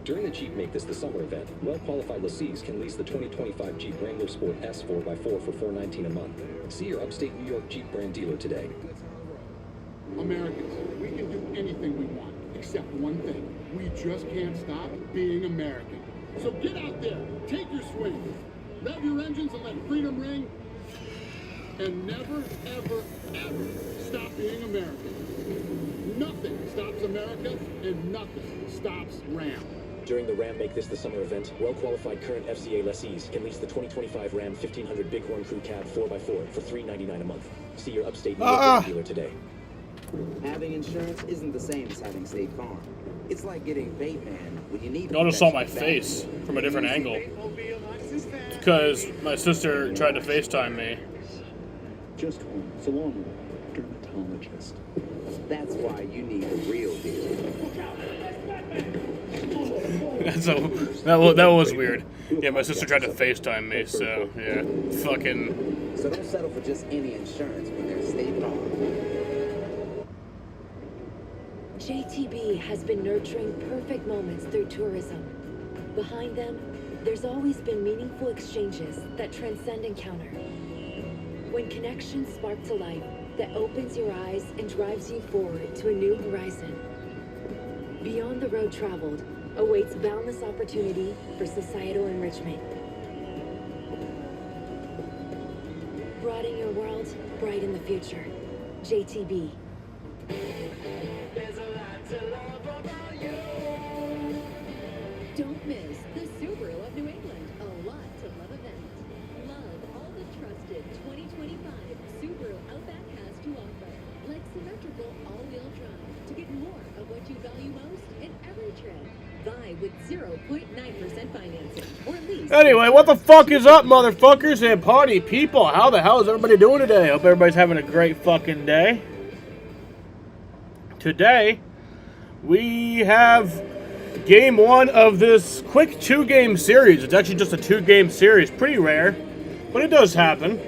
During the Jeep Make This the Summer event, well-qualified lessees can lease the 2025 Jeep Wrangler Sport S 4x4 for $419 a month. See your upstate New York Jeep brand dealer today. Americans, we can do anything we want, except one thing. We just can't stop being American. So get out there, take your swing, rev your engines and let freedom ring, and never, ever, ever stop being American. Nothing stops America, and nothing stops Ram. During the Ram Make This the Summer event, well-qualified current FCA lessees can lease the 2025 Ram 1500 Bighorn Crew Cab 4x4 for $399 a month. See your upstate New York dealer today. Having insurance isn't the same as having State Farm. It's like getting Bateman when you need. Y'all just saw my face from a different angle. Because my sister tried to FaceTime me. Just one salon dermatologist. That's why you need a real deal. that was weird. Yeah, my sister tried to FaceTime me, so yeah, fucking. So don't settle for just any insurance when there's State Farm. JTB has been nurturing perfect moments through tourism. Behind them, there's always been meaningful exchanges that transcend encounter. When connections spark to life that opens your eyes and drives you forward to a new horizon. Beyond the road traveled awaits boundless opportunity for societal enrichment. Broaden your world, bright in the future. JTB. Don't miss the Subaru of New England. A lot to love event. Love all the trusted 2025 Subaru Outback has to offer. Like symmetrical all-wheel drive to get more of what you value most in every trip. Buy with 0.9% financing or lease. Anyway, what the fuck is up, motherfuckers and party people? How the hell is everybody doing today? Hope everybody's having a great fucking day. Today, we have game one of this quick 2-game series. It's actually just a 2-game series. Pretty rare, but it does happen.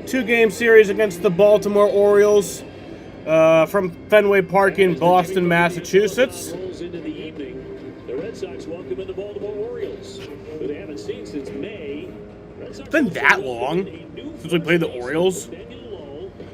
2-game series against the Baltimore Orioles from Fenway Park in Boston, Massachusetts. Into the evening, the Red Sox welcome in the Baltimore Orioles, who they haven't seen since May. It's been that long since we played the Orioles.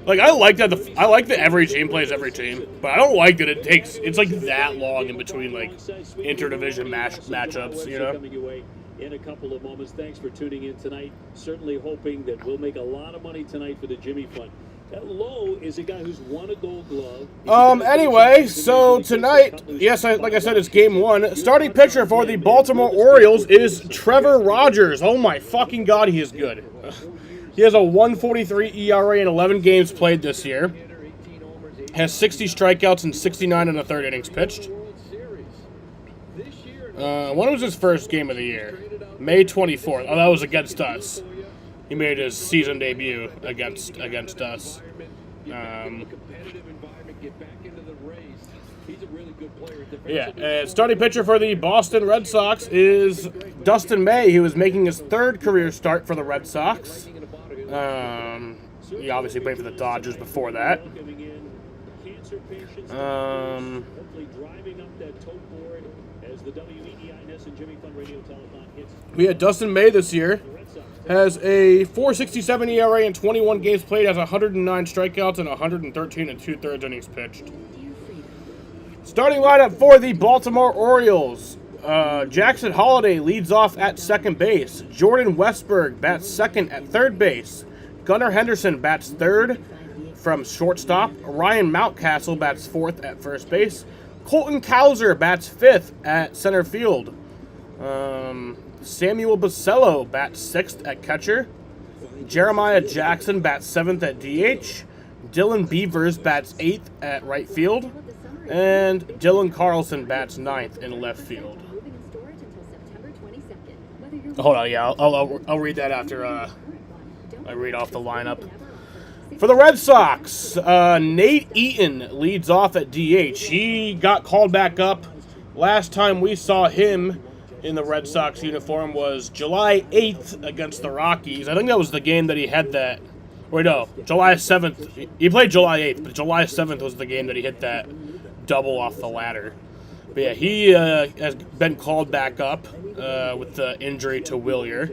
Like, I like that every team plays every team, but I don't like that it's like that long in between, like, interdivision matchups, you know? Coming your way in a couple of moments. Thanks for tuning in tonight. Certainly hoping that we'll make a lot of money tonight for the Jimmy Fund. That Lowe is a guy who's won a Gold Glove. Anyway, so tonight, yes, like I said, it's game one. Starting pitcher for the Baltimore Orioles is Trevor Rogers. Oh my fucking God, he is good. He has a 1.43 ERA in 11 games played this year. Has 60 strikeouts and 69 in the third innings pitched. When was his first game of the year? May 24th. Oh, that was against us. He made his season debut against us. Starting pitcher for the Boston Red Sox is Dustin May, who is making his third career start for the Red Sox. He obviously played for the Dodgers before that. We had Dustin May this year. Has a 4.67 ERA in 21 games played, has 109 strikeouts and 113 and 2/3 innings pitched. Starting lineup for the Baltimore Orioles. Jackson Holliday leads off at second base. Jordan Westburg bats second at third base. Gunnar Henderson bats third from shortstop. Ryan Mountcastle bats fourth at first base. Colton Cowser bats fifth at center field. Samuel Basello bats sixth at catcher. Jeremiah Jackson bats seventh at DH. Dylan Beavers bats eighth at right field. And Dylan Carlson bats ninth in left field. Hold on, yeah, I'll read that after I read off the lineup. For the Red Sox, Nate Eaton leads off at DH. He got called back up. Last time we saw him in the Red Sox uniform was July 8th against the Rockies. I think that was the game that he had that. Wait, no, July 7th. He played July 8th, but July 7th was the game that he hit that double off the ladder. But yeah, he has been called back up with the injury to Willier.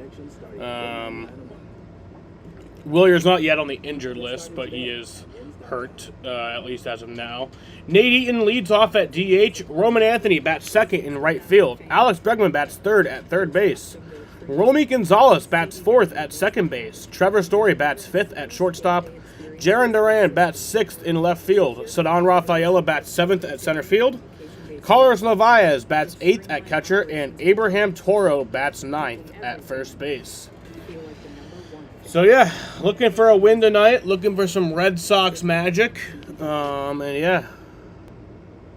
Willier's not yet on the injured list, but he is hurt, at least as of now. Nate Eaton leads off at DH. Roman Anthony bats second in right field. Alex Bregman bats third at third base. Romy Gonzalez bats fourth at second base. Trevor Story bats fifth at shortstop. Jarren Duran bats sixth in left field. Ceddanne Rafaela bats seventh at center field. Carlos Narvaez bats eighth at catcher. And Abraham Toro bats ninth at first base. So yeah, looking for a win tonight. Looking for some Red Sox magic. And yeah.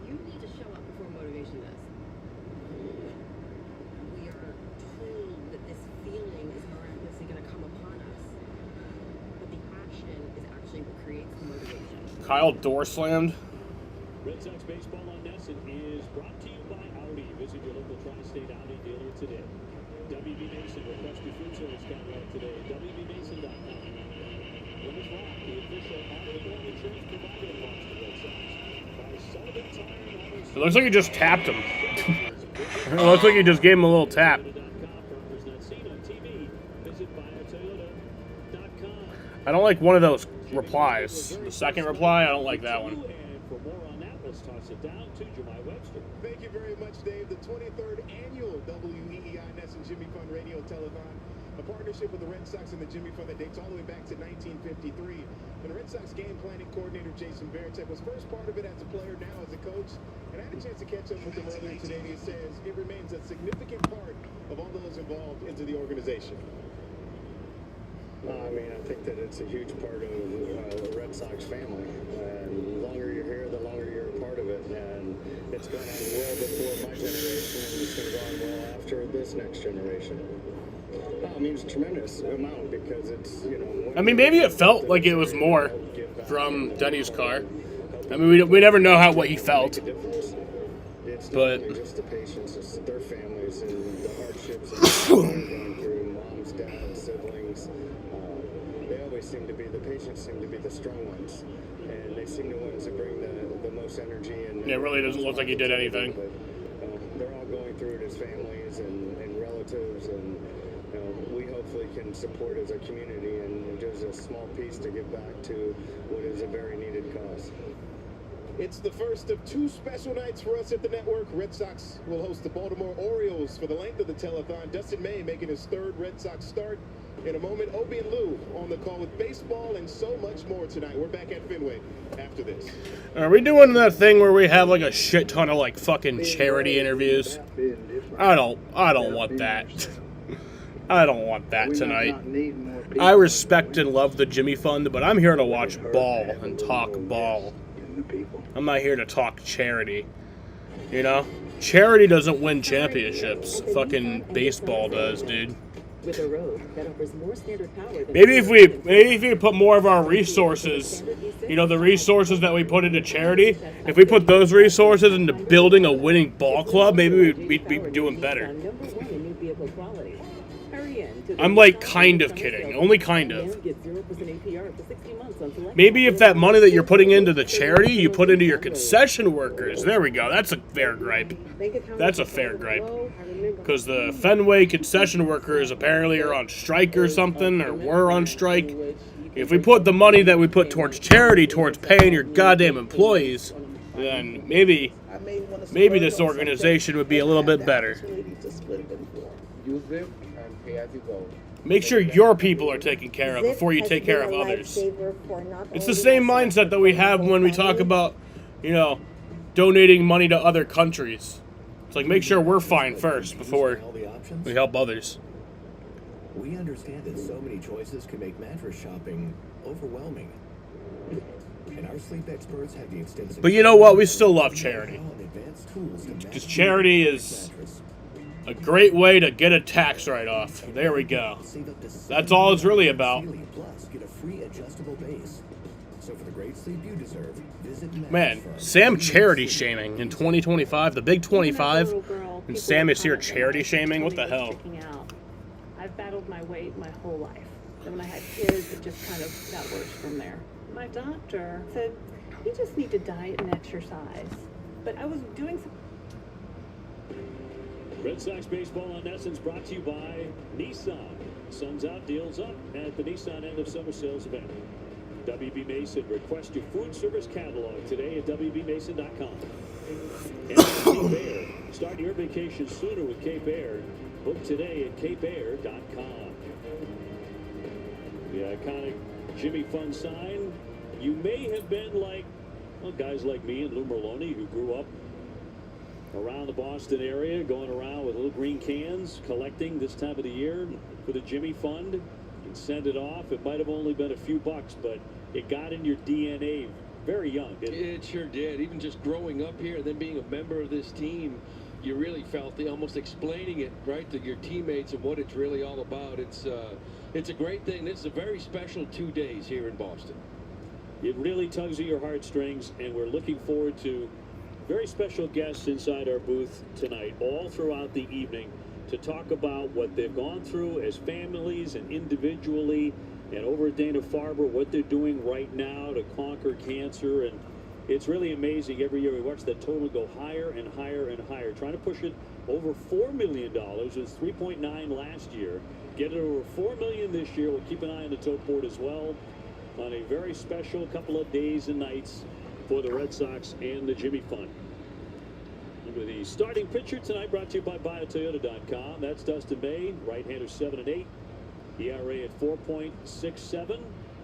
You need to show up before motivation does. We are told that this feeling is miraculously going to come upon us. But the action is actually what creates the motivation. Kyle door slammed. Red Sox baseball on NESN is brought to you by Audi. Visit your local Tri-State Audi dealer today. WB Mason, request your food service catalog today. WBMason.com. Plymouth Rock, the official automobile insurance provider of Boston Red Sox. By Sullivan Tire and Auto It looks like he just tapped him. It looks like he just gave him a little tap. Properties not seen on TV. Visit buyatoyota.com. I don't like one of those replies. The second reply, I don't like that one. And for more on that, let's toss it down to Jemai Webster. Thank you very much, Dave. The 23rd annual WEEI NESN Jimmy Fund Radio Telethon, a partnership with the Red Sox and the Jimmy Fund that dates all the way back to 1953. When the Red Sox game planning coordinator Jason Varitek was first part of it as a player, now as a coach. And I had a chance to catch up with him earlier today, and he says it remains a significant part of all those involved into the organization. I mean, I think that it's a huge part of the Red Sox family. And the longer you're here, the longer you're a part of it. And it's gone on well before my generation, and it's going to go on well after this next generation. I mean, it's a tremendous amount because it's, you know... I mean, maybe it felt like it was more from Denny's car. I mean, we never know what he felt. It's But just the patience, it's their families and the hardships that they're going through, moms, dads, siblings. They always seem to be, the patients seem to be the strong ones. And they seem the ones that bring the most energy. And it really doesn't look like he did anything. But they're all going through it as families and relatives, and we hopefully can support as a community and just a small piece to give back to what is a very needed cause. It's the first of two special nights for us at the network. Red Sox will host the Baltimore Orioles for the length of the telethon. Dustin May making his third Red Sox start. In a moment, Obie and Lou on the call with baseball and so much more tonight. We're back at Fenway after this. Are we doing that thing where we have like a shit ton of like fucking charity interviews? I don't want that. I don't want that tonight. I respect and love the Jimmy Fund, but I'm here to watch ball and talk ball. I'm not here to talk charity. You know? Charity doesn't win championships. Fucking baseball does, dude. With a road that offers more standard power than Maybe if we put more of our resources, you know, the resources that we put into charity, if we put those resources into building a winning ball club, maybe we'd be doing better. number one in new vehicle quality. Hurry in to the I'm like kind of kidding, only kind and of. get 0% APR for 60 months on select Maybe if that money that you're putting into the charity, you put into your concession workers. There we go. That's a fair gripe. bank account That's a fair gripe. Because the Fenway concession workers apparently are on strike or something, or were on strike. If we put the money that we put towards charity towards paying your goddamn employees, then maybe this organization would be a little bit better. Use it and pay as you go. Make sure your people are taken care of before you take care of others. It's the same mindset that we have when we talk about, you know, donating money to other countries. It's like, make sure we're fine first before All the options? we help others. We understand that so many choices can make mattress shopping overwhelming. And our sleep experts have the extensive... But you know what? We still love charity. and advanced tools to Because match charity your is mattress. a great way to get a tax write-off. There we go. Save up to That's all it's really about. Plus, get a free adjustable base. So for the great sleep you deserve, visit Man, Mattress Firm. Sam charity shaming in 2025, the big 25, and Sam is here charity shaming? What the hell? I've battled my weight my whole life. And when I had kids, it just kind of got worse from there. My doctor said, you just need to diet and exercise. But I was doing some... Red Sox baseball on Essence brought to you by Nissan. Sun's out, deals up at the Nissan end of summer sales event. WB Mason, request your food service catalog today at WBMason.com. And Cape Air. Start your vacation sooner with Cape Air. Book today at CapeAir.com. The iconic Jimmy Fun sign. You may have been like, well, guys like me and Lou Merlone who grew up around the Boston area, going around with little green cans, collecting this time of the year for the Jimmy Fund, and send it off. It might have only been a few bucks, but it got in your DNA very young, didn't it? It sure did. Even just growing up here and then being a member of this team, you really felt almost explaining it, right, to your teammates and what it's really all about. It's a great thing. This is a very special 2 days here in Boston. It really tugs at your heartstrings, and we're looking forward to very special guests inside our booth tonight, all throughout the evening, to talk about what they've gone through as families and individually, and over at Dana-Farber, what they're doing right now to conquer cancer. And it's really amazing. Every year we watch that total go higher and higher and higher, trying to push it over $4 million. It was 3.9 last year. Get it over $4 million this year. We'll keep an eye on the tote board as well on a very special couple of days and nights for the Red Sox and the Jimmy Fund. With the starting pitcher tonight, brought to you by BioToyota.com. That's Dustin May, right-hander 7-8, ERA at 4.67.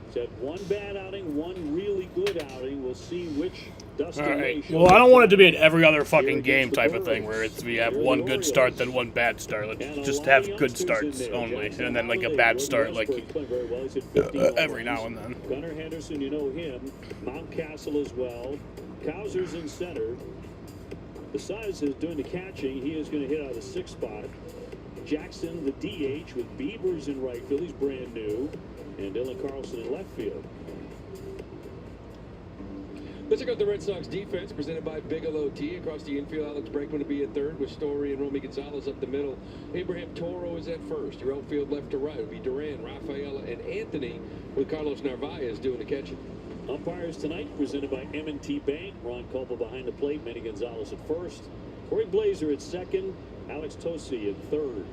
He's had one bad outing, one really good outing. We'll see which Dustin May. Well, I don't want it to be an every other fucking game type of thing where we have one good start then one bad start. Let's just have good starts only, and then like a bad start like every now and then. Gunnar Henderson, you know him. Mountcastle as well. Cowser's in center. Besides is doing the catching, he is going to hit out of the 6th spot. Jackson, the DH, with Beavers in right field. He's brand new. And Dylan Carlson in left field. Let's check out the Red Sox defense presented by Bigelow Tea. Across the infield, Alex Bregman to be at third with Story and Romy Gonzalez up the middle. Abraham Toro is at first. Your outfield left to right would be Duran, Rafaela, and Anthony, with Carlos Narvaez doing the catching. Umpires tonight presented by M&T Bank. Ron Culpa behind the plate. Manny Gonzalez at first. Corey Blazer at second. Alex Tosi at third.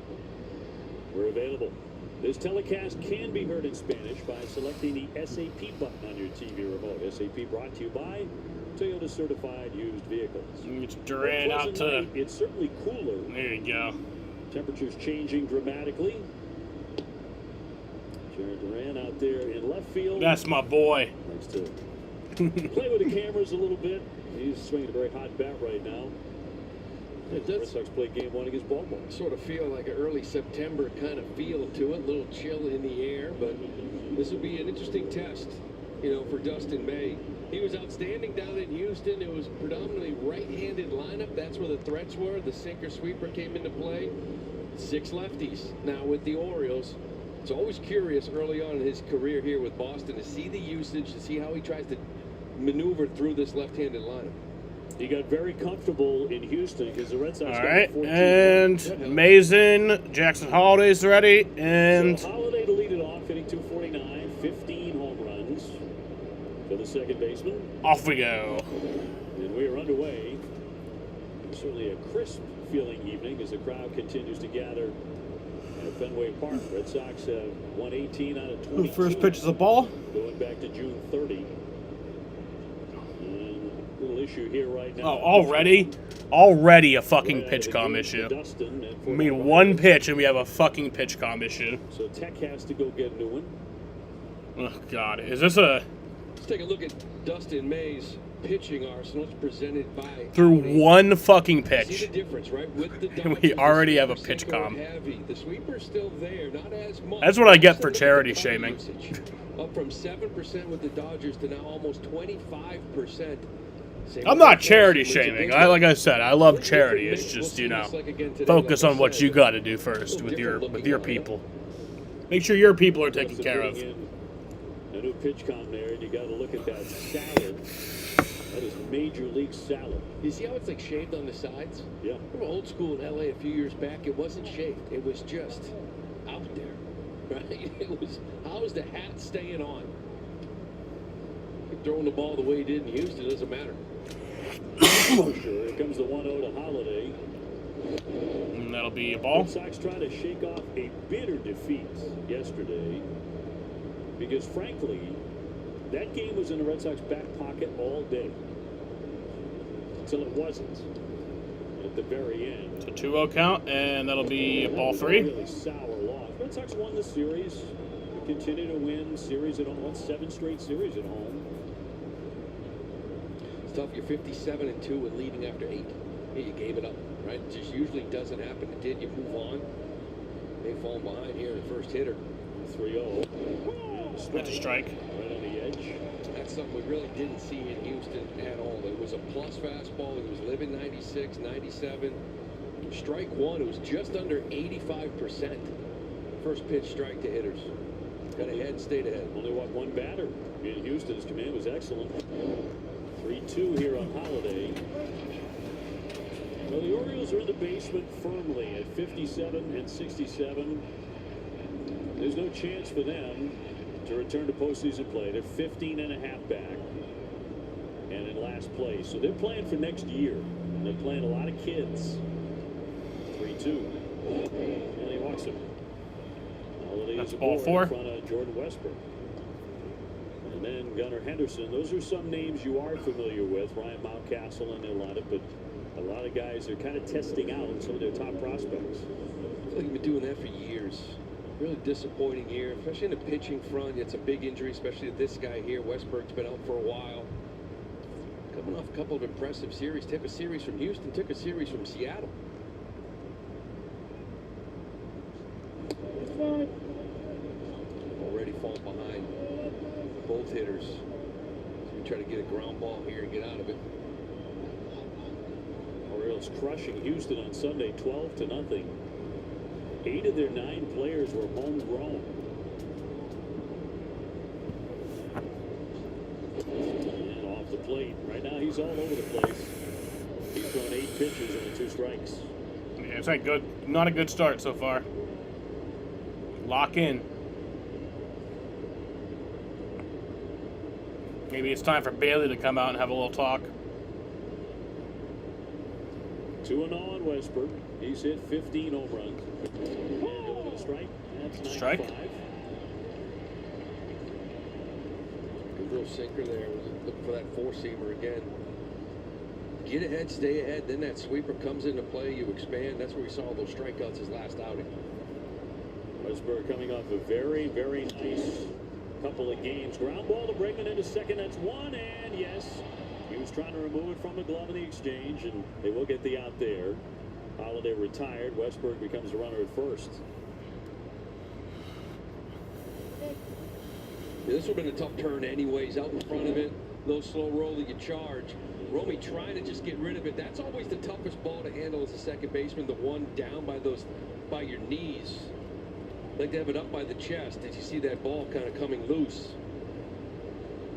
We're available. This telecast can be heard in Spanish by selecting the SAP button on your TV remote. SAP brought to you by Toyota Certified Used Vehicles. It's Duran out to... It's certainly cooler. There you go. Temperatures changing dramatically. Jared Duran out there in left field. That's my boy. Next to play with the cameras a little bit. He's swinging a very hot bat right now. The Red Sox play game 1 against Baltimore. Sort of feel like an early September kind of feel to it. A little chill in the air, but this will be an interesting test, you know, for Dustin May. He was outstanding down in Houston. It was predominantly right-handed lineup. That's where the threats were. The sinker sweeper came into play. 6 lefties. Now with the Orioles, it's always curious early on in his career here with Boston to see the usage, to see how he tries to maneuver through this left-handed lineup. He got very comfortable in Houston because the Red Sox all got right, 14. and Mason, Jackson Holliday's ready, and so Holliday to lead it off, hitting 249, 15 home runs for the second baseman. Off we go. And we are underway. Certainly a crisp feeling evening as the crowd continues to gather at Fenway Park. Red Sox have won 18 out of 22. The first pitch is a ball. Going back to June 30. Little issue here right now. Oh, already a fucking pitch-com issue. I mean, one pitch and we have a fucking pitch-com issue. So Tech has to go get a new one. Oh God, is this a? Let's take a look at Dustin May's pitching arsenal. It's presented by Through one fucking See pitch. the difference, right? With the And we Dodgers, already the have a sweeper pitch-com. sinker heavy. The sweeper's still there, not as much. That's what I get for Look at the charity body shaming. usage. Up from 7% with the Dodgers to now almost 25%. I'm not charity shaming. Like I said, I love charity. It's just, you know, focus on what you got to do first with your people. Make sure your people are taken care of. A new pitch com there, and you got to look at that salad. That is Major League salad. You see how it's like shaved on the sides? Yeah. Remember old school in LA a few years back? It wasn't shaved. It was just out there, right? It was, how is the hat staying on? Throwing the ball the way he did in Houston doesn't matter. Sure, here comes the 1-0 to Holliday. And that'll be a ball. Red Sox trying to shake off a bitter defeat yesterday because, frankly, that game was in the Red Sox back pocket all day until it wasn't at the very end. It's a 2-0 count, and that'll be a ball 3. Really sour loss. Red Sox won the series. We continue to win series at home. Won 7 straight series at home. It's tough. You're 57-2 and leading after 8. Yeah, you gave it up, right? It just usually doesn't happen. It did. You move on. They fall behind here in the first hitter. 3-0. That's a strike. Right on the edge. That's something we really didn't see in Houston at all. It was a plus fastball. It was living 96, 97. Strike 1, it was just under 85%. First pitch strike to hitters. Got ahead, stayed ahead. Only one batter in Houston. His command was excellent. 3-2 here on Holiday. Well, the Orioles are in the basement firmly at 57 and 67. There's no chance for them to return to postseason play. They're 15.5 back and in last place. So they're playing for next year. They're playing a lot of kids. 3-2. And he walks him. Holiday That's is ball aboard 4. in front of Jordan Westbrook. And then Gunnar Henderson. Those are some names you are familiar with. Ryan Mountcastle in their lineup, but a lot of guys are kind of testing out some of their top prospects. I feel like you've been doing that for years. Really disappointing year, especially in the pitching front. It's a big injury, especially to this guy here. Westbrook's been out for a while. Coming off a couple of impressive series. Took a series from Houston, took a series from Seattle. Already falling behind both hitters. So we try to get a ground ball here and get out of it. Orioles crushing Houston on Sunday, 12-0. 8 of their 9 players were homegrown. And off the plate. Right now he's all over the place. He's thrown 8 pitches and 2 strikes. Yeah, it's not good. Not a good start so far. Lock in. Maybe it's time for Bailey to come out and have a little talk. 2-0 on Westbrook. He's hit 15 home runs. And going to the strike. That's Strike. 95. Good little sinker there. Looking for that 4-seamer again. Get ahead, stay ahead. Then that sweeper comes into play. You expand. That's where we saw those strikeouts his last outing. Westbrook coming off a very, very nice couple of games. Ground ball to Bregman into second. That's 1, and yes, he was trying to remove it from the glove in the exchange, and they will get the out there. Holiday retired. Westbrook becomes the runner at first. Yeah, this would have been a tough turn anyways. Out in front of it, little slow roll that you charge. Romy trying to just get rid of it. That's always the toughest ball to handle as a second baseman. The one down by your knees. Like to have it up by the chest. Did you see that ball kind of coming loose?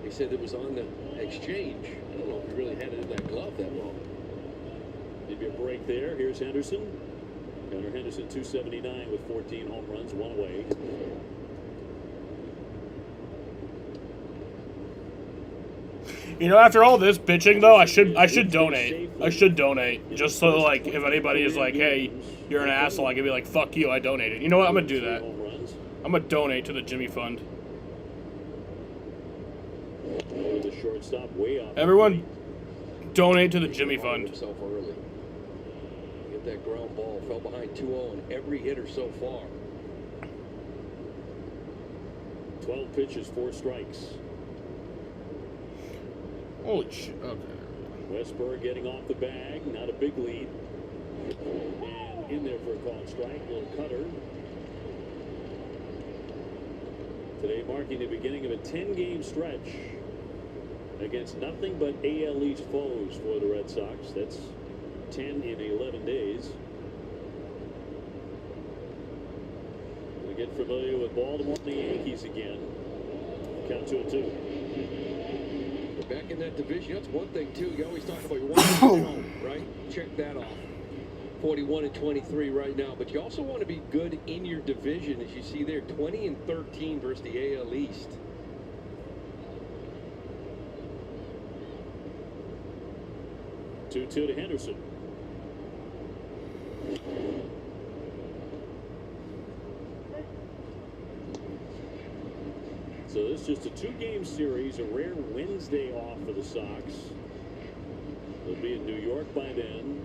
They said it was on the exchange. I don't know if he really had it in that glove that long. Maybe a break there. Here's Henderson. Gunnar Henderson, 279 with 14 home runs, 1 away. You know, after all this bitching, though, I should donate. I should donate. Just so, like, if anybody is like, hey, you're an asshole, I can be like, fuck you, I donated. You know what? I'm going to do that. I'm going to donate to the Jimmy Fund. The shortstop way off. Everyone, donate to the Jimmy Fund. Himself early. Get that ground ball. Fell behind 2-0 on every hitter so far. 12 pitches, 4 strikes. Holy shit. Okay. Westbrook getting off the bag. Not a big lead. And in there for a called strike. Little cutter. Today marking the beginning of a 10-game stretch against nothing but AL East foes for the Red Sox. That's 10 in 11 days. We get familiar with Baltimore and the Yankees again. Count 2-2. Back in that division, that's one thing too. You always talk about your one home, right? Check that off. 41-23 right now, but you also want to be good in your division, as you see there, 20-13 versus the AL East. Two to Henderson. So this is just a 2-game series, a rare Wednesday off for the Sox. They'll be in New York by then.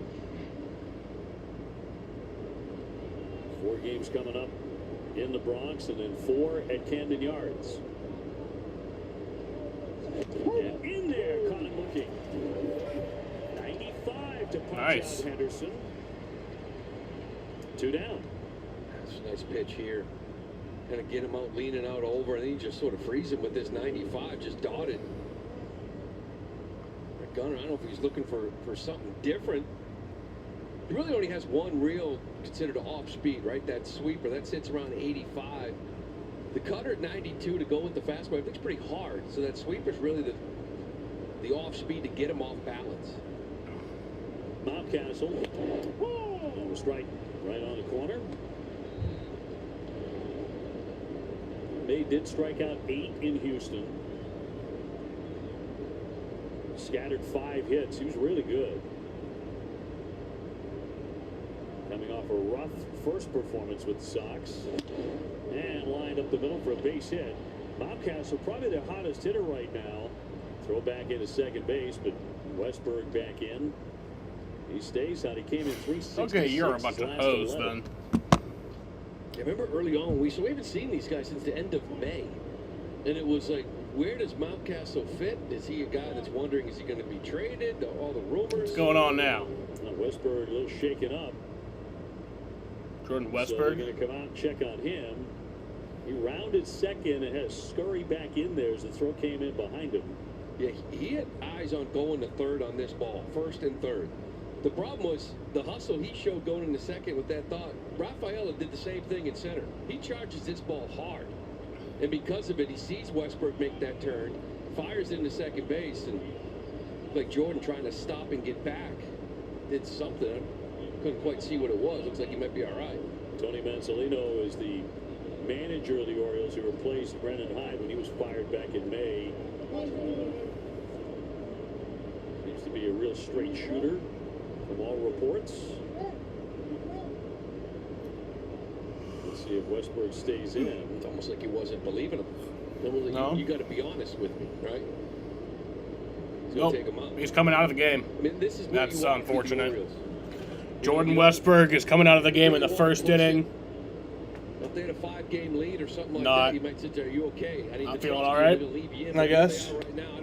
4 games coming up in the Bronx, and then 4 at Camden Yards. And in there, caught him looking. 95 to punch Nice. out Henderson. 2 down. That's a nice pitch here. Kind of get him out, leaning out over, and then you just sort of freeze him with this 95, just dotted. Gunner, I don't know if he's looking for something different. He really only has one real considered off speed, right? That sweeper, that sits around 85. The cutter at 92 to go with the fastball, I think it's pretty hard. So that sweeper's really the off speed to get him off balance. Mountcastle. Almost right on the corner. May did strike out 8 in Houston. Scattered 5 hits. He was really good. Coming off a rough first performance with the Sox. And lined up the middle for a base hit. Mountcastle probably their hottest hitter right now. Throw back into second base, but Westberg back in. He stays out. He came in 366. Okay, you're about to hose then. I remember early on, we haven't seen these guys since the end of May. And it was like, where does Mountcastle fit? Is he a guy that's wondering, is he going to be traded? All the rumors. What's going on now? Westberg a little shaken up. Jordan So Westberg. they're going to come out and check on him. He rounded second and had to scurry back in there as the throw came in behind him. Yeah, he had eyes on going to third on this ball, first and third. The problem was the hustle he showed going into second with that thought. Rafaela did the same thing in center. He charges this ball hard. And because of it, he sees Westberg make that turn, fires into second base, and like Jordan trying to stop and get back. Did something. I couldn't quite see what it was. Looks like he might be all right. Tony Mansolino is the manager of the Orioles who replaced Brennan Hyde when he was fired back in May. Seems to be a real straight shooter from all reports. Let's see if Westberg stays in. It's almost like he wasn't believing him. Like, No. You got to be honest with me, right? He's Nope. gonna take him out. He's coming out of the game. I mean, this is what That's you want from the unfortunate. Orioles. Jordan Westberg is coming out of the game in the first inning. If they had a 5-game lead or something like Not- that, you might sit there. Are you okay? I need I'm to feeling trust all you right, to leave you in. I guess. Right now,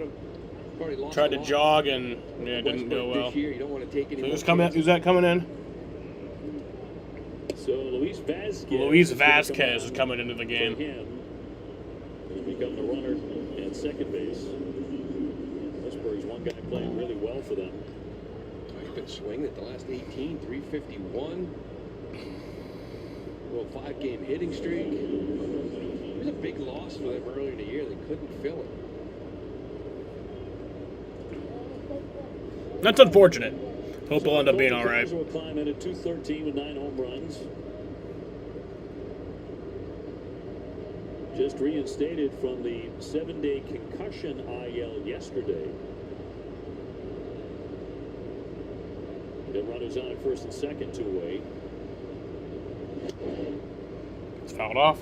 probably lost Tried a to lot. jog and yeah, it didn't go Westbrook well. This year, you don't want to take any So more who's coming? chances. Who's that coming in? So Luis Vasquez. Luis is gonna come Vasquez out is coming into the game. For him. He's become the runner at second base. Westberg's one guy playing really well for them. He's been swinging at the last 18, 351. Well, 5-game hitting streak. It was a big loss for them earlier in the year. They couldn't fill it. That's unfortunate. Hope he'll end up being all right. Will climb in at 213 with 9 home runs. Just reinstated from the 7-day concussion IL yesterday. The runners on at first and second, 2 away. It's fouled off.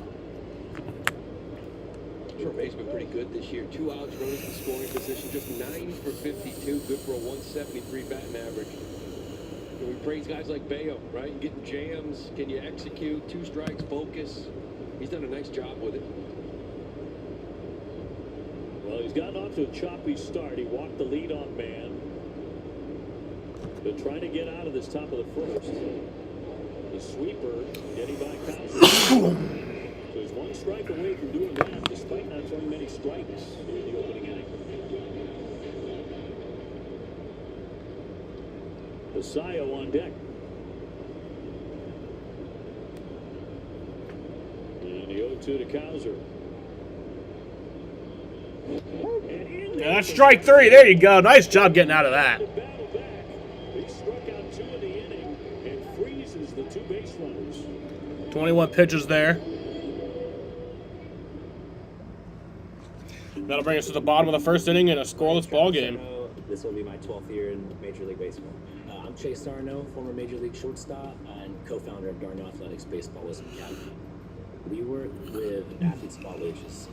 Sure, May's been pretty good this year. 2 outs, runners in scoring position, just 9 for 52, good for a 173 batting average. And we praise guys like Bayo, right? Getting jams, can you execute? 2 strikes, focus. He's done a nice job with it. Well, he's gotten off to a choppy start. He walked the leadoff man. But trying to get out of this top of the first. The sweeper getting by Kaiser. So he's 1 strike away from doing that, despite not throwing many strikes in the opening inning. Basayo on deck. And the 0-2 to Kaiser. Yeah, that's strike 3. There you go. Nice job getting out of that. He struck out 2 in the inning and freezes the 2 base runners. 21 pitches there. That'll bring us to the bottom of the first inning in a scoreless ball game. This will be my 12th year in Major League Baseball. I'm I'm Chase Darno, former Major League shortstop and co-founder of Darno Athletics Baseballism Academy. We work with athletes of all ages.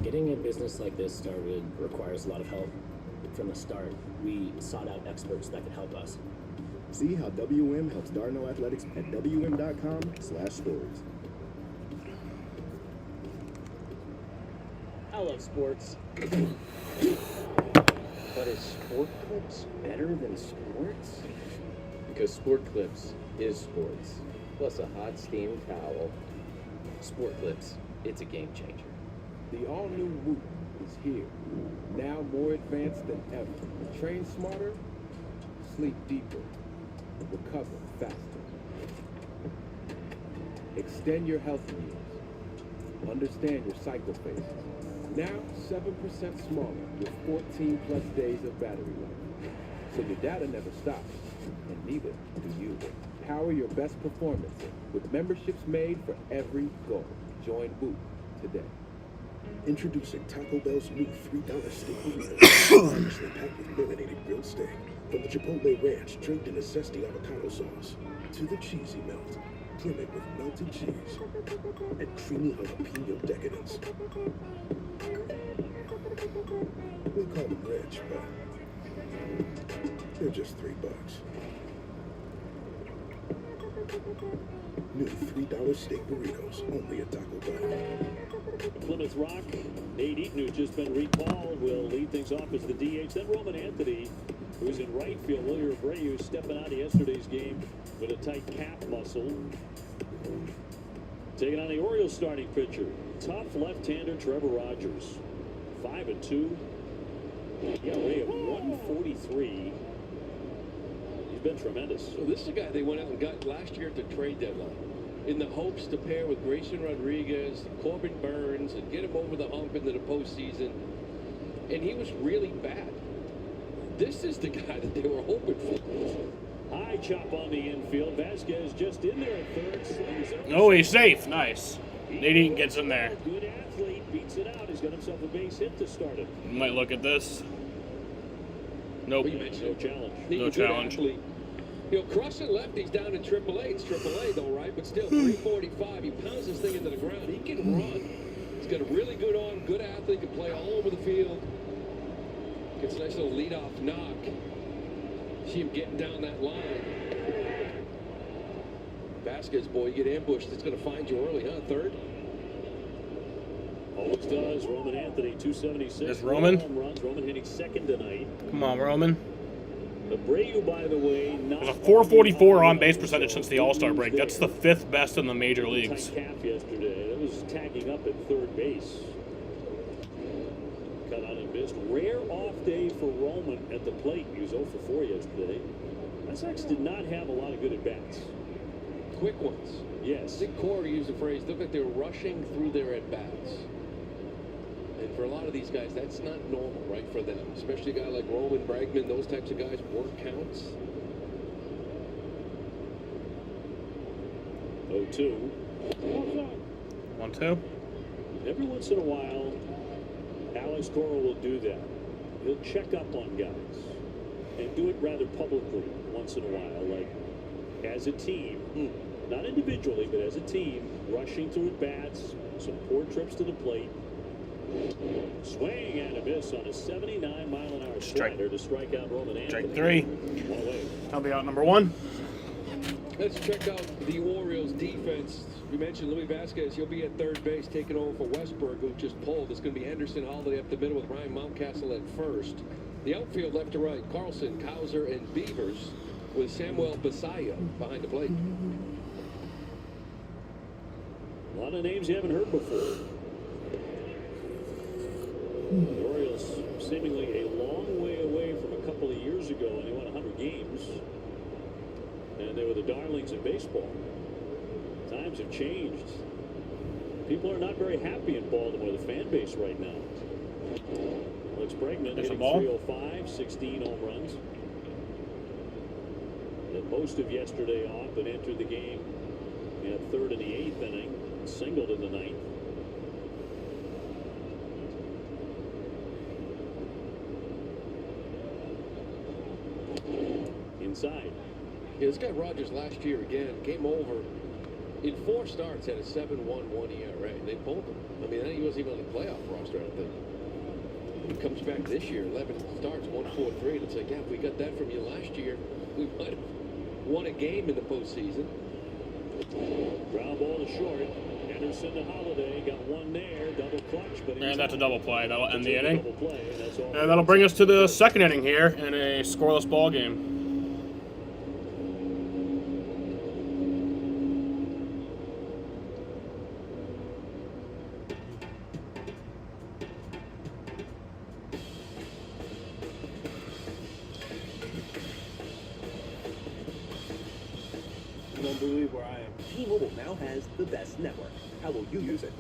Getting a business like this started requires a lot of help. From the start, we sought out experts that could help us. See how WM helps Darno Athletics at WM.com/stories. I love sports. But is Sport Clips better than sports? Because Sport Clips is sports. Plus a hot steam towel. Sport Clips, it's a game changer. The all-new Whoop is here. Now more advanced than ever. Train smarter, sleep deeper, recover faster. Extend your health years. Understand your cycle phases. Now 7% smaller with 14 plus days of battery life. So your data never stops, and neither do you. Power your best performance with memberships made for every goal. Join Whoop today. Introducing Taco Bell's new $3 steak burrito. Freshly packed with marinated grilled steak. From the Chipotle Ranch draped in a zesty avocado sauce. To the cheesy melt. Trim it with melted cheese. And creamy jalapeno decadence. We call them rich, but they're just $3. New $3 steak burritos, only at Taco Bell. Plymouth Rock, Nate Eaton, who's just been recalled, will lead things off as the DH. Then Roman Anthony, who's in right field. William Abreu stepping out of yesterday's game with a tight calf muscle. Taking on the Orioles starting pitcher, tough left-hander Trevor Rogers. 5-2. ERA of 143. He's been tremendous. So this is a guy they went out and got last year at the trade deadline in the hopes to pair with Grayson Rodriguez, Corbin Burns, and get him over the hump into the postseason. And he was really bad. This is the guy that they were hoping for. High chop on the infield. Vasquez just in there at third. Slings it. Oh, he's safe. Nice. Nate Eaton gets in there. Good athlete. Beats it out. He's got himself a base hit to start it. Might look at this. Nope. Well, you mentioned No challenge. No challenge. Athlete. You know, crushing lefties down in AAA. It's AAA though, right? But still, 345. He pounds this thing into the ground. He can run. He's got a really good arm, good athlete, can play all over the field. Gets a nice little leadoff knock. See him getting down that line. Vasquez, boy, you get ambushed. It's going to find you early, huh? Third? Always does. Roman Anthony, 276. There's Roman. Home runs. Roman hitting second tonight. Come on, Roman. Abreu, by the way, not There's a 444 on base percentage since the All-Star break. That's the 5th best in the major leagues. Tight calf yesterday. That was tagging up at third base. Cut out and missed. Rare off day for Roman at the plate. He was 0 for 4 yesterday. Red Sox did not have a lot of good at-bats. Quick ones. Yes. I think Corey used the phrase, look like they're rushing through their at-bats. And for a lot of these guys, that's not normal, right, for them. Especially a guy like Roman, Bregman, those types of guys, work counts. 0-2. 1-2. Every once in a while, Alex Cora will do that. He'll check up on guys and do it rather publicly once in a while, like as a team, not individually, but as a team, rushing through at bats, some poor trips to the plate. Swing and a miss on a 79-mile-an-hour slider to strike out Roman Anthony. Strike 3. One away. That'll be out number 1. Let's check out the Orioles defense. We mentioned Louis Vasquez. He'll be at third base, taking over for Westberg, who just pulled. It's going to be Anderson Holiday up the middle with Ryan Mountcastle at first. The outfield left to right, Carlson, Cowser, and Beavers, with Samuel Basallo behind the plate. A lot of names you haven't heard before. The Orioles seemingly a long way away from a couple of years ago when they won 100 games. And they were the darlings of baseball. Times have changed. People are not very happy in Baltimore, the fan base right now. Alex Bregman There's a hitting ball. 305, 16 home runs. Did most of yesterday off, but entered the game in third in the 8th inning, singled in the 9th. inside. Yeah, this guy Rogers last year again came over in 4 starts, had a 7.11 ERA, and they pulled him. I mean, he wasn't even on the playoff roster, I don't think. He comes back this year, 11 starts, 1.43, and it's like, yeah, if we got that from you last year, we might have won a game in the postseason. Ground ball to short. Anderson to Holiday, got one there, double clutch, but And that's a double play. That'll end the inning. double play, and that's all. And that'll bring us to the second inning here in a scoreless ball game. You won't believe where I am. T-Mobile now has the best network. How will you use it?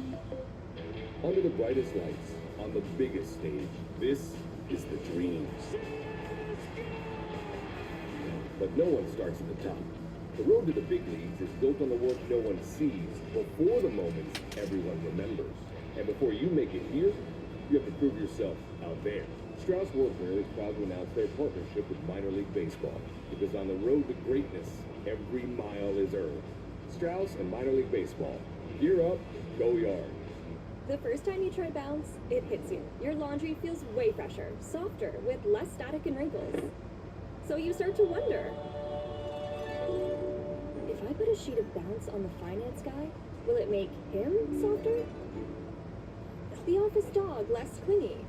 Under the brightest lights, on the biggest stage, this is the dream. But no one starts at the top. The road to the big leagues is built on the work no one sees, before the moments everyone remembers. And before you make it here, you have to prove yourself out there. Strauss Workwear is proud to announce their partnership with Minor League Baseball, because on the road to greatness, every mile is earned. Strauss and Minor League Baseball. Gear up, go yard. The first time you try Bounce, it hits you. Your laundry feels way fresher, softer, with less static and wrinkles. So you start to wonder, if I put a sheet of Bounce on the finance guy, will it make him softer? The office dog less clingy?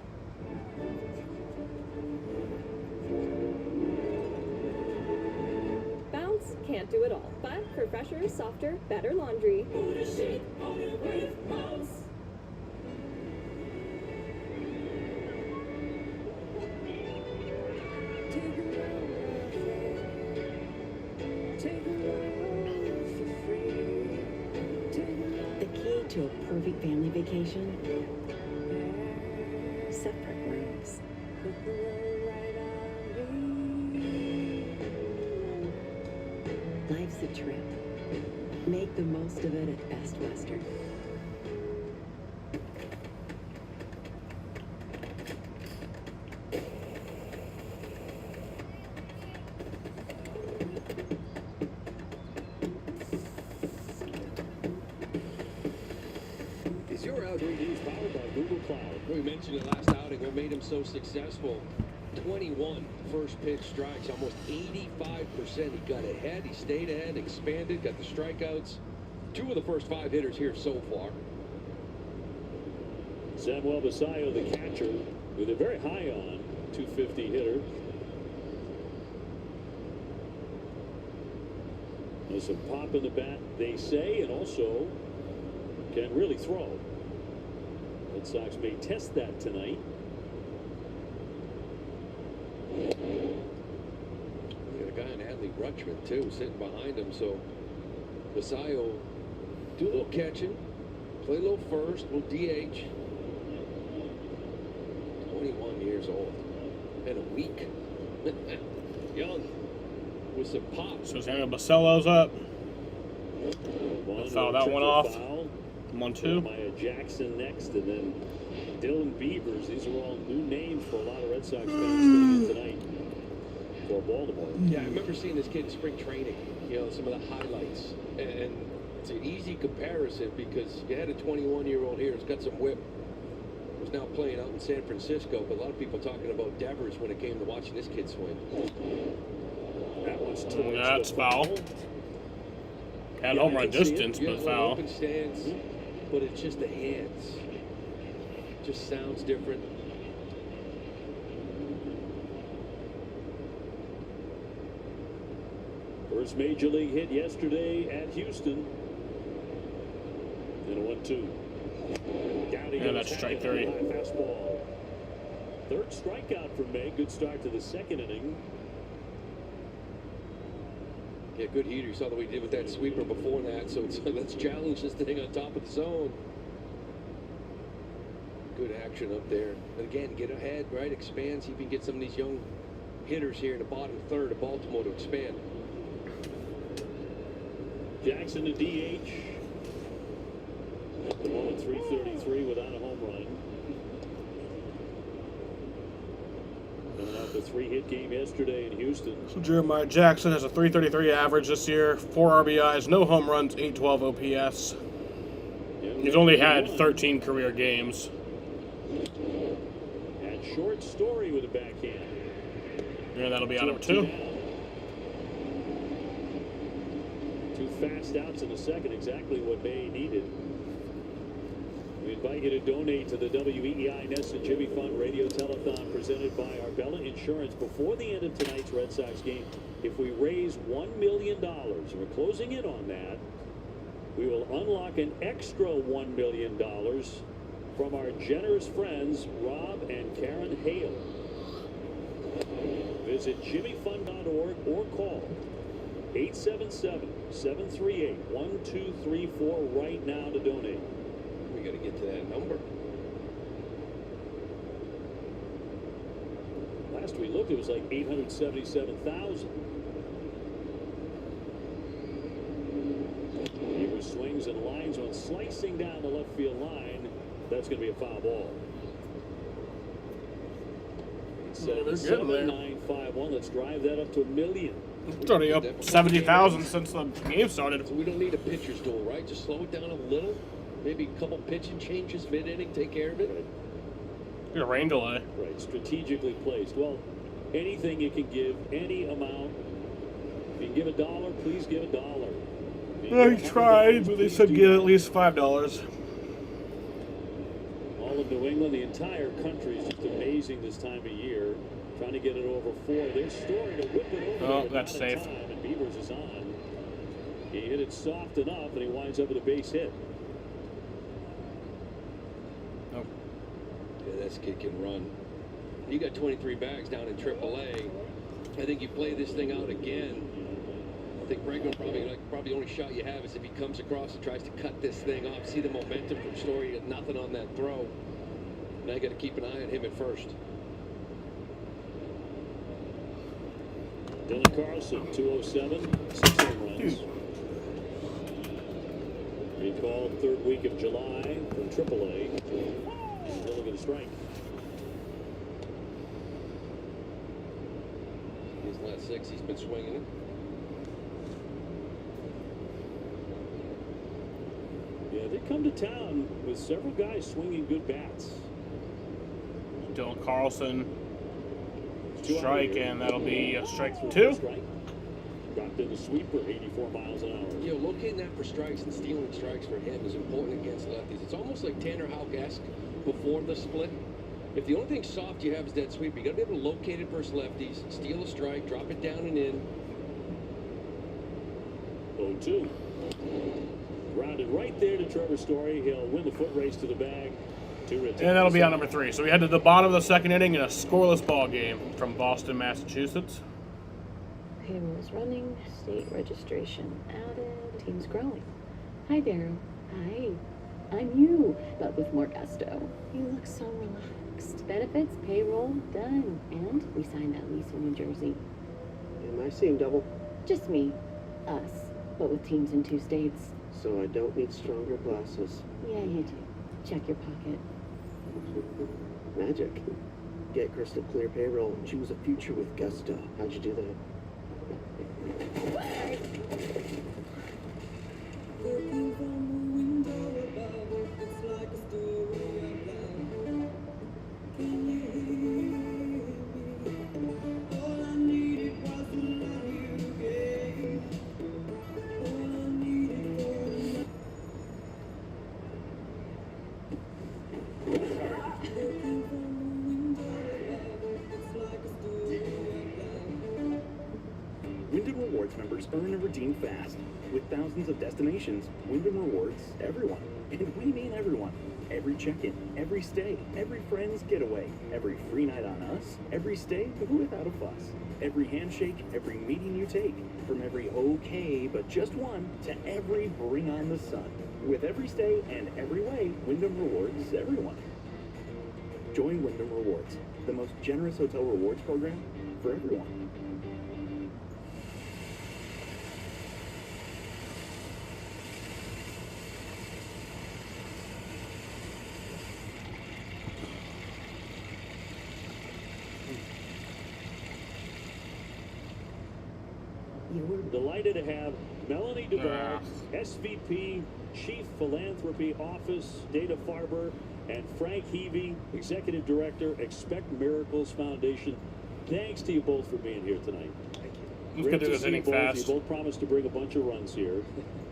Bounce can't do it all, but for fresher, softer, better laundry, Bounce. The key to a perfect family vacation? Separate rooms. Life's a trip. Make the most of it at Best Western. Is your outing news powered by Google Cloud? We mentioned it last outing. What made him so successful? 21 first pitch strikes, almost 85%. He got ahead, he stayed ahead, expanded, got the strikeouts. 2 of the first 5 hitters here so far. Samuel Basayo, the catcher, with a very high on 250 hitter. There's some pop in the bat, they say, and also can really throw. Red Sox may test that tonight. Got a guy in Adley Rutschman too, sitting behind him. So Basayo do a little catching, play a little first, a little DH. 21 years old and a week. Young with some pop. So Samuel Basello's up. One Foul that one off. Foul. 1-2. Maya Jackson next, and then Dylan Beavers. These are all new names for a lot of Red Sox fans tuning in tonight for Baltimore. Yeah, I remember seeing this kid in spring training, you know, some of the highlights. And it's an easy comparison because you had a 21-year-old here who's got some whip, who's now playing out in San Francisco, but a lot of people talking about Devers when it came to watching this kid swing. That one's That's foul. At home run distance, yeah, but foul. Open stance, but it's just the hands. Just sounds different. First major league hit yesterday at Houston. And a 1-2. And that's strike 3. Fastball. Third strikeout for May. Good start to the second inning. Yeah, good heater. You saw what he did with that sweeper before that. So let's challenge this thing on top of the zone. Good action up there. But again, get ahead, right? Expand. See if you can get some of these young hitters here in the bottom third of Baltimore to expand. Jackson to DH. At the moment, 333 without a home run. Coming up The 3-hit game yesterday in Houston. So Jeremiah Jackson has a 333 average this year, 4 RBIs, no home runs, 812 OPS. He's only had 13 career games. And short Story with a backhand. Yeah, that'll be out of 2. 2 fast outs in the second, exactly what May needed. We invite you to donate to the WEEI Ness and Jimmy Fund Radio Telethon presented by Arbella Insurance before the end of tonight's Red Sox game. If we raise $1 million, we're closing in on that, we will unlock an extra $1 million from our generous friends Rob and Karen Hale. Visit jimmyfund.org or call 877-738-1234 right now to donate. We got to get to that number. Last we looked, it was like 877,000. Here swings and lines one slicing down the left field line. That's going to be a foul ball. It's 7-9-5-1. Let's drive that up to 1 million. It's already up 70,000 since the game started. So we don't need a pitcher's duel, right? Just slow it down a little. Maybe a couple pitching changes mid-inning, take care of it. Get a rain delay. Right, strategically placed. Well, anything you can give, any amount. If you can give $1, please give $1. I tried, but they said get at least $5. All of New England, the entire country is just amazing this time of year. Trying to get it over 4. There's Story to whip it over. Oh, that's safe. And Beavers is on. He hit it soft enough, and he winds up with a base hit. Nope. Yeah, this kid can run. You got 23 bags down in AAA. I think you play this thing out again. I think Bregman probably the only shot you have is if he comes across and tries to cut this thing off. See the momentum from Story. Had nothing on that throw. Now you got to keep an eye on him at first. Dylan Carlson, 207, 6 home runs. Recalled 3rd week of July from AAA. Still looking to strike. His last 6, he's been swinging it. Yeah, they come to town with several guys swinging good bats. Dylan Carlson, strike, and that'll be a strike 2. Dropped in the sweeper, 84 miles an hour. You know, locating that for strikes and stealing strikes for him is important against lefties. It's almost like Tanner Houck-esque before the split. If the only thing soft you have is that sweeper, you got to be able to locate it versus lefties, steal a strike, drop it down and in. 0-2. Grounded right there to Trevor Story. He'll win the foot race to the bag. And that'll be on number 3. So we head to the bottom of the 2nd inning in a scoreless ball game from Boston, Massachusetts. Payroll's running, state registration added, team's growing. Hi, Daryl. Hi. I'm you, but with more gusto. You look so relaxed. Benefits, payroll, done. And we signed that lease in New Jersey. Am I seeing double? Just me. Us. But with teams in 2 states. So I don't need stronger glasses. Yeah, you do. Check your pocket. Magic. Get crystal clear payroll and choose a future with gusto. How'd you do that? Looking from the window above, it's like a story of love. Can you hear me? All I needed was the love you gave. All I needed for the looking from the window above, it's like a story of love. Wyndham Rewards members earn and redeem fast. With thousands of destinations, Wyndham rewards everyone. And we mean everyone. Every check-in, every stay, every friend's getaway, every free night on us, every stay without a fuss. Every handshake, every meeting you take. From every okay, but just one, to every bring on the sun. With every stay and every way, Wyndham rewards everyone. Join Wyndham Rewards, the most generous hotel rewards program for everyone. Delighted to have Melanie Duval, SVP, Chief Philanthropy Office, Dana-Farber, and Frank Heavey, Executive Director, Expect Miracles Foundation. Thanks to you both for being here tonight. Thank you. Let's get through this inning both. fast. You both promised to bring a bunch of runs here.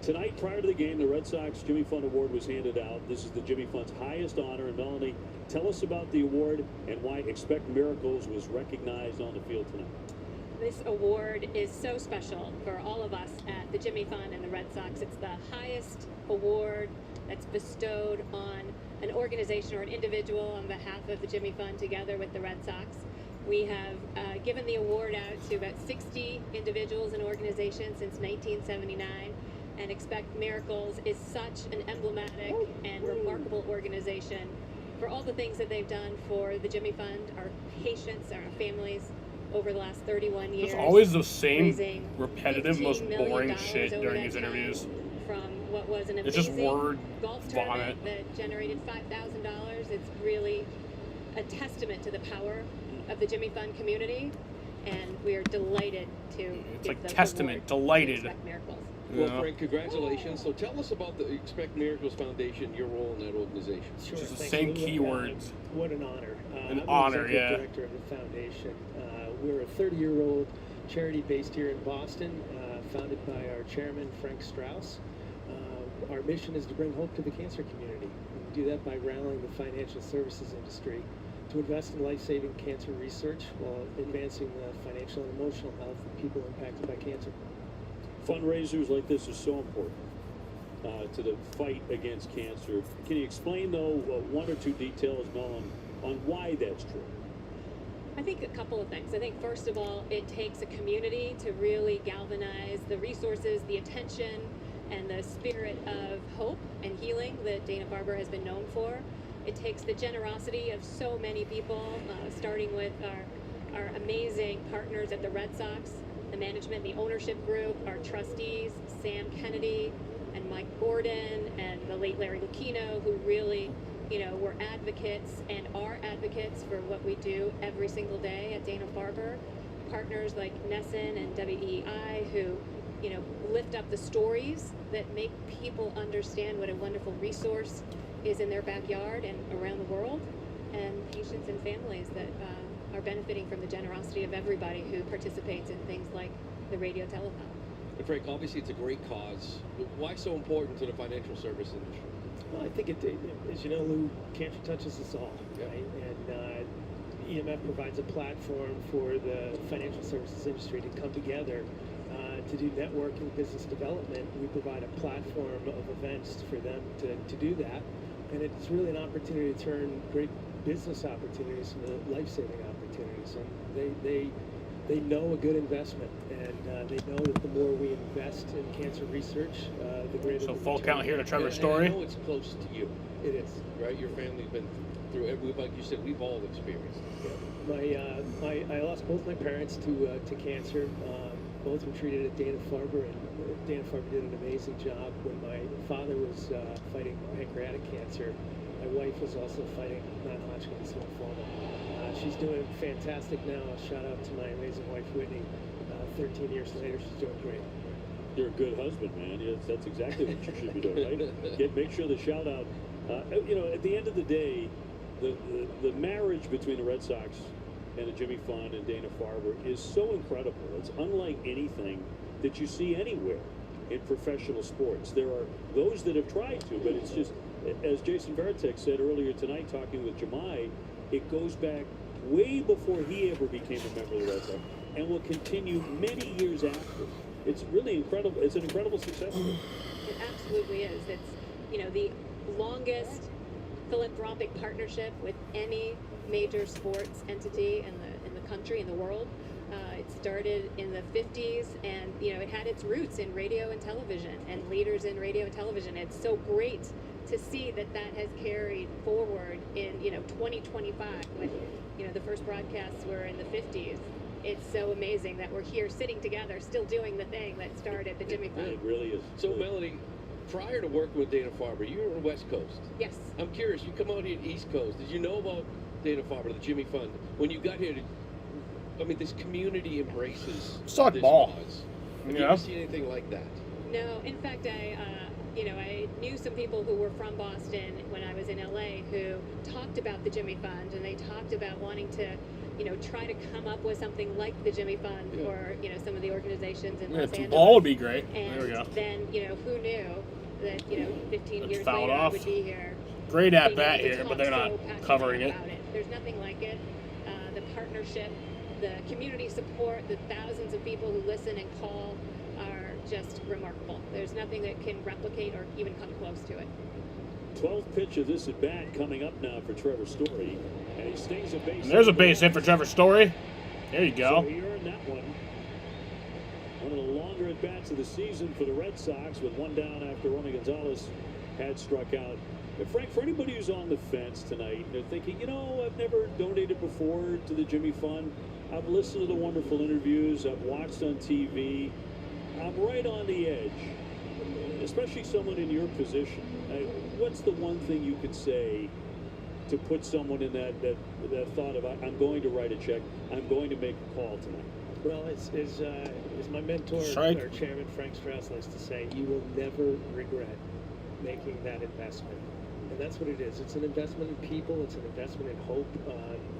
Tonight, prior to the game, the Red Sox Jimmy Fund Award was handed out. This is the Jimmy Fund's highest honor. And Melanie, tell us about the award and why Expect Miracles was recognized on the field tonight. This award is so special for all of us at the Jimmy Fund and the Red Sox. It's the highest award that's bestowed on an organization or an individual on behalf of the Jimmy Fund together with the Red Sox. We have given the award out to about 60 individuals and organizations since 1979. And Expect Miracles is such an emblematic and remarkable organization for all the things that they've done for the Jimmy Fund, our patients, our families, over the last 31 years. It's always the same raising repetitive, most $15 million boring shit over during that these time interviews. From what was an It's just amazing word golf vomit. tournament that generated $5,000. It's really a testament to the power of the Jimmy Fund community, and we are delighted to It's give like the testament, award to delighted. Expect Miracles. Well, Frank, congratulations. So tell us about the Expect Miracles Foundation, your role in that organization. Sure, Just the thanks, same Lou. keywords. What an honor. An I'm honor, the yeah. executive director of the foundation. We're a 30-year-old charity based here in Boston, founded by our chairman, Frank Strauss. Our mission is to bring hope to the cancer community. We do that by rallying the financial services industry to invest in life-saving cancer research while advancing the financial and emotional health of people impacted by cancer. Fundraisers like this is so important to the fight against cancer. Can you explain, though, one or two details, Mel, on why that's true? I think a couple of things. I think, first of all, it takes a community to really galvanize the resources, the attention, and the spirit of hope and healing that Dana-Farber has been known for. It takes the generosity of so many people, starting with our amazing partners at the Red Sox, the management, the ownership group, our trustees, Sam Kennedy and Mike Gordon, and the late Larry Lucchino, who really, were advocates and are advocates for what we do every single day at Dana-Farber. Partners like Nesson and WEI, who, lift up the stories that make people understand what a wonderful resource is in their backyard and around the world, and patients and families that are benefiting from the generosity of everybody who participates in things like the radio telethon. And Frank, obviously it's a great cause. Why so important to the financial service industry? Well, I think as you know, Lou, cancer touches us all, right? And EMF provides a platform for the financial services industry to come together to do networking, business development. We provide a platform of events for them to do that. And it's really an opportunity to turn great business opportunities into life-saving opportunities. And they know a good investment, and they know that the more we invest in cancer research, the greater. So the full return. count here to Trevor's And story. I know it's close to you. It is. Right? Your family's been through every, like you said, we've all experienced it. I lost both my parents to cancer. Both were treated at Dana-Farber, and Dana-Farber did an amazing job. When my father was fighting pancreatic cancer, my wife was also fighting non-Hodgkin's lymphoma. She's doing fantastic now. Shout out to my amazing wife, Whitney. 13 years later, she's doing great. You're a good husband, man. Yes, that's exactly what you should be doing, right? Make sure the shout out. At the end of the day, the marriage between the Red Sox and the Jimmy Fund and Dana-Farber is so incredible. It's unlike anything that you see anywhere in professional sports. There are those that have tried to, but it's just, as Jason Varitek said earlier tonight, talking with Jemai, it goes back way before he ever became a member of the Red Sox and will continue many years after. It's really incredible. It's an incredible success story. It absolutely is. It's, the longest philanthropic partnership with any major sports entity in the country, in the world. It started in the 50s, and it had its roots in radio and television and leaders in radio and television. It's so great to see that has carried forward in 2025 when the first broadcasts were in the 50s. It's so amazing that we're here sitting together, still doing the thing that started the Jimmy Fund. It really is. So Melanie, prior to working with Dana-Farber, you were on the West Coast. Yes. I'm curious, you come out here to the East Coast. Did you know about Dana-Farber, the Jimmy Fund? When you got here, this community embraces Suck this ball. cause. Have you Yeah. ever seen anything like that? No, in fact, I knew some people who were from Boston when I was in LA who talked about the Jimmy Fund, and they talked about wanting to, try to come up with something like the Jimmy Fund for, some of the organizations in Yeah, Los the Angeles. ball would be great. And There we go. then, who knew that, 15 It's years fouled later I off. would be here. Great at being bat able to here, but talk they're so not passionately covering it. about There's nothing like it. The partnership, the community support, the thousands of people who listen and call are just remarkable. There's nothing that can replicate or even come close to it. 12th pitch of this at bat coming up now for Trevor Story, and he stays a base. And there's a base hit for Trevor Story. There you So go. he earned that one. One of the longer at bats of the season for the Red Sox, with one down after Romy Gonzalez had struck out. And Frank, for anybody who's on the fence tonight, they're thinking, I've never donated before to the Jimmy Fund. I've listened to the wonderful interviews. I've watched on TV. I'm right on the edge, especially someone in your position. What's the one thing you could say to put someone in that thought of, I'm going to write a check, I'm going to make a call tonight? Well, as my mentor, Strike. our chairman, Frank Strauss, likes to say, you will never regret making that investment. And that's what it is. It's an investment in people. It's an investment in hope.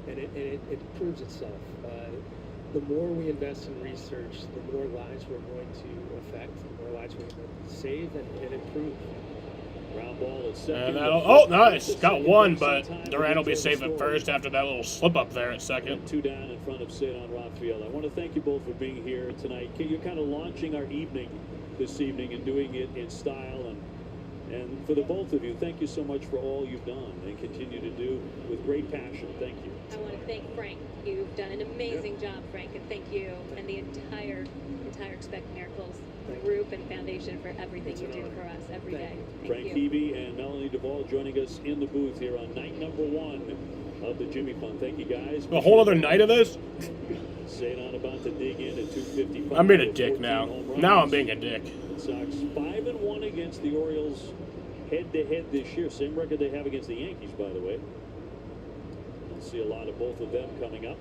And it proves itself. The more we invest in research, the more lives we're going to affect, the more lives we're going to save and improve. Ground ball at second. And that'll, nice. Got one, but Durant will be safe at first after that little slip up there at second. Two down in front of Cedon Raphael. I want to thank you both for being here tonight. You're kind of launching our evening this evening and doing it in style. And for the both of you, thank you so much for all you've done and continue to do with great passion. Thank you. I want to thank Frank. You've done an amazing job, Frank, and thank you and the entire Expect Miracles group and foundation for everything you do for us every day. Frank Hebe and Melanie Duvall joining us in the booth here on night number 1 of the Jimmy Fund. Thank you, guys. A whole other night of this? Cedon about to dig in at 255. I'm being a dick now. Now I'm being a dick. Sox 5-1 against the Orioles head-to-head this year. Same record they have against the Yankees, by the way. We'll see a lot of both of them coming up.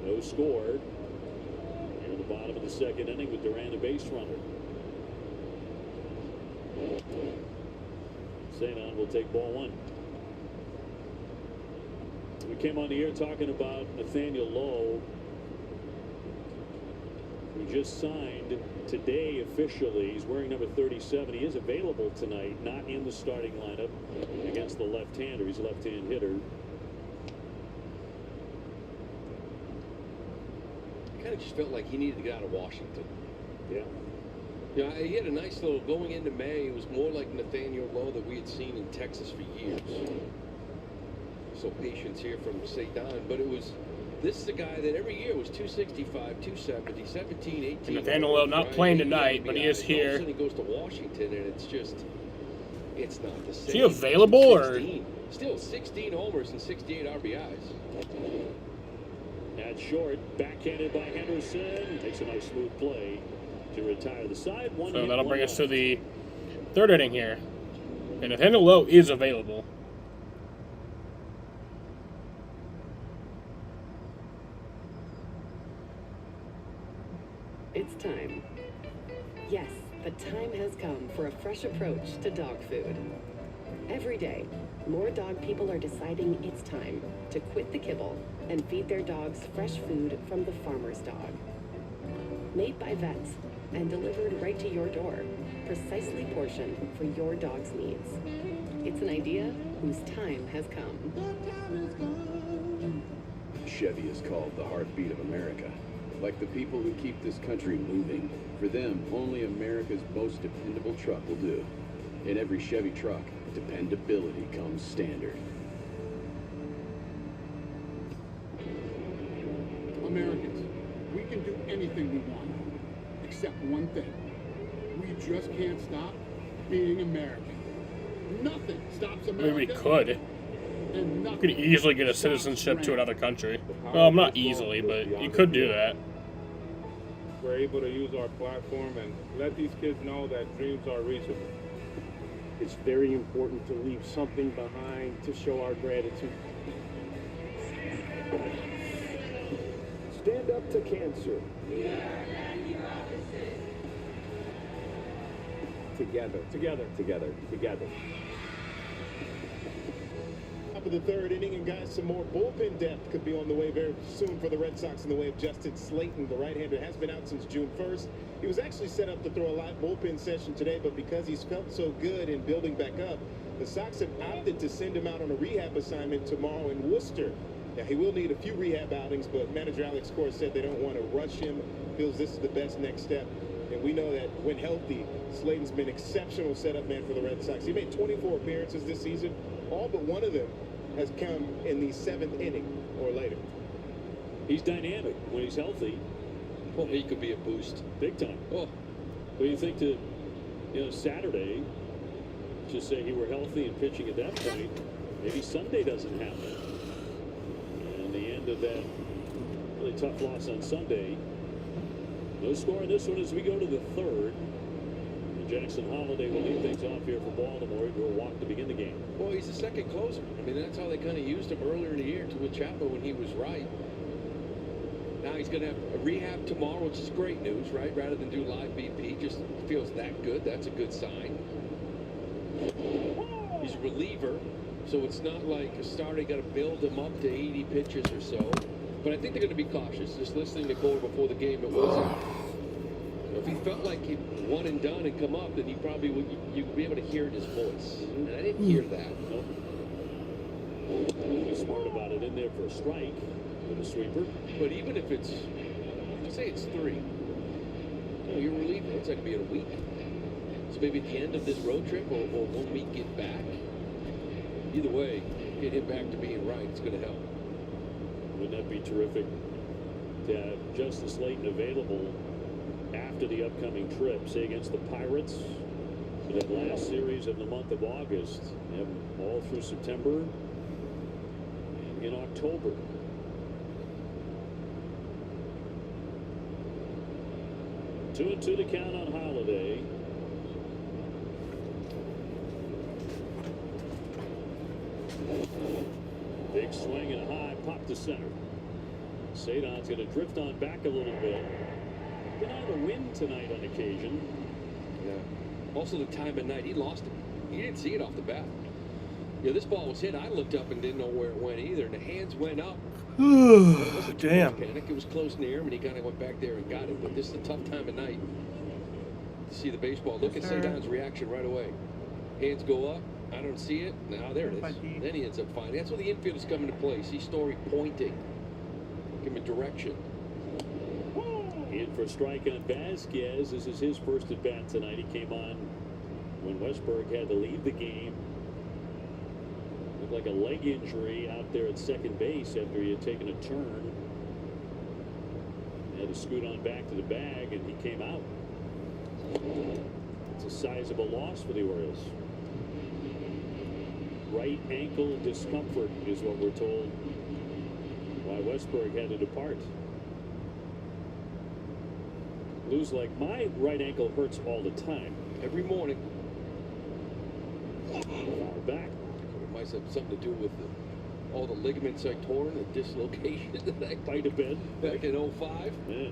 No score. Here at the bottom of the second inning with Durant a base runner. Cedon will take ball one. We came on the air talking about Nathaniel Lowe, who just signed today officially. He's wearing number 37. He is available tonight, not in the starting lineup against the left-hander. He's a left-hand hitter. I kind of just felt like he needed to get out of Washington. Yeah. Yeah, he had a nice little, going into May, it was more like Nathaniel Lowe that we had seen in Texas for years. So patience here from Cedon, but this is a guy that every year was 265, 270, 17, 18. Nathaniel Lowe not playing tonight, but he is here. All of a sudden he goes to Washington, and it's not the same. Is he available, or? Still 16 homers and 68 RBIs. At short, backhanded by Henderson. Makes a nice smooth play to retire the side. So that'll bring us to the third inning here. And Nathaniel Lowe is available. It's time. Yes, the time has come for a fresh approach to dog food. Every day, more dog people are deciding it's time to quit the kibble and feed their dogs fresh food from the farmer's dog. Made by vets and delivered right to your door, precisely portioned for your dog's needs. It's an idea whose time has come. Chevy is called the heartbeat of America. Like the people who keep this country moving. For them, only America's most dependable truck will do. In every Chevy truck, dependability comes standard. Americans, we can do anything we want, except one thing. We just can't stop being American. Nothing stops America. I mean, we could. And You could easily get a citizenship to another country. Well, not easily, but you could do that. We're able to use our platform and let these kids know that dreams are reachable. It's very important to leave something behind to show our gratitude. Stand up to cancer. together. Together. Top of the third inning, and guys, some more bullpen depth could be on the way very soon for the Red Sox in the way of Justin Slayton. The right-hander has been out since June 1st. He was actually set up to throw a live bullpen session today, but because he's felt so good in building back up, the Sox have opted to send him out on a rehab assignment tomorrow in Worcester. Now, he will need a few rehab outings, but manager Alex Cora said they don't want to rush him, feels this is the best next step. And we know that when healthy, Slayton's been exceptional setup man for the Red Sox. He made 24 appearances this season. All but one of them has come in the 7th inning or later. He's dynamic when he's healthy. Well, he could be a boost. Big time. Oh, What do you think to, Saturday, just say he were healthy and pitching at that point, maybe Sunday doesn't happen. And the end of that really tough loss on Sunday. No score in this one as we go to the third. And Jackson Holliday will lead things off here for Baltimore. He drew a walk to begin the game. well, he's the second closer. I mean, that's how they kind of used him earlier in the year with Chapman when he was right. Now he's going to have a rehab tomorrow, which is great news, right? Rather than do live BP, just feels that good. That's a good sign. He's a reliever, so it's not like a starter. Got to build him up to 80 pitches or so. But I think they're going to be cautious. Just listening to Cora before the game, it wasn't. If he felt like he'd one and done and come up, then he probably would. You'd be able to hear it in his voice, and I didn't hear that. He's smart about it in there for a strike with a sweeper. But even if it's, say it's 3, you're relieving. It's like be in a week. So maybe at the end of this road trip or 1 week get back. Either way, get him back to being right. It's going to help. Wouldn't that be terrific to have Justin Slayton available after the upcoming trip, say against the Pirates, for that last series of the month of August, and all through September and in October. Two and two to count on Holiday. Big swing and a high pop to center. Sadon's going to drift on back a little bit. Been on the wind tonight on occasion. Yeah. Also the time of night. He lost it. He didn't see it off the bat. This ball was hit. I looked up and didn't know where it went either. And the hands went up. Damn. Panic. It was close near him, and he kind of went back there and got it. But this is a tough time of night to see the baseball. Look at Sadon's reaction right away. Hands go up. I don't see it. Now there it is. Then he ends up finding. That's where the infielders come into play. See Story pointing. Give him a direction. In for a strike on Vasquez. This is his first at bat tonight. He came on when Westberg had to leave the game. Looked like a leg injury out there at second base after he had taken a turn. Had to scoot on back to the bag, and he came out. It's a sizable loss for the Orioles. Right ankle discomfort is what we're told why Westberg had to depart. Lou's like, my right ankle hurts all the time. Every morning. Back. It might have something to do with all the ligaments I tore and the dislocation that I might have been back in 05. Yeah.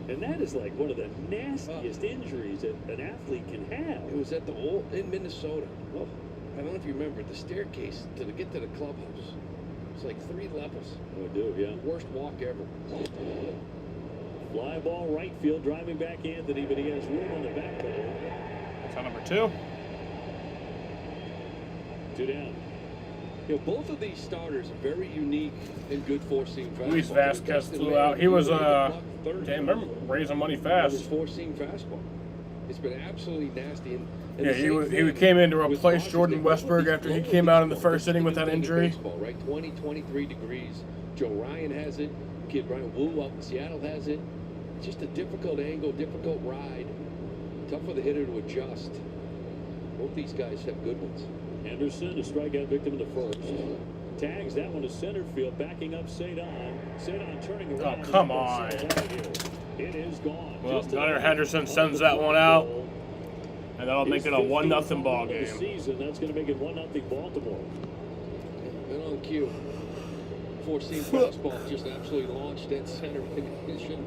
And that is like one of the nastiest injuries that an athlete can have. It was at the old in Minnesota. Oh, I don't know if you remember the staircase to get to the clubhouse. It's like 3 levels. Oh, I do, yeah. Worst walk ever. Fly ball right field, driving back Anthony, but he has room on the back pedal. That's on number 2. 2 down. Both of these starters are very unique and good four-seam fastball. Luis Vasquez flew out. He was damn, remember raising money fast. His four-seam fastball. It's been absolutely nasty. And yeah, he came in to replace Jordan Westberg after he came out in the first inning with that injury. Baseball, right, 20, 23 degrees. Joe Ryan has it. Kid Brian Wu up in Seattle has it. It's just a difficult angle, difficult ride. Tough for the hitter to adjust. Both these guys have good ones. Henderson, a strikeout victim in the first. Tags that one to center field, backing up Sadon. Sadon turning around. Oh, come on. It is gone. Well, Gunnar Henderson sends that one out, and that'll make it a 1-0 ball game. Season, that's going to make it 1-0 Baltimore. And on cue. Four-seam fastball just absolutely launched at center. It should have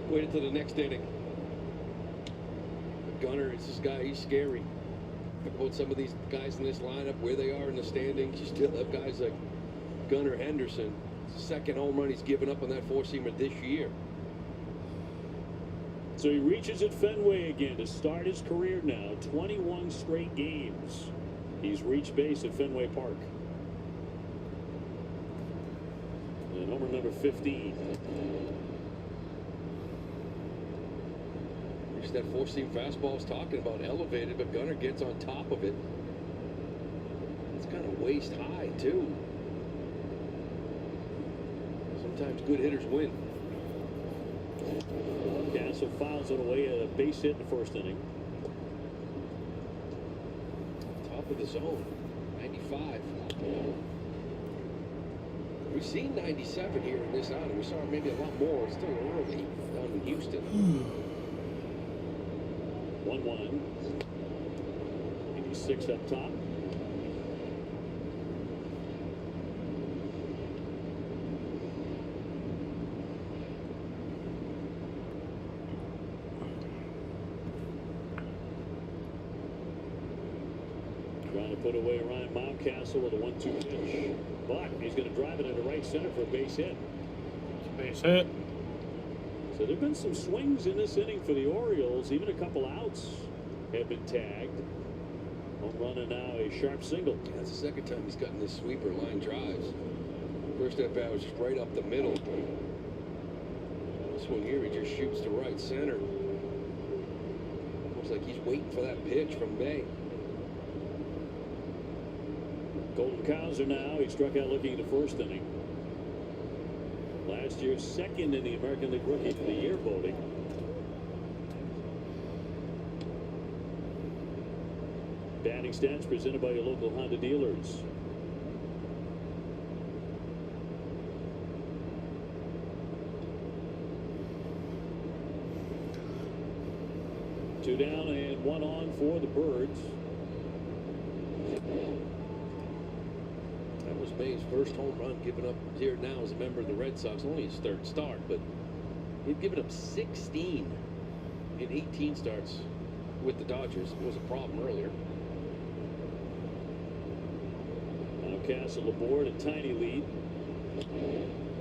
waited to the next inning. Gunnar is this guy, he's scary. Think about some of these guys in this lineup, where they are in the standings. You still have guys like Gunnar Henderson. Second home run he's given up on that four-seamer this year. So he reaches at Fenway again to start his career now. 21 straight games. He's reached base at Fenway Park. And homer number 15. Just that four-seam fastball I was talking about, elevated, but Gunnar gets on top of it. It's kind of waist high, too. Sometimes good hitters win. Castle fouls it away at a base hit in the first inning. Top of the zone, 95. We've seen 97 here in this outing. We saw maybe a lot more. It's still early down in Houston. 1-1. 86 up top. Trying to put away Ryan Mountcastle with a 1-2 pitch. But he's going to drive it into right center for a base hit. Base hit. So there have been some swings in this inning for the Orioles. Even a couple outs have been tagged. Home run and now a sharp single. Yeah, that's the second time he's gotten this sweeper line drives. First at bat was just right up the middle. This one here, he just shoots to right center. Looks like he's waiting for that pitch from May. Colton Cowser now. He struck out looking at the first inning. Last year's second in the American League Rookie of the Year voting. Batting stats presented by your local Honda dealers. Two down and one on for the Birds. That was May's first home run given up here now as a member of the Red Sox. Only his third start, but he'd given up 16 in 18 starts with the Dodgers. It was a problem earlier. Now Castle aboard, a tiny lead.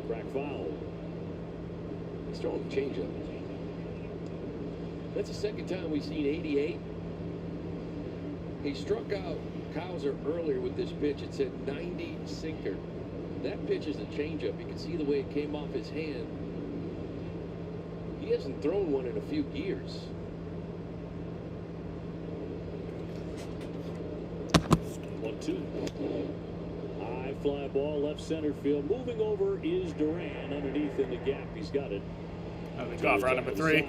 Crack foul. He's throwing the changeup. That's the second time we've seen 88. He struck out Cowser earlier with this pitch. It said 90 sinker. That pitch is a changeup. You can see the way it came off his hand. He hasn't thrown one in a few years. High fly ball left center field. Moving over is Duran underneath in the gap. He's got it. Off round number 3.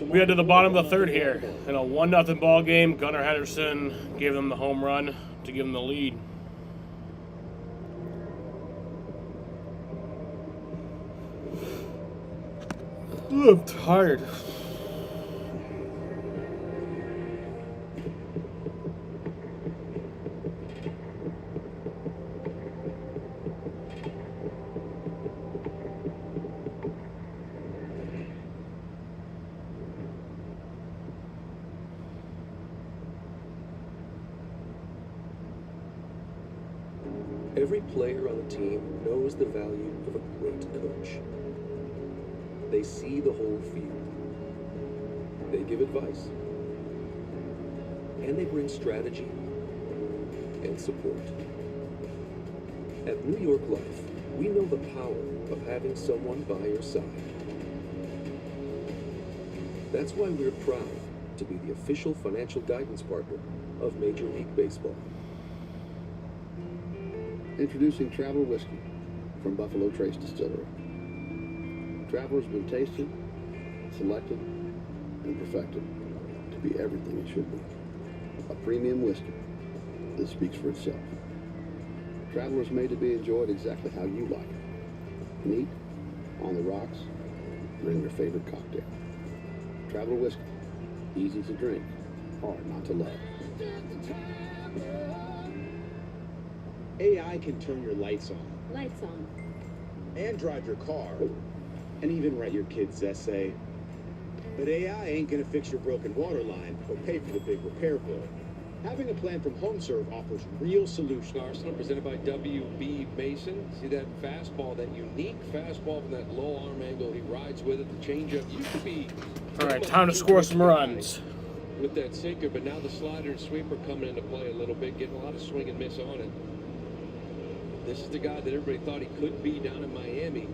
We head to the bottom of the third here. In a 1-0 ball game, Gunnar Henderson gave them the home run to give them the lead. Ooh, I'm tired. Every player on the team knows the value of a great coach. They see the whole field. They give advice. And they bring strategy and support. At New York Life, we know the power of having someone by your side. That's why we're proud to be the official financial guidance partner of Major League Baseball. Introducing Traveler Whiskey from Buffalo Trace Distillery. Traveler's been tasted, selected, and perfected to be everything it should be. A premium whiskey that speaks for itself. Traveler's made to be enjoyed exactly how you like it. Neat, on the rocks, or in your favorite cocktail. Traveler Whiskey. Easy to drink, hard not to love. AI can turn your lights on. Lights on. And drive your car. And even write your kid's essay. But AI ain't gonna fix your broken water line or pay for the big repair bill. Having a plan from HomeServe offers real solutions. Arsenal presented by WB Mason. See that fastball, that unique fastball from that low arm angle he rides with it. The changeup used to be. All right, time to score some runs. With that sinker, but now the slider and sweeper coming into play a little bit, getting a lot of swing and miss on it. This is the guy that everybody thought he could be down in Miami.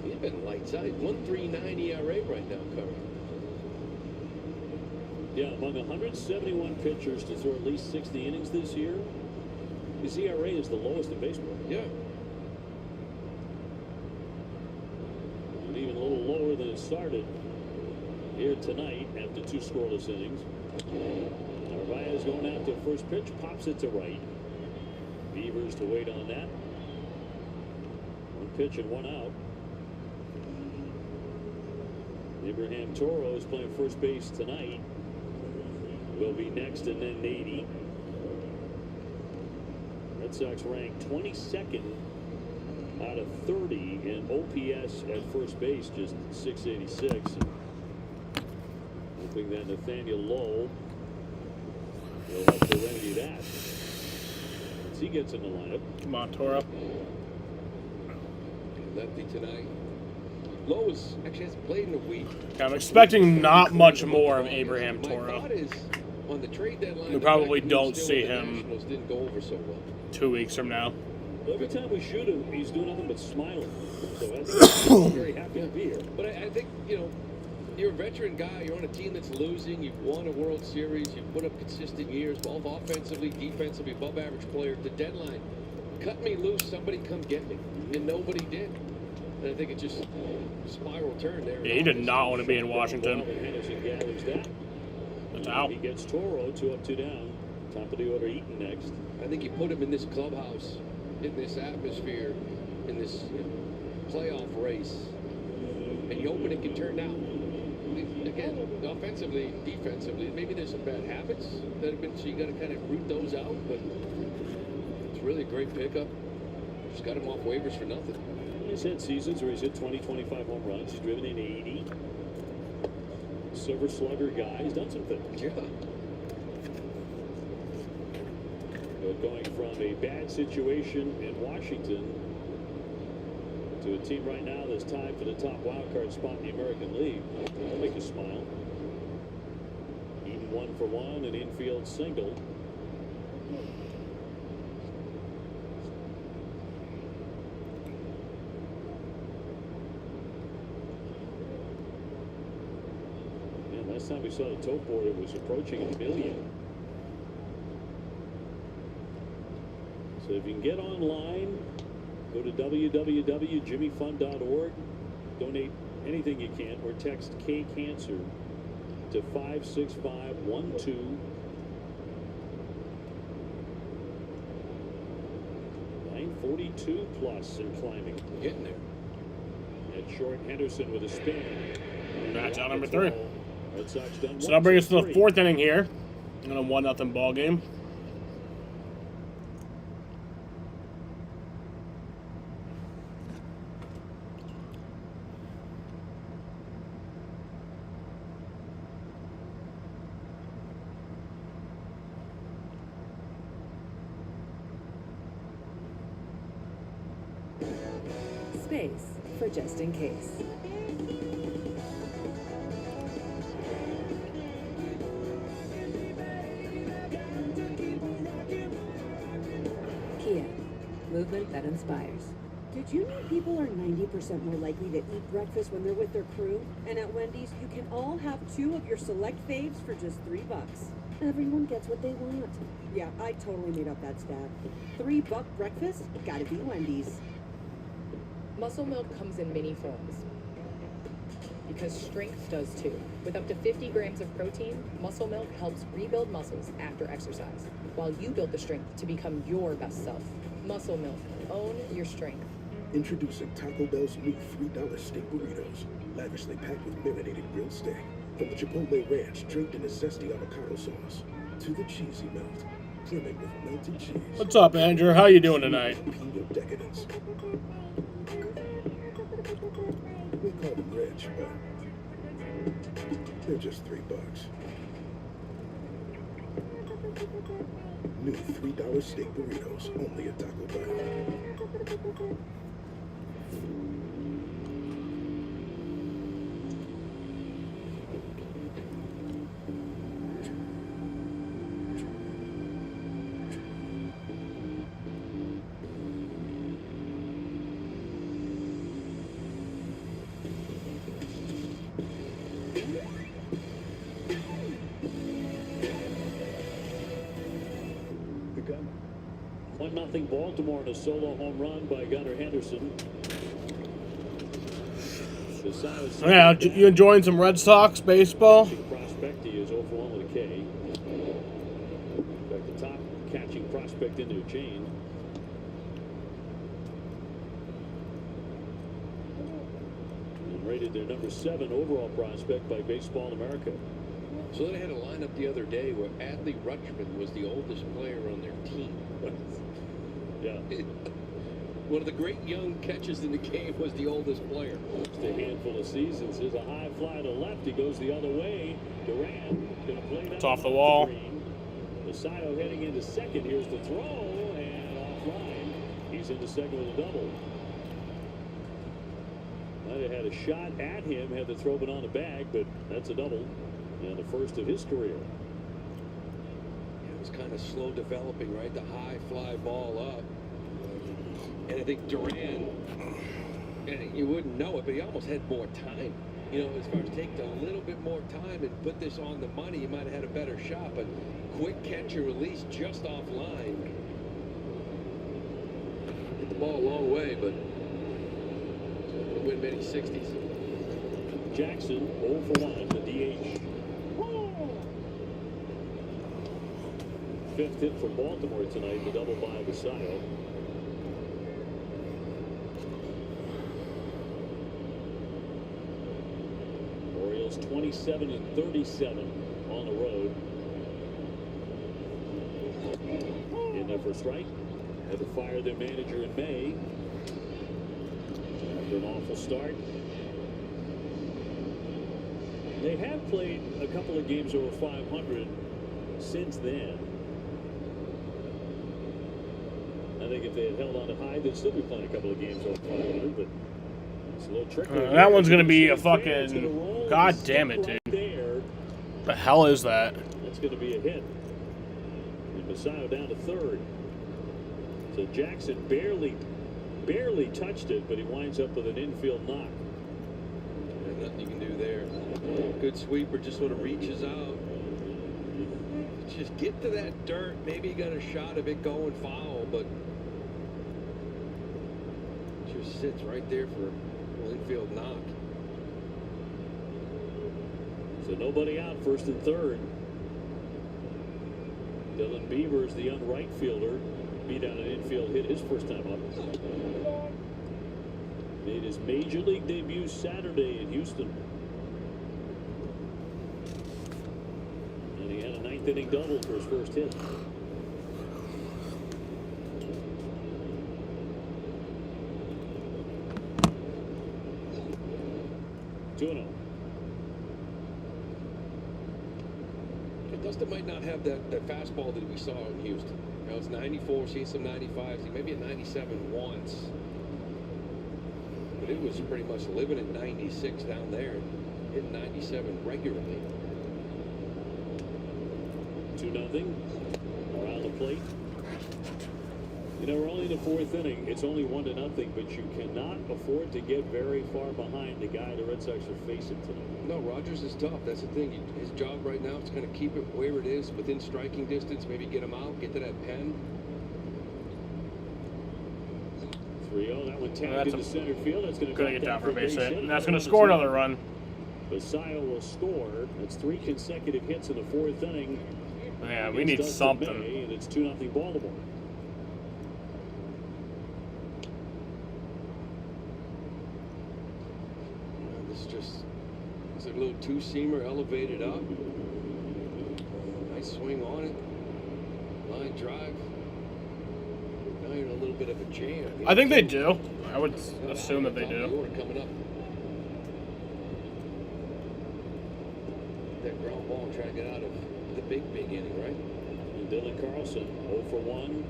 He's been lights out. 1.39 ERA right now, Curry. Yeah, among 171 pitchers to throw at least 60 innings this year, his ERA is the lowest in baseball. Yeah. And even a little lower than it started here tonight after 2 scoreless innings. Narvaez going after first pitch, pops it to right. Beavers to wait on that. 1 pitch and 1 out. Abraham Toro is playing first base tonight. Will be next, and then Nady. Red Sox ranked 22nd out of 30 in OPS at first base, just 686. Hoping that Nathaniel Lowe will help to remedy that once he gets in the lineup. Come on, Toro. Lefty tonight. Lowe actually hasn't played in a week. I'm expecting not much more of Abraham Toro. My thought is, on the trade deadline, We probably don't see him Nationals didn't go over so well. 2 weeks from now. Every time we shoot him, he's doing nothing but smiling. So that's very happy to be here. But I think, you know, you're a veteran guy. You're on a team that's losing. You've won a World Series. You've put up consistent years, both offensively, defensively, above average player. The deadline, cut me loose, somebody come get me. And nobody did. And I think it just spiral turned there. Yeah, he did not want to be in Washington. Henderson gathers that. That's out. He gets Toro, 2 up, 2 down. Top of the order, Eaton next. I think you put him in this clubhouse, in this atmosphere, in this playoff race, and you hoping it can turn out. Again, offensively, defensively, maybe there's some bad habits that have been, so you got to kind of root those out, but it's really a great pickup. Just got him off waivers for nothing. He's had seasons where he's hit 20, 25 home runs. He's driven in 80. Silver slugger guy. He's done some things. Yeah. But going from a bad situation in Washington to a team right now that's tied for the top wild card spot in the American League. That'll make you smile. Eaton 1 for 1, an infield single. Last time we saw the tote board, it was approaching $1 million. So if you can get online, go to www.jimmyfund.org, donate anything you can, or text K-Cancer to 56512. 942 plus and climbing. Getting there. And short Henderson with a spin. That's out number 3. Red Sox done. So that'll bring us to the 4th inning here in a 1-0 ball game. Space for just in case. Kia, movement that inspires. Did you know people are 90% more likely to eat breakfast when they're with their crew? And at Wendy's, you can all have 2 of your select faves for just $3. Everyone gets what they want. Yeah, I totally made up that stat. $3 breakfast? Gotta be Wendy's. Muscle Milk comes in many forms because strength does too. With up to 50 grams of protein, Muscle Milk helps rebuild muscles after exercise, while you build the strength to become your best self. Muscle Milk. Own your strength. Introducing Taco Bell's new $3 steak burritos, lavishly packed with marinated grilled steak. From the Chipotle Ranch draped in a zesty avocado sauce, to the cheesy melt, brimming with melted cheese. What's up, Andrew? How you doing tonight? Pino decadence. We call them rich, but They're just $3. New $3 steak burritos, only at Taco Bell. The gun. 1-0 Baltimore and a solo home run by Gunnar Henderson. Yeah, you enjoying some Red Sox baseball? Prospect, he is 0 for 1 with a K. In fact, the top catching prospect in their chain. And rated their number 7 overall prospect by Baseball America. So they had a lineup the other day where Adley Rutschman was the oldest player on their team. Yeah. One of the great young catches in the game was the oldest player. Just a handful of seasons. Here's a high fly to left. He goes the other way. Duran going to play that. It's off the wall. Masayo heading into second. Here's the throw and offline. He's into second with a double. Might have had a shot at him had the throw been on the bag, but that's a double. And the first of his career. It was kind of slow developing, right? The high fly ball up. And I think Duran, and you wouldn't know it, but he almost had more time. You know, as far as taking a little bit more time and put this on the money, he might have had a better shot. But quick catch and release just offline. Hit the ball a long way, but didn't win many 60s. Jackson 0 for 1, the DH. Fifth hit for Baltimore tonight, the double by Vasallo. Orioles 27 and 37 on the road. In there for strike. Had to fire their manager in May after an awful start. They have played a couple of games over 500 since then. I think if they had held on to high, they'd still be playing a couple of games over 500, but it's a little tricky. That one's going to be a fucking... God damn it, dude. There. The hell is that? That's going to be a hit. And Masayo down to third. So Jackson barely touched it, but he winds up with an infield knock. There's nothing you can do there. Good sweeper, just sort of reaches out. Just get to that dirt. Maybe you got a shot of it going foul, but just sits right there for an infield knock. So nobody out, first and third. Dylan Beavers, the young right fielder, beat out an infield hit his first time up. Made his major league debut Saturday in Houston. And he had a ninth inning double for his first hit. Dustin might not have that fastball that we saw in Houston. You know, it's 94, seen some 95s, maybe a 97 once. But it was pretty much living at 96 down there, hitting 97 regularly. 2-0 around the plate. You know, we're only in the fourth inning. It's only 1-0, but you cannot afford to get very far behind the guy the Red Sox are facing tonight. No, Rogers is tough. That's the thing. His job right now is going to keep it where it is, within striking distance, maybe get him out, get to that pen. 3-0. That one tagged into center field. That's going to get down for a base hit. And that's going to score another run. Vasallo will score. That's 3 consecutive hits in the fourth inning. Yeah, we need something. And it's 2-0 Baltimore. It's a little two-seamer elevated up. Nice swing on it. Line drive. Now you're in a little bit of a jam. I think they do. I would assume that they do. Coming up. that ground ball and try to get out of the big inning, right? And Dylan Carlson, 0 for 1.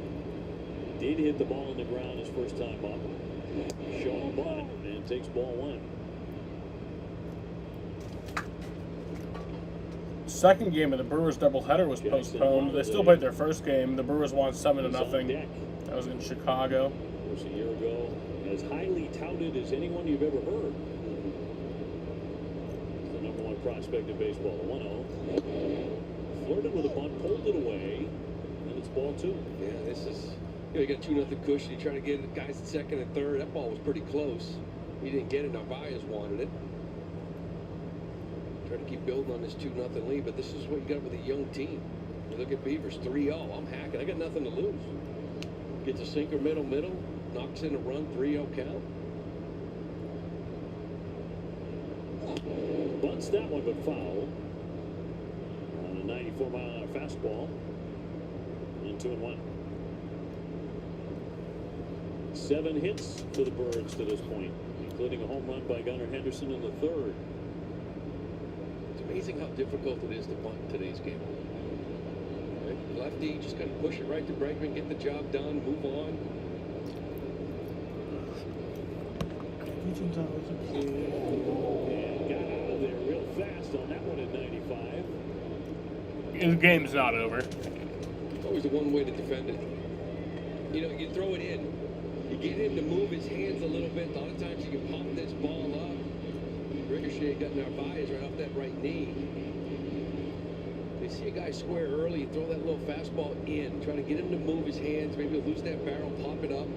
Did hit the ball on the ground his first time up. Showing bunt and takes ball 1. Second game of the Brewers doubleheader was postponed. They still played their first game. The Brewers won 7-0. That was in Chicago. Of course, a year ago, as highly touted as anyone you've ever heard. The number 1 prospect in baseball, the 1-0. Flirted with a bunt, pulled it away, and it's ball 2. Yeah, this is, you got 2-0 cushion. You try to get it, guys at second and third. That ball was pretty close. He didn't get it. Narvaez wanted it. Trying to keep building on this 2-0 lead, but this is what you got with a young team. You look at Beavers, 3-0. I'm hacking. I got nothing to lose. Gets a sinker, middle, knocks in a run, 3-0 count. Bunts that one, but foul. On a 94-mile-an-hour fastball. And 2-1. 7 hits for the Birds to this point, including a home run by Gunnar Henderson in the 3rd. It's amazing how difficult it is to bunt in today's game. Right? Lefty, just got to push it right to Bregman, get the job done, move on. And got out of there real fast on that one at 95. The game's not over. It's always the one way to defend it. You know, you throw it in. You get him to move his hands a little bit. A lot of times you can pop this ball up. Ricochet got Narvaez right off that right knee. They see a guy square early, you throw that little fastball in, try to get him to move his hands, maybe lose that barrel, pop it up.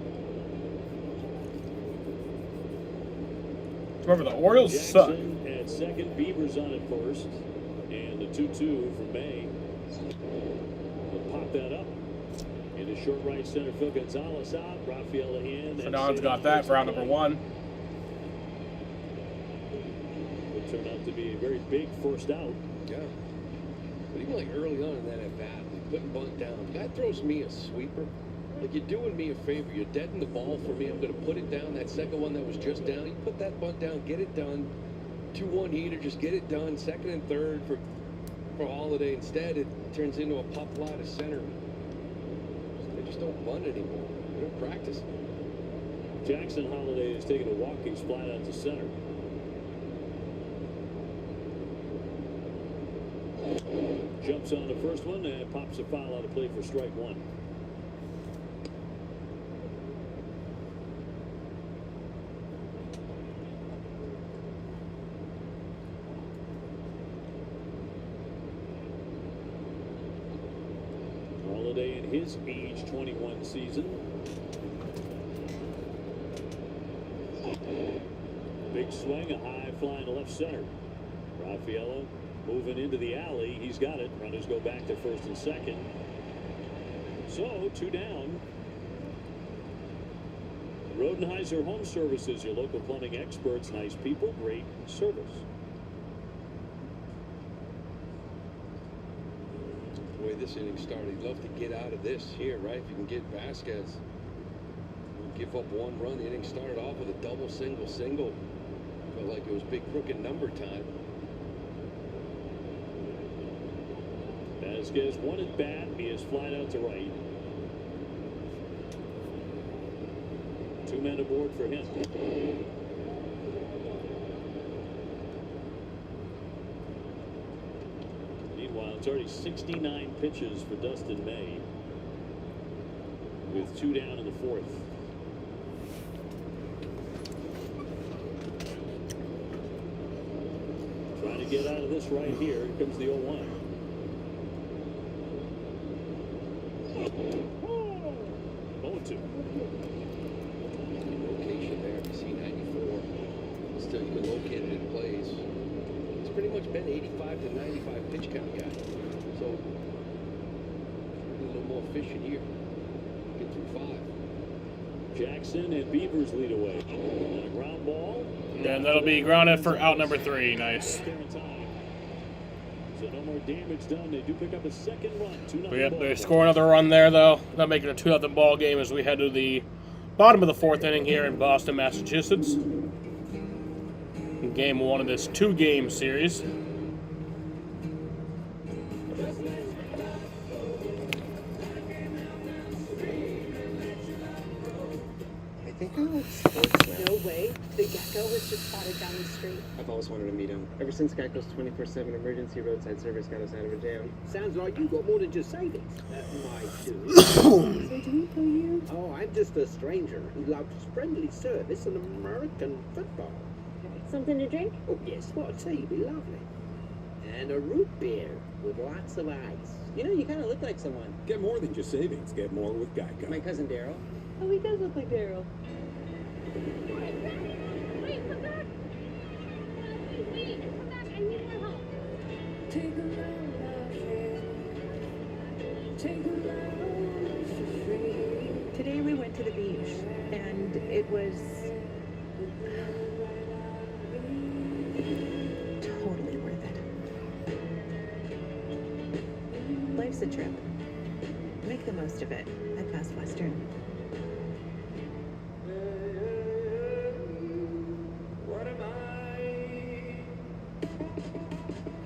Remember, the Orioles suck. Jackson at second, Beavers on at first, and the 2-2 from May. He'll pop that up. Into short right center field, Gonzalez out, Rafaela in. Fernand's got that for round number 1. Would turn out to be a very big first out. Yeah. But even like early on in that at bat, putting bunt down, guy throws me a sweeper. Like, you're doing me a favor. You're deading the ball for me. I'm going to put it down. That second one that was just down, you put that bunt down, get it done. 2-1 heater, just get it done. Second and third for Holiday. Instead, it turns into a pop fly to center. They just don't bunt anymore. They don't practice. Jackson Holiday is taking a walk. He's flat out to center. Jumps on the first one and pops a foul out of play for strike 1. Holiday in his age 21 season. Big swing, a high fly to left center. Rafaela moving into the alley. He's got it. Runners go back to first and second. So 2 down. Rodenheiser Home Services, your local plumbing experts. Nice people, great service. The way this inning started, you'd love to get out of this here, right? If you can get Vasquez. Give up 1 run. The inning started off with a double, single. Felt like it was big crooked number time. Vasquez one at bat. He is flat out to right. 2 men aboard for him. Meanwhile, it's already 69 pitches for Dustin May, with 2 down in the 4th. Trying to get out of this right here. Here comes the 0-1. Location there, C94. Still, you can locate it in plays. It's pretty much been 85 to 95 pitch count guy. So, a little more efficient here. Get through 5. Jackson and Beavers lead away. And a ground ball. And that'll be grounded for out number 3. Nice. So no more damage done. They do pick up a second run. 2-0 But yep, ball. they score another run there, though. That'll make it a 2-0 ball game as we head to the bottom of the 4th inning here in Boston, Massachusetts. In game 1 of this 2-game series. Oh, no way. The gecko was just spotted down the street. I've always wanted to meet him. Ever since Geico's 24/7 emergency roadside service got us out of a jam. Sounds like you got more than just savings. That might do. So do we pay you? Oh, I'm just a stranger who loves friendly service and American football. Something to drink? Oh, yes, what a tea would be lovely. And a root beer with lots of ice. You know, you kind of look like someone. Get more than just savings. Get more with Geico. My cousin Daryl. Oh, he does look like Daryl. Wait, come back! Wait, come back. I need more help. Take a ride. Today we went to the beach, and it was totally worth it. Life's a trip. Make the most of it at Best Western. What am I?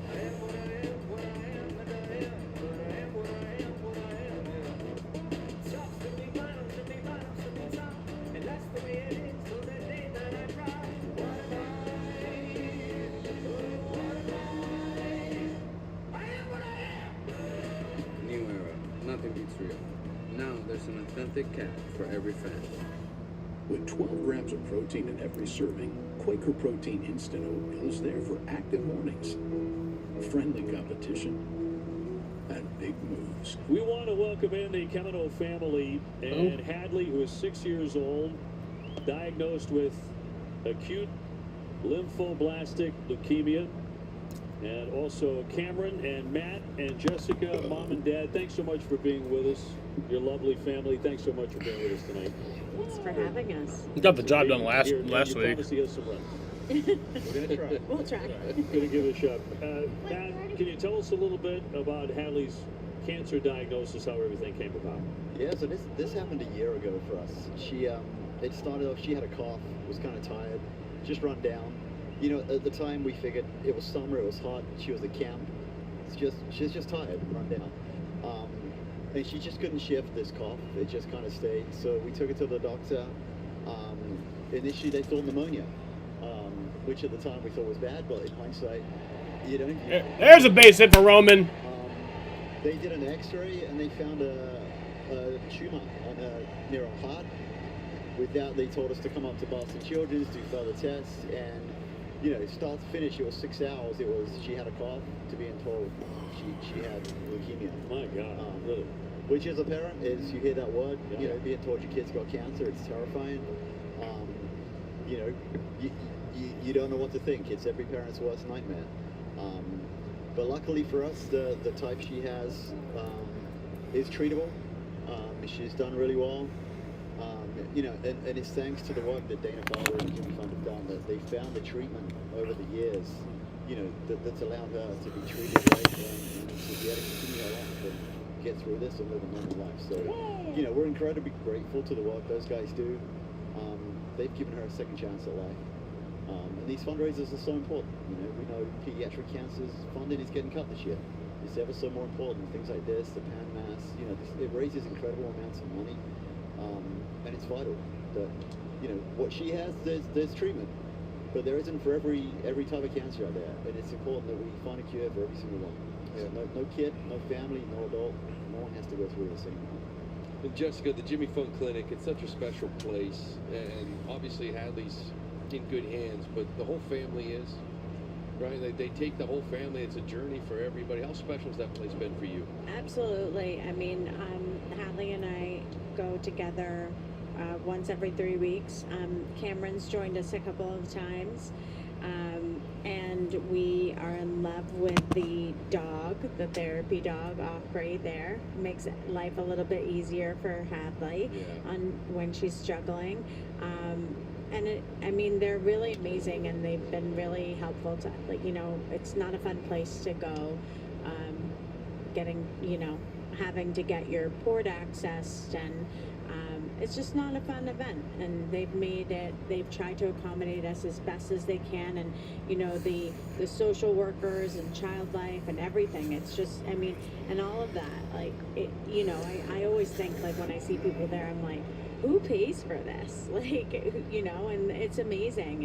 I am what I am, what I am, and I am. But I am what I am, what I am, yeah. Top to me, bottom to me, bottom to me, top. And that's the way it is, so that day that I cry. What am I? Oh, what am I? I am what I am. New era. Nothing beats real. Now there's an authentic cat for every fan. With 12 grams of protein in every serving, Quaker Protein Instant Oatmeal is there for active mornings, friendly competition, and big moves. We want to welcome in the Camino family and Hadley, who is 6 years old, diagnosed with acute lymphoblastic leukemia. And also Cameron and Matt and Jessica, mom and dad, thanks so much for being with us. Your lovely family, thanks so much for being with us tonight. Thanks for having us. You got the job done last Here, week. you promised to get us some run. We're gonna try. We'll try. Gonna give it a shot. Matt, can you tell us a little bit about Hadley's cancer diagnosis, how everything came about? Yeah, so this happened a year ago for us. She it started off, she had a cough, was kind of tired, just run down. You know, at the time we figured it was summer, it was hot, she was at camp. She's just tired, run down. And she just couldn't shift this cough. It just kind of stayed. So we took her to the doctor. Initially they thought pneumonia, which at the time we thought was bad, but in hindsight, you know. There's a base hit for Roman. They did an X-ray and they found a tumor near her heart. With that, they told us to come up to Boston Children's, do further tests, and you know, start to finish, it was 6 hours. It was, she had a cough, to being told she had leukemia. My God, really? Which as a parent, is you hear that word, you know, being told your kid's got cancer, it's terrifying. You know, you don't know what to think. It's every parent's worst nightmare. But luckily for us, the type she has is treatable. She's done really well. You know, and it's thanks to the work that Dana-Farber and Jimmy Fund have done, that they found the treatment over the years, you know, that's allowed her to be treated right and to be able to continue her life and get through this and live a normal life. So, you know, we're incredibly grateful to the work those guys do. They've given her a second chance at life. And these fundraisers are so important. You know, we know pediatric cancers funding is getting cut this year. It's ever so more important. Things like this, the PanMass, you know, it raises incredible amounts of money. And it's vital that, you know, what she has, there's treatment, but there isn't for every type of cancer out there, and it's important that we find a cure for every single one. So no kid, no family, no adult, no one has to go through this anymore. And Jessica, the Jimmy Fund Clinic, it's such a special place, and obviously Hadley's in good hands, but the whole family is, right? They take the whole family. It's a journey for everybody. How special has that place been for you? Absolutely. I mean, Hadley and I go together once every 3 weeks. Cameron's joined us a couple of times. And we are in love with the dog, the therapy dog, Osprey there. Makes life a little bit easier for Hadley when she's struggling. And I mean, they're really amazing, and they've been really helpful to, like, you know, it's not a fun place to go, getting, you know, having to get your port accessed, and it's just not a fun event, and they've tried to accommodate us as best as they can, and you know, the social workers and child life and everything. It's just, I mean, and all of that, like, it, you know, I always think, like, when I see people there, I'm like, who pays for this? Like, you know, and it's amazing.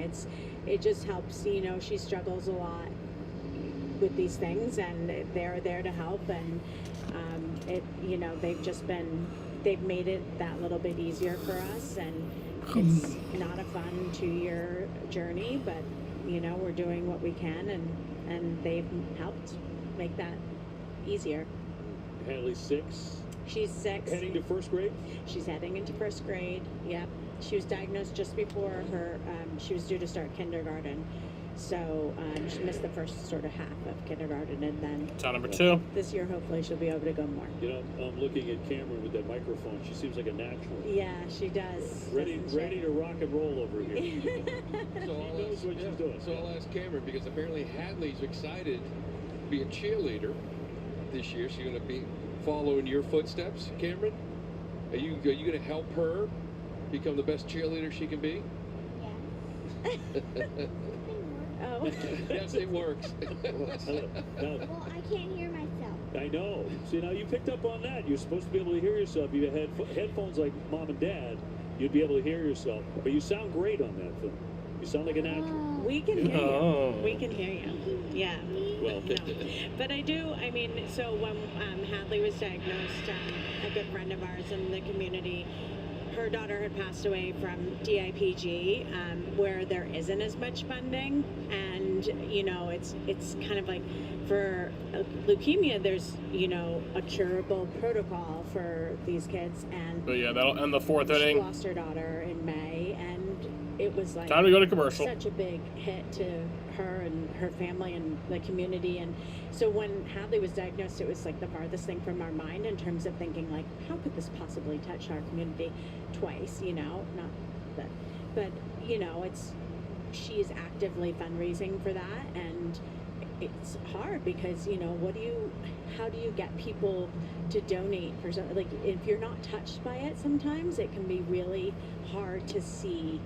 It just helps, you know, she struggles a lot with these things, and they're there to help, and you know, they've made it that little bit easier for us, and it's not a fun 2-year journey, but you know, we're doing what we can, and they've helped make that easier. Hadley's 6. She's 6. Heading to first grade? She's heading into first grade, yep. She was diagnosed just before she was due to start kindergarten. So she missed the first sort of half of kindergarten, and then Child number 2. This year, hopefully, she'll be able to go more. You know, I'm looking at Cameron with that microphone. She seems like a natural. Yeah, she does. Ready to rock and roll over here. She knows what she's doing. So I'll ask Cameron, because apparently Hadley's excited to be a cheerleader this year. She's going to be following your footsteps, Cameron. Are you going to help her become the best cheerleader she can be? Yeah. Oh. Yes, it works. Well, I can't hear myself. I know. See, now you picked up on that. You're supposed to be able to hear yourself. You had headphones like mom and dad. You'd be able to hear yourself. But you sound great on that thing. You sound like a natural. We can hear you. We can hear you. Yeah. Well, but I do. I mean, so when Hadley was diagnosed, a good friend of ours in the community, her daughter had passed away from DIPG, where there isn't as much funding, and you know, it's kind of like for leukemia, there's, you know, a curable protocol for these kids, and But yeah, that'll end the 4th she inning. lost her daughter in May, and it was like Time to go to commercial. such a big hit to her and her family and the community. And so when Hadley was diagnosed, it was like the farthest thing from our mind in terms of thinking, like, how could this possibly touch our community twice, you know? Not that, but you know, she's actively fundraising for that, and it's hard because, you know, how do you get people to donate for something? Like, if you're not touched by it, sometimes it can be really hard to see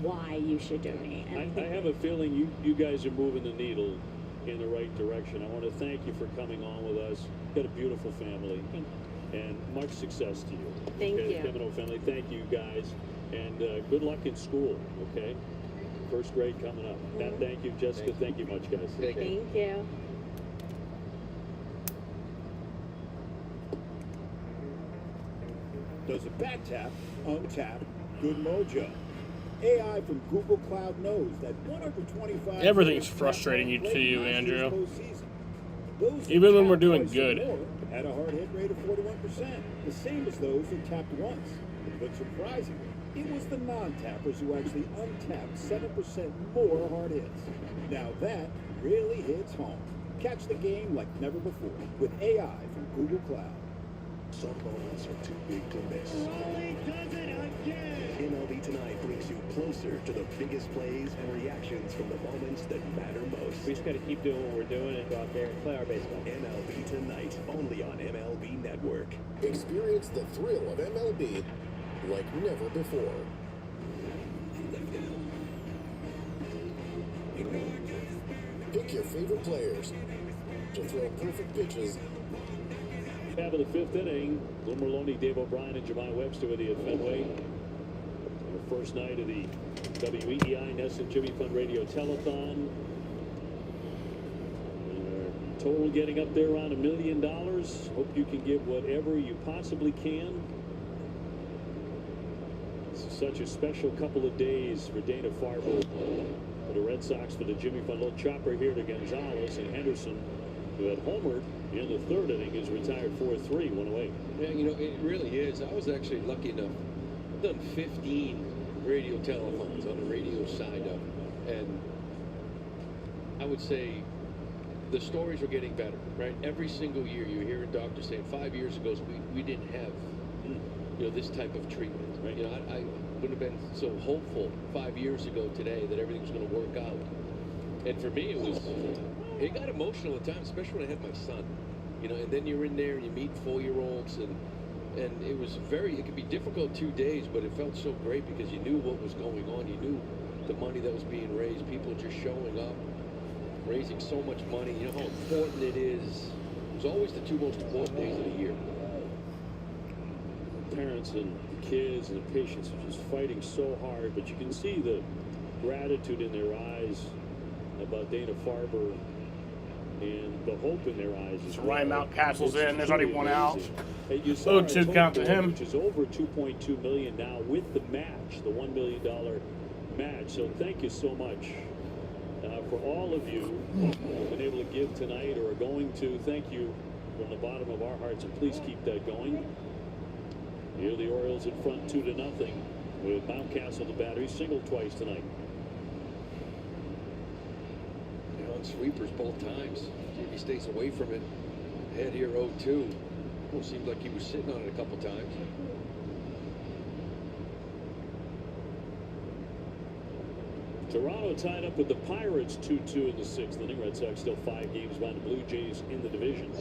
why you should donate. And I have a feeling you guys are moving the needle in the right direction. I want to thank you for coming on with us. You've got a beautiful family. Thank you. And much success to you. Thank you. Kemino family, thank you guys. And good luck in school, okay? First grade coming up. Matt, thank you. Jessica, thank you much, guys. Thank you. Does a back tap untap good mojo? AI from Google Cloud knows that 125 Everything's frustrating to you, Andrew. Those who Even when we're tapped doing twice or good. more had a hard hit rate of 41%, the same as those who tapped once. But surprisingly, it was the non-tappers who actually untapped 7% more hard hits. Now that really hits home. Catch the game like never before with AI from Google Cloud. Some moments are too big to miss. MLB Tonight brings you closer to the biggest plays and reactions from the moments that matter most. We just got to keep doing what we're doing and go out there and play our baseball. MLB Tonight, only on MLB Network. Experience the thrill of MLB like never before. Pick your favorite players to throw perfect pitches. Half of the 5th inning, Lou Merlone, Dave O'Brien, and Jemai Webster with you at Fenway. The first night of the WEEI Nesson Jimmy Fund Radio Telethon. Total getting up there around $1 million. Hope you can give whatever you possibly can. This is such a special couple of days for Dana Farber, for the Red Sox, for the Jimmy Fund. Little chopper here to Gonzalez, and Henderson, who had homered in the 3rd inning, is retired 4-3, 1 away. Yeah, you know, it really is. I was actually lucky enough. I've done 15 radio telethons on the radio side of it. And I would say the stories are getting better, right? Every single year you hear a doctor saying 5 years ago we didn't have, you know, this type of treatment, right? You know, I wouldn't have been so hopeful 5 years ago today that everything was going to work out. And for me, it got emotional at times, especially when I had my son. You know, and then you're in there and you meet 4-year-olds, and And it could be difficult 2 days, but it felt so great because you knew what was going on. You knew the money that was being raised, people just showing up, raising so much money. You know how important it is. It was always the 2 most important days of the year. Parents and kids and the patients are just fighting so hard, but you can see the gratitude in their eyes about Dana-Farber and the hope in their eyes. So Ryan Mountcastle's in. There's only one out. Hey, you saw our 0-2 count to total, him. which is over $2.2 million now with the match, the $1 million match. So thank you so much for all of you who've been able to give tonight or are going to. Thank you from the bottom of our hearts, and please keep that going. Here the Orioles in front 2-0 with Mountcastle the battery, singled twice tonight. On sweepers both times. See if he stays away from it. Head here 0-2. Well, seemed like he was sitting on it a couple times. Toronto tied up with the Pirates 2-2 in the 6th inning. Red Sox still 5 games behind the Blue Jays in the division.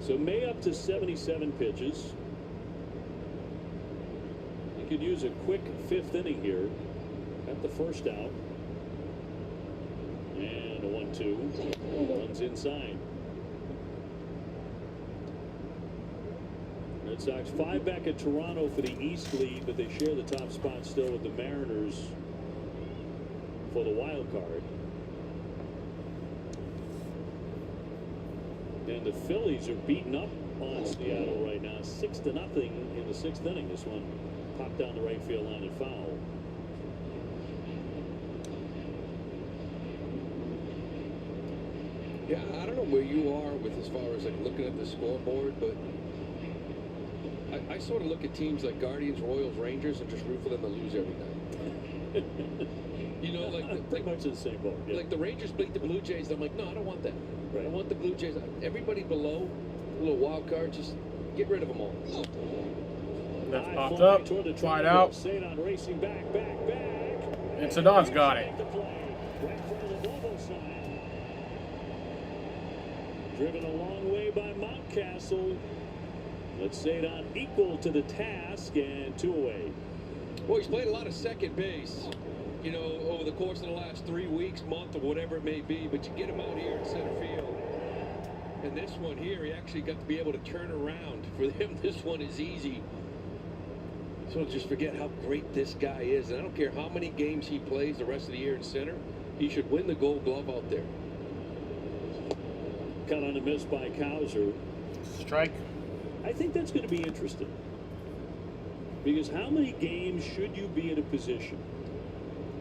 So May up to 77 pitches. You could use a quick 5th inning here. Got the first out. And a 1-2. Runs inside. Red Sox 5 back at Toronto for the East lead, but they share the top spot still with the Mariners for the wild card. And the Phillies are beating up on Seattle right now, 6-0 in the 6th inning. This one popped down the right field line and foul. Yeah, I don't know where you are with as far as like looking at the scoreboard, but I sort of look at teams like Guardians, Royals, Rangers, and just root for them to lose every night. You know, like pretty much in the same boat. Yeah. Like the Rangers beat the Blue Jays. I'm like, no, I don't want that. Right. I want the Blue Jays. Everybody below, a little wild card, just get rid of them all. That's popped up. Slide out. Racing back. And Sedon's got it. Driven a long way by Mountcastle. Let's say it on equal to the task, and 2 away. Well, he's played a lot of second base, you know, over the course of the last 3 weeks, month, or whatever it may be, but you get him out here in center field. And this one here, he actually got to be able to turn around. For him, this one is easy. So just forget how great this guy is. And I don't care how many games he plays the rest of the year in center, he should win the Gold Glove out there. Cut on a miss by Cowser. Strike. I think that's going to be interesting. Because how many games should you be in a position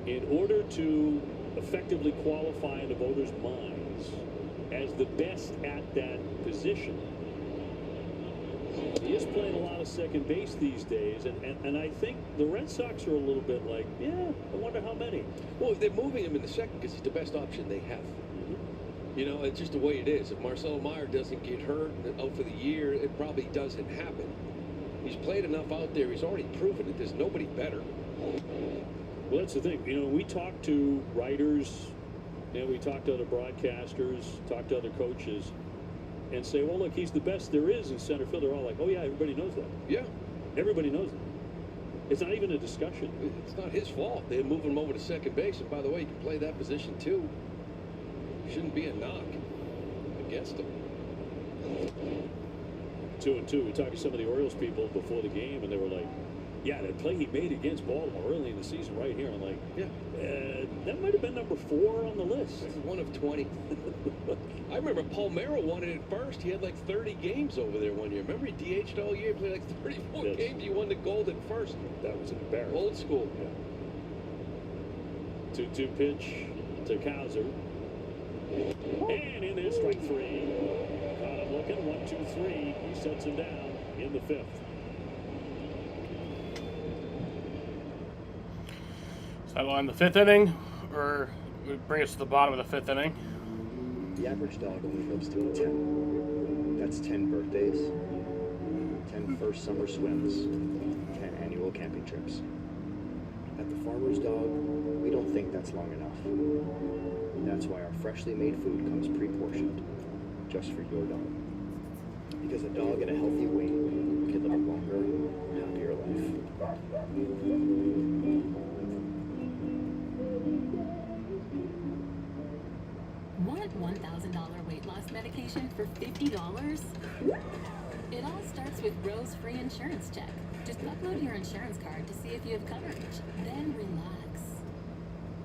in order to effectively qualify in the voters' minds as the best at that position? He is playing a lot of second base these days, and I think the Red Sox are a little bit like, yeah, I wonder how many. Well, they're moving him in the second because he's the best option they have. You know, it's just the way it is. If Marcelo Meyer doesn't get hurt out for the year, it probably doesn't happen. He's played enough out there. He's already proven it. There's nobody better. Well, that's the thing. You know, we talk to writers, you know, we talk to other broadcasters, talk to other coaches, and say, well, look, he's the best there is in center field. They're all like, oh, yeah, everybody knows that. Yeah. Everybody knows it. It's not even a discussion. It's not his fault. They're moving him over to second base. And by the way, he can play that position, too. Shouldn't be a knock against him. 2-2. We talked to some of the Orioles people before the game, and they were like, yeah, that play he made against Baltimore early in the season right here. I'm like, yeah, that might have been number 4 on the list. One of 20. I remember Palmeiro won it at first. He had like 30 games over there one year. Remember, he DH'd all year, played like 34 games. He won the Gold at first. That was embarrassing. Old school. Yeah. 2-2 pitch to Cowser. And in there, strike 3. Caught him looking. 1-2-3. He sets him down in the 5th. Sideline the 5th inning, or bring us to the bottom of the 5th inning. The average dog only lives to 10. That's 10 birthdays, 10 first summer swims, 10 annual camping trips. At the Farmer's Dog, we don't think that's long enough. That's why our freshly made food comes pre-portioned, just for your dog. Because a dog at a healthy weight can live a longer, happier life. Want $1,000 weight loss medication for $50? It all starts with Rose Free Insurance Check. Just upload your insurance card to see if you have coverage. Then relax.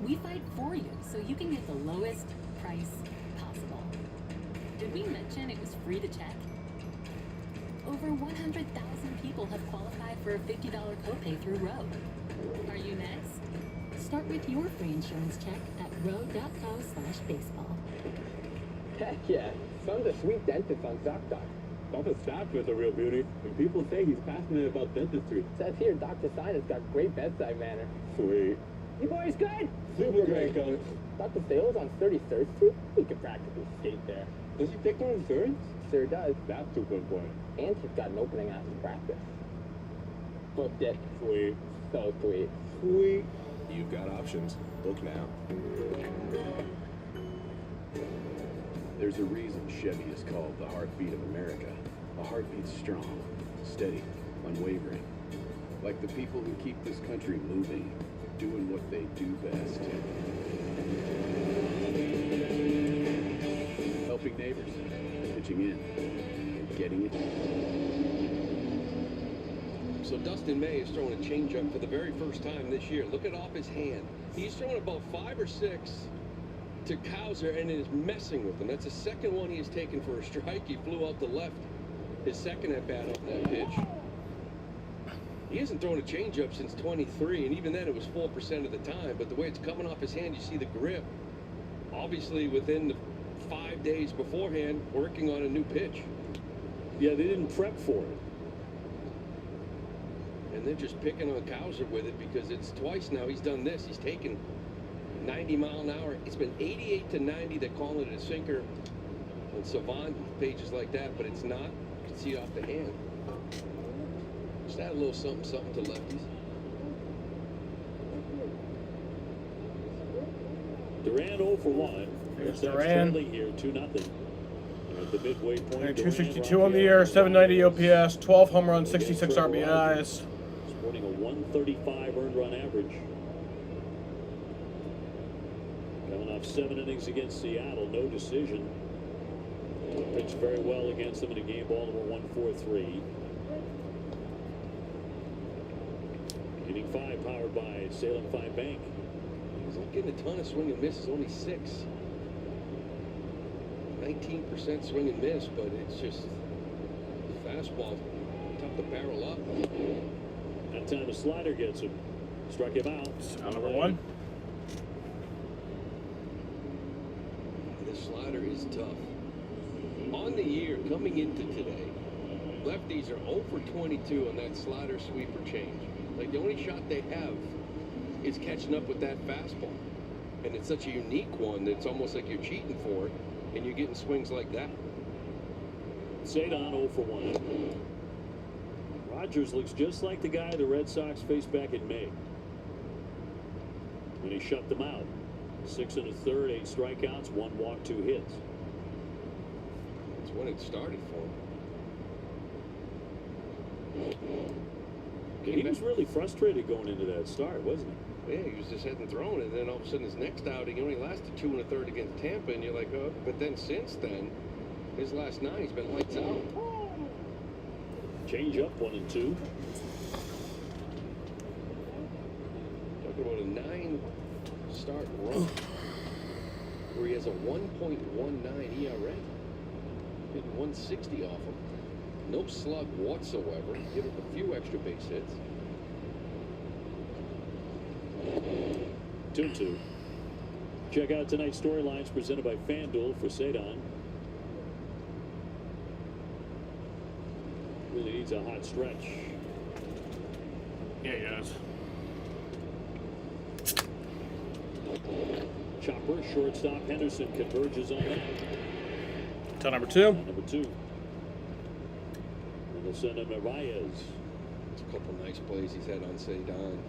We fight for you so you can get the lowest price possible. Did we mention it was free to check? Over 100,000 people have qualified for a $50 copay through Roe. Are you next? Start with your free insurance check at roe.co/baseball. Heck yeah, son's a sweet dentist on ZocDoc. Dr. Stafford's a real beauty, and people say he's passionate about dentistry. Says here, Dr. Sinus got great bedside manner. Sweet. You boys good? Super great, Coach. Dr. Sale's on 33rd Street? He could practically skate there. Does he take no insurance? Sure does. That's a good point. And he's got an opening after practice. Booked it. Sweet. So sweet. Sweet. You've got options. Book now. There's a reason Chevy is called the heartbeat of America. A heartbeat strong, steady, unwavering. Like the people who keep this country moving, doing what they do best. Helping neighbors, pitching in, getting it. So Dustin May is throwing a changeup for the very first time this year. Look at off his hand. He's thrown about 5 or 6 to Cowser and it is messing with him. That's the second one he has taken for a strike. He flew out to left his second at bat on that pitch. He hasn't thrown a changeup since 23, and even then it was 4% of the time. But the way it's coming off his hand, you see the grip. Obviously, within the 5 days beforehand, working on a new pitch. Yeah, they didn't prep for it. And they're just picking on Cowser with it because it's twice now he's done this. He's taken 90 mile an hour. It's been 88 to 90. They're calling it a sinker on Savant pages like that, but it's not. You can see it off the hand. Just add a little something, something to lefties. Duran 0 for 1. There's Duran. Duran. Here, 2-0. At the midway point, 262 on the year, 790 OPS, 12 home runs, 66 RBIs. Sporting a 135 earned run average. Coming off 7 innings against Seattle, no decision. Pitched very well against them in a game ball number 143. Inning 5 powered by Salem 5 Bank. He's not getting a ton of swing and misses, only 6. 19% swing and miss, but it's just fastball tough to barrel up. That time a slider gets him. Struck him out. Number 1. This slider is tough. On the year, coming into today, lefties are 0 for 22 on that slider sweeper change. Like the only shot they have is catching up with that fastball. And it's such a unique one that it's almost like you're cheating for it, and you're getting swings like that. Cedon 0 for 1. Rogers looks just like the guy the Red Sox faced back in May when he shut them out. 6 1/3, 8 strikeouts, 1 walk, 2 hits. That's when it started for him. He was really frustrated going into that start, wasn't he? Yeah, he was just hadn't thrown it, and then all of a sudden his next outing, he only lasted 2 1/3 against Tampa, and you're like, oh, but then since then, his last 9, he's been lights out. Change up 1 and 2. Talking about a 9-start run where he has a 1.19 ERA. Hitting 160 off him. No slug whatsoever. Give up a few extra base hits. 2-2. Check out tonight's storylines presented by FanDuel for Cedon. Really needs a hot stretch. Yeah, he does. Chopper, shortstop Henderson converges on that. To number 2. Number 2. And they'll send him Narvaez. It's a couple nice plays he's had on Cedon.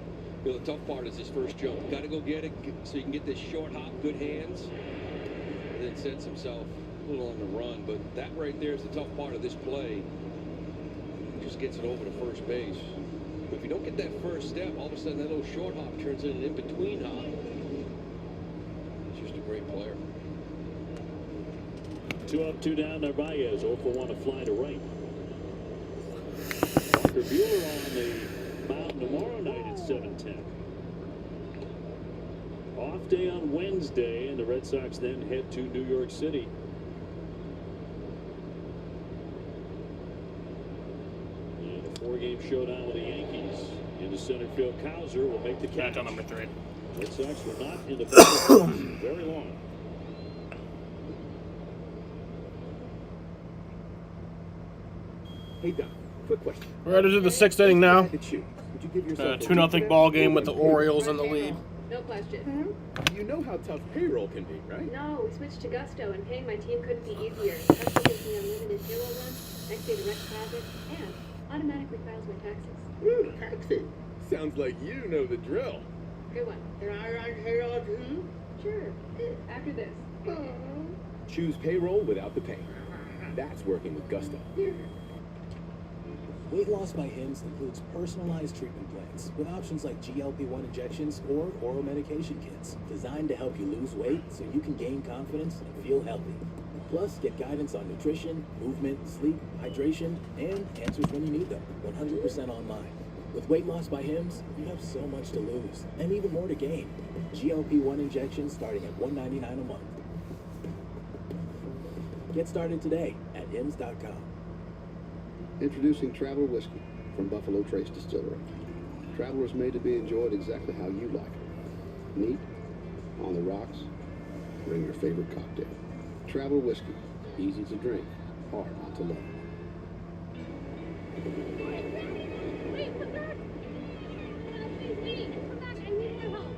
You know, the tough part is his first jump. Got to go get it so you can get this short hop, good hands, and then sets himself a little on the run. But that right there is the tough part of this play. He just gets it over to first base. But if you don't get that first step, all of a sudden that little short hop turns into an in-between hop. He's just a great player. 2 up, 2 down. Narvaez 0 for 1 to fly to right. Walker Buehler on the mound tomorrow night at 7:10. Off day on Wednesday, and the Red Sox then head to New York City. And a 4-game showdown with the Yankees. Into center field, Cowser will make the catch. On number 3. Red Sox were not in the first very long. Hey, Doc, quick question. We're into the 6th inning now. Would you give yourself 2-0 ball game with the Orioles in the lead. No question. You know how tough payroll can be, right? No, we switched to Gusto, and paying my team couldn't be easier. Gusto gives me unlimited payroll runs, next day direct deposit, and automatically files my taxes. Ooh, taxes. Sounds like you know the drill. Good one. Can I run payroll too? Sure. After this. Choose payroll without the pain. That's working with Gusto. Weight loss by Hims includes personalized treatment plans with options like GLP-1 injections or oral medication kits designed to help you lose weight so you can gain confidence and feel healthy. Plus, get guidance on nutrition, movement, sleep, hydration, and answers when you need them, 100% online. With Weight Loss by Hims, you have so much to lose and even more to gain. GLP-1 injections starting at $199 a month. Get started today at hims.com. Introducing Traveler Whiskey from Buffalo Trace Distillery. Traveler is made to be enjoyed exactly how you like it. Neat, on the rocks, bring your favorite cocktail. Traveler Whiskey, easy to drink, hard not to love. Wait, come back! Wait, come back, I need your help.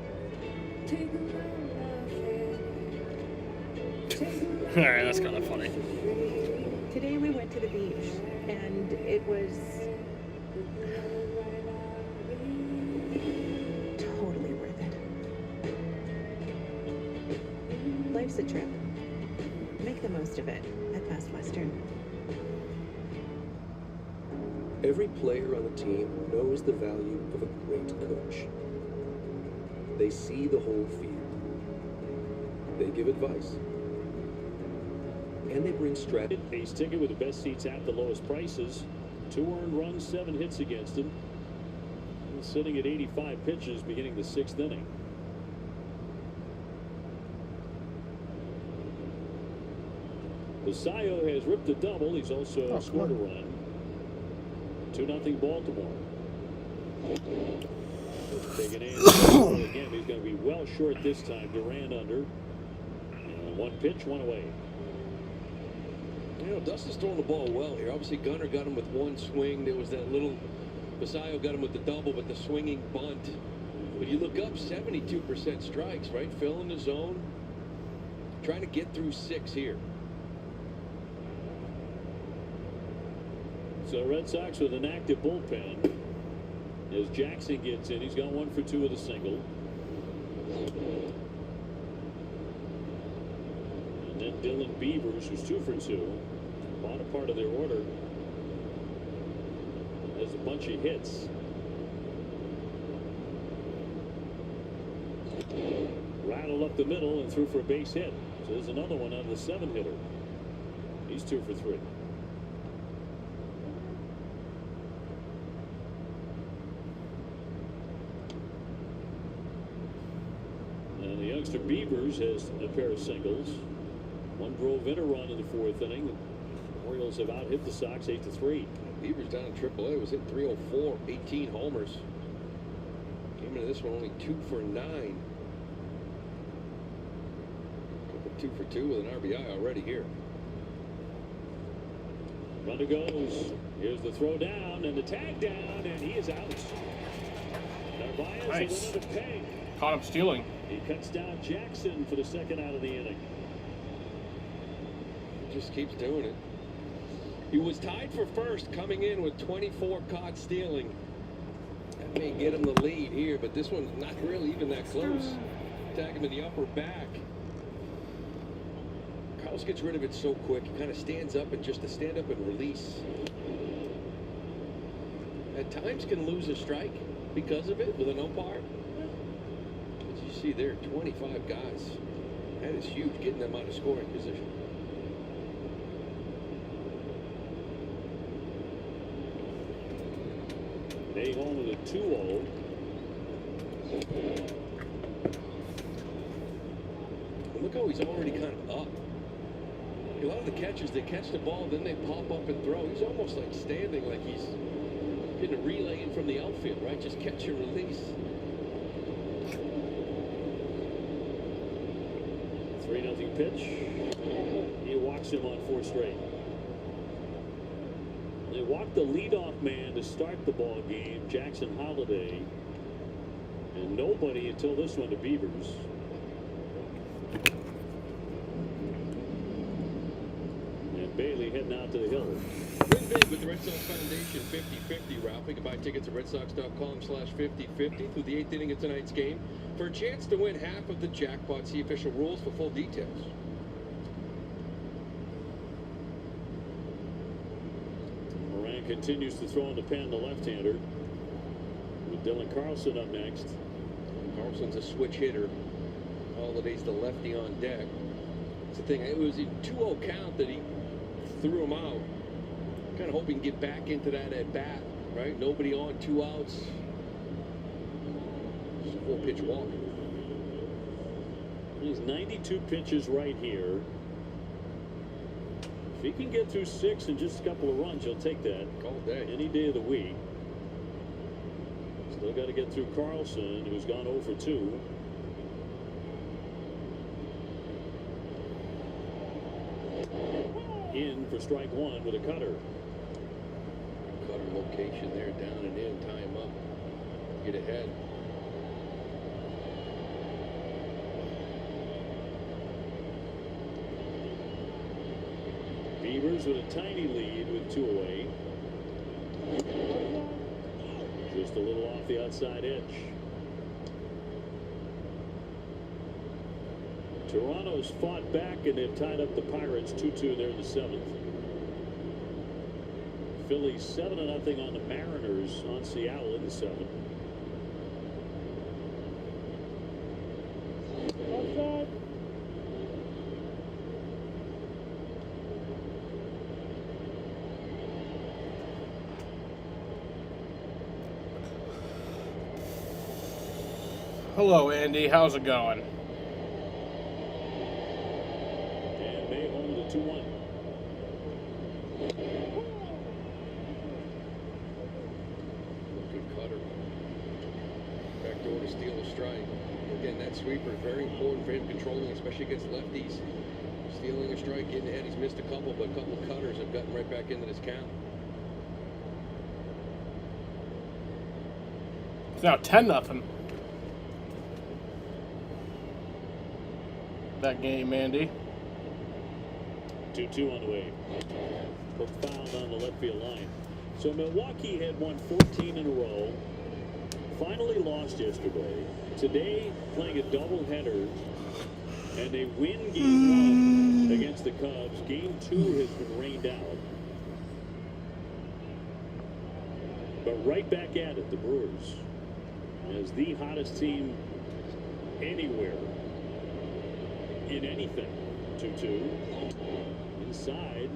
Alright, that's kind of funny. Today we went to the beach, and it was totally worth it. Life's a trip. Make the most of it at Best Western. Every player on the team knows the value of a great coach. They see the whole field. They give advice. And they bring strategy. Ace ticket with the best seats at the lowest prices. 2 earned runs, 7 hits against him. And sitting at 85 pitches beginning the 6th inning. Basayo has ripped a double. He's also scored a run. 2-0 Baltimore. Taking in again. He's going to be well short this time. Duran under. And 1 pitch, 1 away. You know, Dustin's throwing the ball well here. Obviously, Gunnar got him with 1 swing. There was that little... Basayo got him with the double, but the swinging bunt. But you look up, 72% strikes, right? Phil in the zone. Trying to get through 6 here. So Red Sox with an active bullpen. As Jackson gets in, he's got 1 for 2 with a single. And then Dylan Beavers, who's 2 for 2. Bottom part of their order. There's a bunch of hits. Rattled up the middle and threw for a base hit. So there's another one out of the 7-hitter. He's 2 for 3. And the youngster Beavers has a pair of singles. 1 drove in a run in the 4th inning. The Orioles have out-hit the Sox 8-3. Beavers down in AAA was hit 304, 18 homers. Came into this one only 2 for 9. 2 for 2 with an RBI already here. Runner goes. Here's the throw down and the tag down, and he is out. Narvaez Nice. with another peg. Caught him stealing. He cuts down Jackson for the 2nd out of the inning. Just keeps doing it. He was tied for first coming in with 24 caught stealing. may get him the lead here, but this one's not really even that close. Tag him in the upper back. Carlos gets rid of it so quick. He kind of stands up and just to stand up and release. At times can lose a strike because of it with an umpire. As you see there, 25 guys. That is huge, getting them out of scoring position. They home with a 2-0. Look how he's already kind of up. A lot of the catchers, they catch the ball, then they pop up and throw. He's almost like standing, like he's getting a relay in from the outfield, right? Just catch and release. 3-0 pitch. He walks him on 4 straight. They walked the leadoff man to start the ball game, Jackson Holiday, and nobody until this one to Beavers. And Bailey heading out to the hill. Win big with the Red Sox Foundation 50-50 route. You can buy tickets at redsox.com/5050 through the 8th inning of tonight's game for a chance to win half of the jackpot. See official rules for full details. Moran continues to throw in the pen, the left-hander, with Dylan Carlson up next. Carlson's a switch hitter. Holiday's the lefty on deck. It's the thing, it was a 2-0 count that he threw him out. Kind of hoping to get back into that at bat, right? Nobody on, 2 outs. Just a 4-pitch walk. He's 92 pitches right here. If he can get through 6 in just a couple of runs, he'll take that all day, any day of the week. Still got to get through Carlson, who's gone 0 for 2. In for strike 1 with a cutter. Cutter location there, down and in, tie him up, get ahead. Beavers with a tiny lead with 2 away. Just a little off the outside edge. Toronto's fought back and they've tied up the Pirates 2-2 there in the 7th. Phillies 7-0 on the Mariners on Seattle in the 7th. Hello, Andy. How's it going? And May home with a 2-1. Good cutter. Back door to steal a strike. Again, that sweeper is very important for him controlling, especially against lefties. Stealing a strike, getting ahead. He's missed a couple, but a couple of cutters have gotten right back into this count. It's now 10-0. That game, Andy. 2-2 on the way. Hook fouled on the left field line. So Milwaukee had won 14 in a row. Finally lost yesterday. Today playing a doubleheader, and they win game 1 against the Cubs. Game 2 has been rained out. But right back at it, the Brewers, as the hottest team anywhere in anything. 2-2. Inside.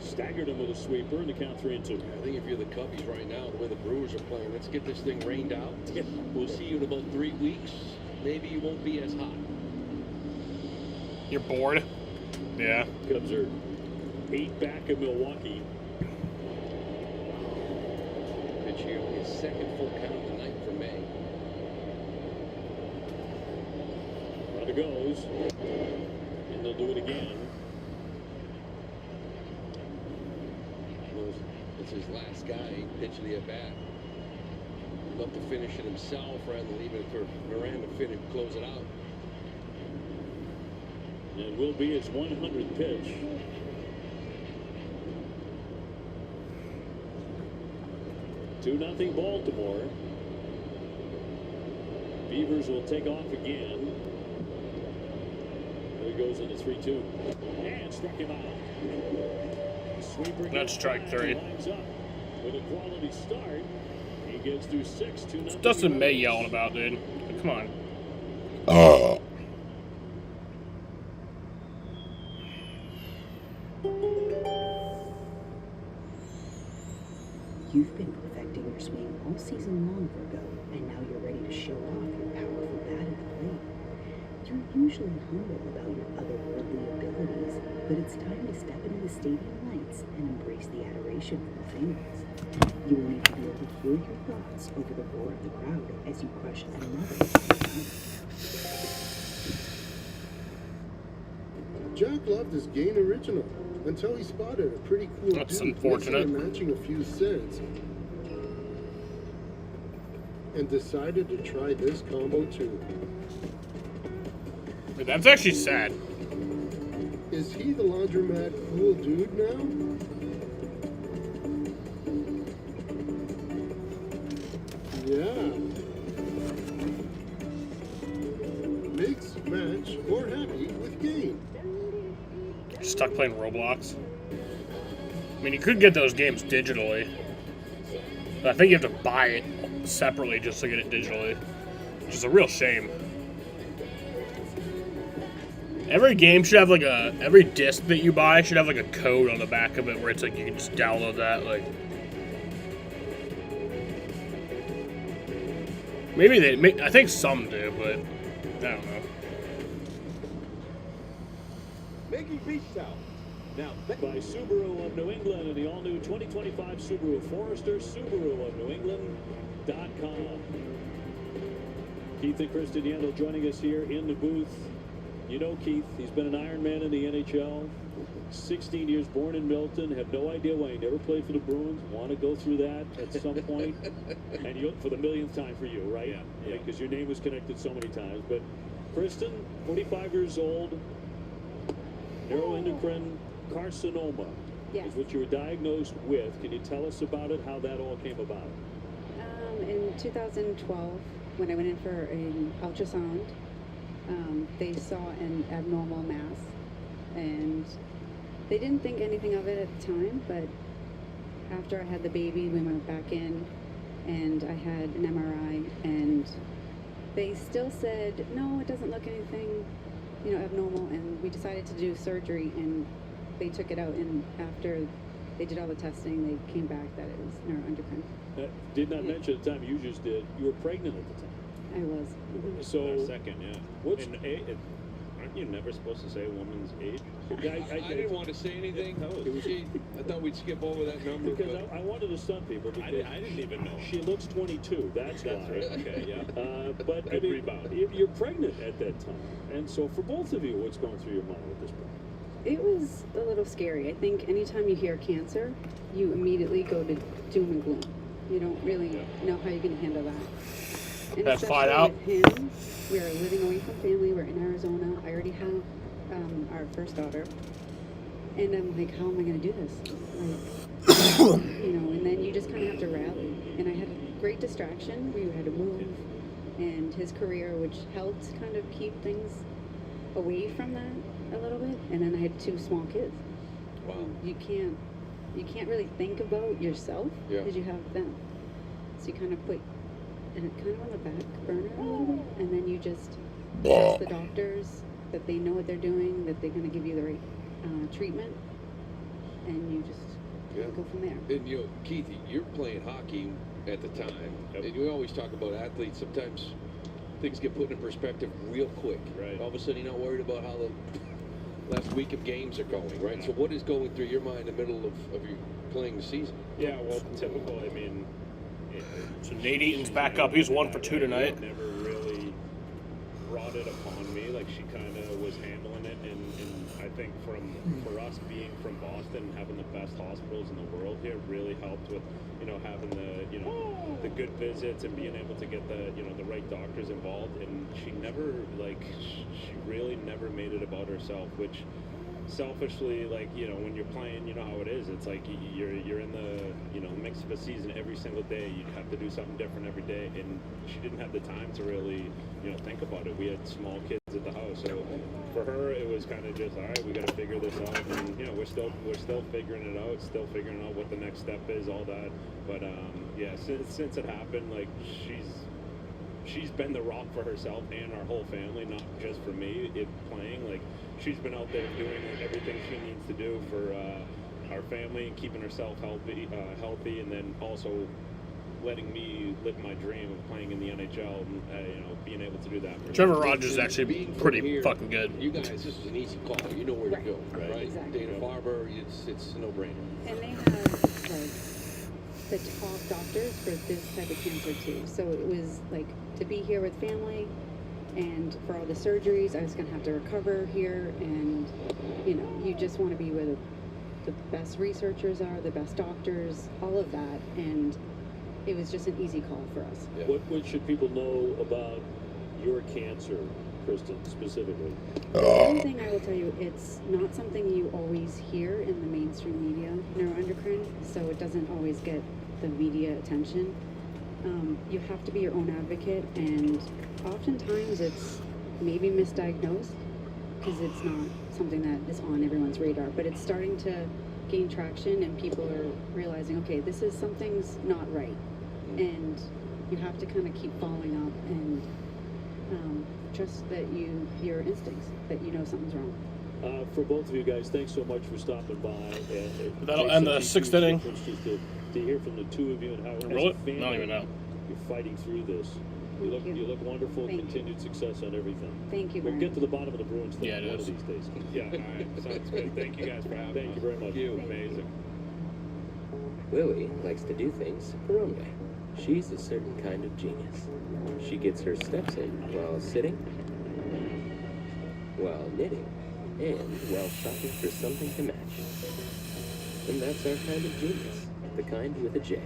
Staggered him with a sweeper and the count 3-2. I think if you're the Cubbies right now, the way the Brewers are playing, let's get this thing rained out. We'll see you in about 3 weeks. Maybe you won't be as hot. You're bored? Yeah. Cubs are 8 back in Milwaukee. Pitch here, his second full count of the night for May. Runner goes. And they'll do it again. It's his last guy pitching the at-bat. Love to finish it himself rather than leaving it for Moran to finish, close it out. And will be his 100th pitch. Two 2-0 Baltimore. Evers will take off again. There he goes into 3-2. And struck him out. Sweeper. That's strike 3. Lines up with a quality start. He gets through 6 to What's Dustin May yelling about, dude? Come on. You've been perfecting your swing all season long, Virgo, and now you're ready to show off your powerful bat at the plate. You're usually humble about your otherworldly abilities, but it's time to step into the stadium lights and embrace the adoration from the fans. You will need to be able to hear your thoughts over the roar of the crowd as you crush another. Jack loved his Gain Original until he spotted a pretty cool That's dude unfortunate. mixing and matching a few cents and decided to try this combo too. That's actually sad. Is he the laundromat cool dude now? Yeah. Mix, match, or happy with Gain. Stuck playing Roblox. I mean, you could get those games digitally. But I think you have to buy it separately just to get it digitally. Which is a real shame. Every game should have like every disc that you buy should have like a code on the back of it where it's like you can just download that. Like, maybe I think some do, but I don't know. Making beach towel. Now, by Subaru of New England and the all-new 2025 Subaru Forester, Subaru of New England.com. Keith and Kristen Yandel joining us here in the booth. You know Keith, he's been an Ironman in the NHL. 16 years, born in Milton, have no idea why he never played for the Bruins. Want to go through that at some point. And you, for the millionth time for you, right? Yeah. Because your name was connected so many times. But Kristen, 45 years old, neuroendocrine carcinoma is what you were diagnosed with. Can you tell us about it, how that all came about? In 2012, when I went in for an ultrasound, they saw an abnormal mass, and they didn't think anything of it at the time, but after I had the baby, we went back in, and I had an MRI, and they still said, no, it doesn't look anything, abnormal, and we decided to do surgery, and they took it out, and after they did all the testing, they came back that it was neuroendocrine. Did not mention at the time you just did. You were pregnant at the time. I was. So second, yeah. What's aren't you never supposed to say a woman's age? I didn't want to say anything. I thought we'd skip over that number. Because I wanted to stun people. Because I didn't even know. She looks 22. That's why. Right. Okay, yeah. But Good rebound. You're pregnant at that time, and so for both of you, what's going through your mind at this point? It was a little scary. I think anytime you hear cancer, you immediately go to doom and gloom. You don't really know how you're going to handle that. And That's especially fine out. with him, we're living away from family. We're in Arizona. I already have our first daughter. And I'm like, how am I going to do this? Like, and then you just kind of have to rally. And I had a great distraction. We had to move. And his career, which helped kind of keep things away from that a little bit. And then I had 2 small kids. Wow. You can't really think about yourself because you have them. So you kind of put it kind of on the back burner a little bit, and then you just trust the doctors that they know what they're doing, that they're going to give you the right treatment, and you just go from there. And Keith, you're playing hockey at the time, and you always talk about athletes. Sometimes things get put in perspective real quick. Right. All of a sudden, you're not worried about how the last week of games are going, right? So what is going through your mind in the middle of you playing the season? Yeah, well, typical. I mean, So Nate Eaton's back up. He's 1 for 2 tonight. Never really brought it upon me. Like, she kind of was handling it, and I think for us being from Boston, having the best hospitals in the world here really helped with having the good visits and being able to get the right doctors involved. And she never she really never made it about herself, which selfishly, like, you know, when you're playing, you know how it is. It's like you're in the, you know, mix of a season every single day. You have to do something different every day, and she didn't have the time to really, you know, think about it. We had small kids at the house, so for her it was kind of just, all right, we got to figure this out, and you know, we're still figuring it out, still figuring out what the next step is, all that. But yeah, since it happened, like, she's been the rock for herself and our whole family, not just for me. Playing, like, she's been out there doing everything she needs to do for our family and keeping herself healthy, and then also letting me live my dream of playing in the NHL and you know, being able to do that. Trevor Rogers is actually pretty fucking good. You guys, this is an easy call. You know where to go, right? Exactly. Dana-Farber, it's a no-brainer. And they have, like, the top doctors for this type of cancer too. So it was like to be here with family, and for all the surgeries, I was gonna have to recover here, and you know, you just want to be where the best researchers are, the best doctors, all of that, and it was just an easy call for us. Yeah. What should people know about your cancer, Kristen, specifically? One thing I will tell you, it's not something you always hear in the mainstream media, neuroendocrine, so it doesn't always get the media attention. You have to be your own advocate, and oftentimes it's maybe misdiagnosed because it's not something that is on everyone's radar, but it's starting to gain traction, and people are realizing, okay, something's not right, and you have to kind of keep following up and trust that your instincts, that you know something's wrong. For both of you guys, thanks so much for stopping by. That'll end the sixth inning. Just to hear from the two of you and how, as Roll a it? family, I don't even know. you're fighting through this. You look wonderful. Thank Continued success on everything. Thank you We'll very get to the bottom of the Bruins thing Yeah, it one is. of these days. Yeah, all right, sounds good. Thank you guys for having Thank us. you very much. Amazing. Lily likes to do things her own way. She's a certain kind of genius. She gets her steps in while sitting, while knitting, and while shopping for something to match. And that's our kind of genius, the kind with a J.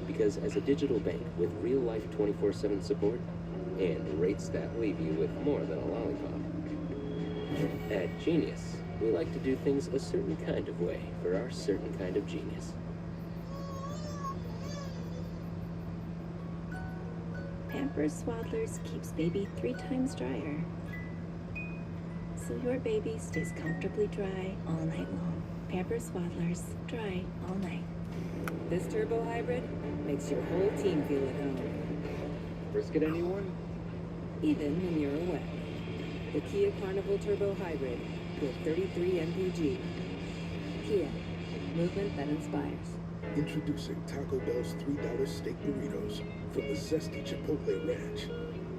Because as a digital bank with real-life 24/7 support and rates that leave you with more than a lollipop, at Genius, we like to do things a certain kind of way for our certain kind of genius. Pampers Swaddlers keeps baby 3 times drier, so your baby stays comfortably dry all night long. Pampers Swaddlers, dry all night. This turbo hybrid makes your whole team feel at home, Brisket, anyone? even when you're away. The Kia Carnival Turbo Hybrid with 33 mpg. Kia, movement that inspires. Introducing Taco Bell's $3 steak burritos, from the zesty Chipotle Ranch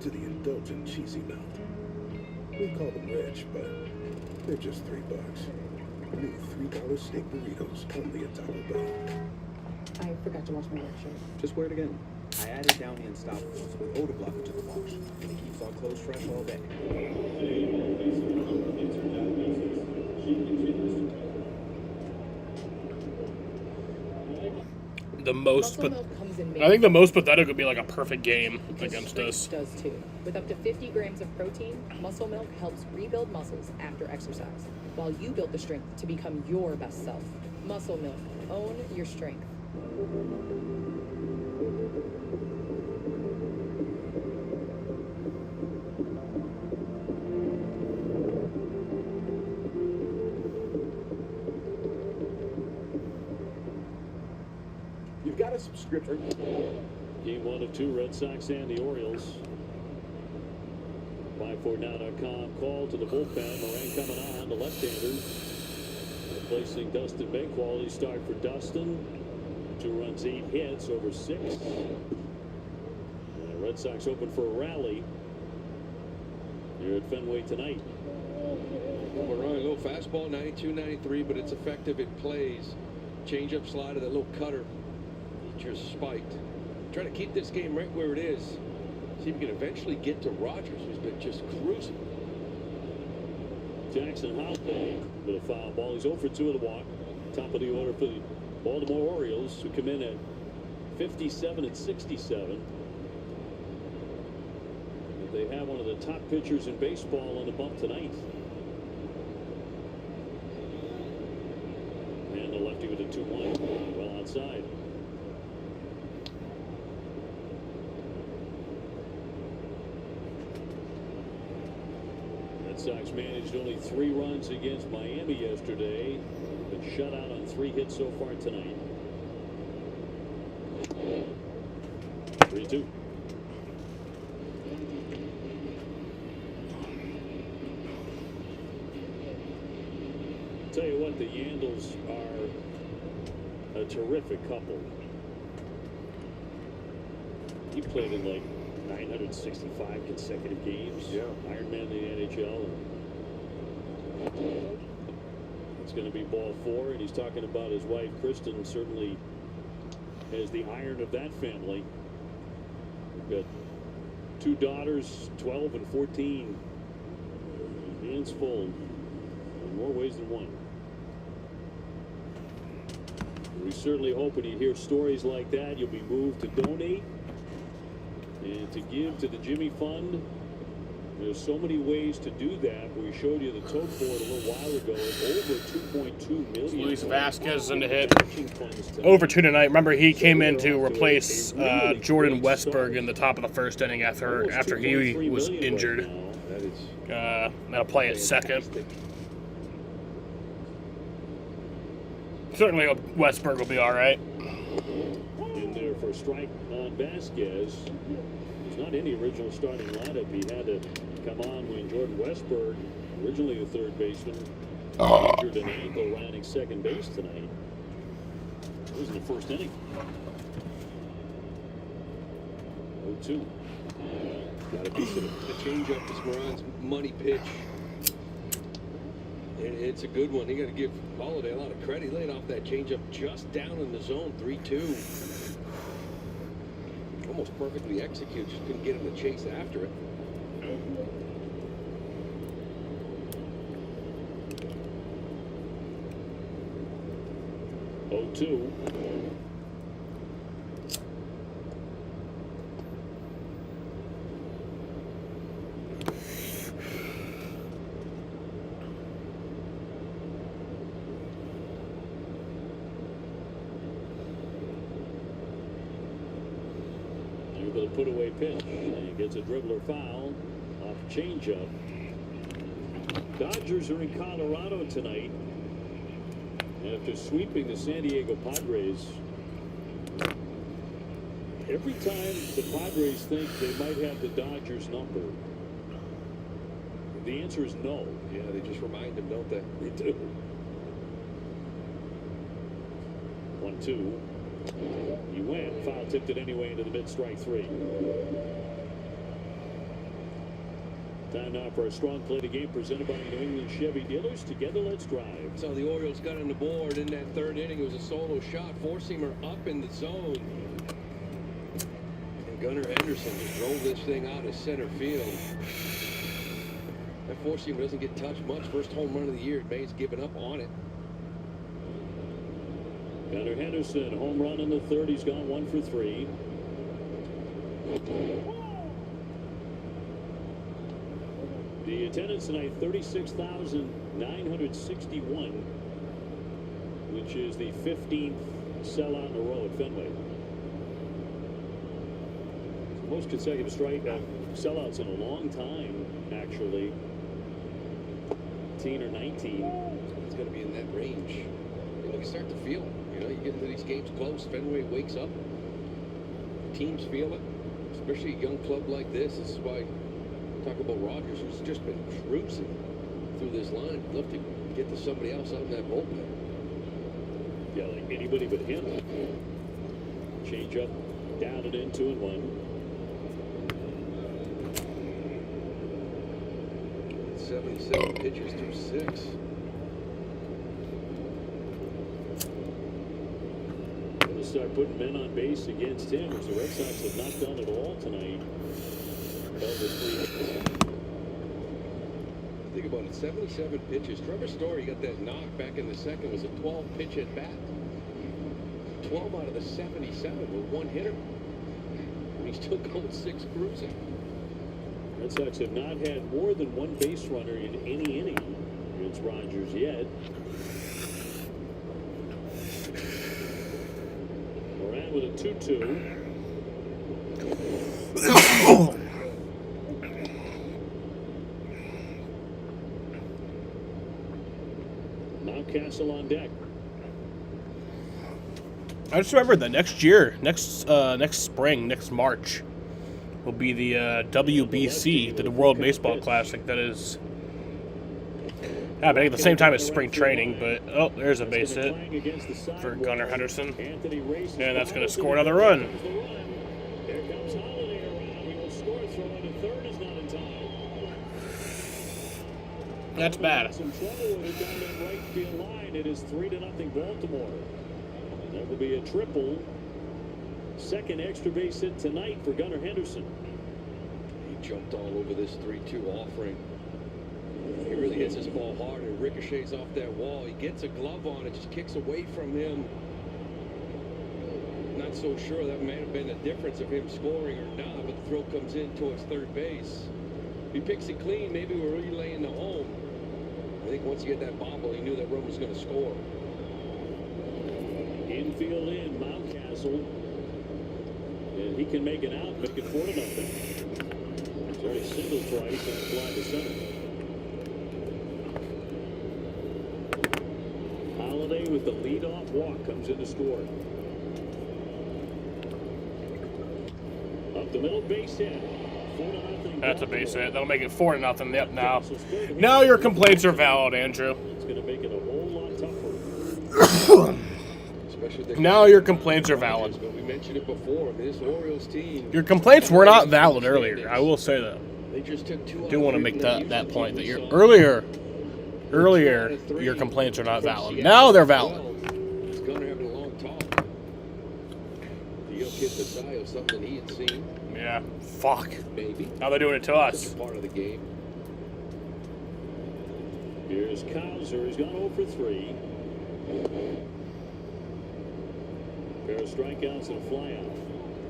to the indulgent cheesy melt. We call them rich, but they're just $3. New $3 steak burritos only at Taco Bell. I forgot to wash my work shirt. Just wear it again. I added Downy Unstoppables with odor blocker to the wash, and it keeps our clothes fresh all day. The most, Muscle milk comes in I think the most pathetic would be like a perfect game against strength us. does too. With up to 50 grams of protein, Muscle Milk helps rebuild muscles after exercise, while you build the strength to become your best self. Muscle Milk. Own your strength. You've got a subscription. Game 1 of 2, Red Sox and the Orioles. 549.com call to the bullpen. Moran coming on, the left-hander. Replacing Dustin May. Quality start for Dustin. 2 runs, 8 hits over 6. The Red Sox open for a rally here at Fenway tonight. We're on a little fastball, 92, 93, but it's effective. It plays. Change-up slider, that little cutter. He just spiked. Trying to keep this game right where it is. See if we can eventually get to Rogers, who's been just cruising. Jackson Housley with a foul ball. He's 0 for 2 of the walk. Top of the order for the Baltimore Orioles, who come in at 57 and 67. They have one of the top pitchers in baseball on the bump tonight. lefty with a 2-1. Well outside. Red Sox managed only 3 runs against Miami yesterday, but shut out on 3 hits so far tonight. 3-2. Tell you what, the Yandles are a terrific couple. He played in like 965 consecutive games. Yeah. Iron Man in the NHL. It's going to be ball 4, and he's talking about his wife, Kristen, certainly as the iron of that family. We've got 2 daughters, 12 and 14. Hands full in more ways than one. We certainly hope when you hear stories like that, you'll be moved to donate and to give to the Jimmy Fund. There's so many ways to do that. We showed you the tote board a little while ago. Over 2.2 million. Luis Vasquez in the hit. Over 2 tonight. Remember, he came in to replace Jordan Westberg in the top of the first inning after he was injured. That'll play at second. Certainly, Westberg will be all right. In there for a strike on Vasquez. He's not in the original starting lineup. He had to come on when Jordan Westberg, originally the third baseman, injured an ankle lining second base tonight. It was in the first inning. 0-2. Got a piece of the changeup is Moran's money pitch. It's a good one. You got to give Holiday a lot of credit. He laid off that changeup just down in the zone, 3-2. Almost perfectly executed. Just couldn't get him to chase after it. Oh-2. The put-away pitch. And he gets a dribbler foul off changeup. Dodgers are in Colorado tonight after sweeping the San Diego Padres. Every time the Padres think they might have the Dodgers number, the answer is no. Yeah, they just remind them, don't they? They do. 1-2. He went. Foul tipped it anyway into the mid-strike 3. Time now for a strong play the game presented by New England Chevy dealers. Together, let's drive. So the Orioles got on the board in that third inning. It was a solo shot. Four-seamer up in the zone. And Gunnar Henderson just drove this thing out of center field. That four-seamer doesn't get touched much. First home run of the year. May's given up on it. Gunnar Henderson, home run in the third. He's gone 1 for 3. The attendance tonight, 36,961, which is the 15th sellout in a row at Fenway. It's the most consecutive sellouts in a long time, actually. 18 or 19. It's going to be in that range. You know, you start to feel it. You know, you get into these games close, Fenway wakes up. Teams feel it, especially a young club like this. This is why talk about Rogers, who's just been cruising through this line. I'd love to get to somebody else out in that bullpen. Yeah, like anybody but him. Change up, down and in, 2-1. 77 pitches through 6. Going to start putting men on base against him, which the Red Sox have not done at all tonight. Think about it, 77 pitches. Trevor Story got that knock back in the second. Was a 12-pitch at bat. 12 out of the 77 with one hitter. And he's still going 6 cruising. Red Sox have not had more than one base runner in any inning against Rogers yet. line with a 2-2. Mountcastle on deck. I just remember that next year, next spring, next March, will be the WBC, the World Baseball Classic. That is happening at the same time as spring training. But oh, there's a base hit for Gunnar Henderson, and that's going to score another run. Here comes Holiday around. He will score. Throw into third is not in time. That's bad. Some trouble with it down that right field line. It is 3-0 Baltimore. That will be a triple. Second extra base hit tonight for Gunnar Henderson. He jumped all over this 3-2 offering. He really hits his ball hard and ricochets off that wall. He gets a glove on it, just kicks away from him. Not so sure that may have been the difference of him scoring or not, but the throw comes in towards third base. If he picks it clean, maybe we're relaying the home. I think once he hit that bobble, he knew that run was going to score. Infield in, Mountcastle. And he can make it out, make it 4-0. He's already singled twice and fly to center. Holiday with the leadoff walk comes in to score. Up the middle, base hit. 4-0. That's a base hit. That'll make it 4-0. Yep. Now your complaints are valid, Andrew. It's going to make it a whole lot tougher. Now your complaints are valid. But we mentioned it before. This Orioles team. Your complaints were not valid earlier. I will say that. They just took two. I do want to make that point that your earlier your complaints are not valid. Now they're valid. It's Gunnar having a long talk. The young kid Basayo, something he had seen. Yeah. Fuck. Maybe. Now they're doing it to us. Such a part of the game. Here's Kaiser. He's gone 0 for 3. Pair of strikeouts and a flyout.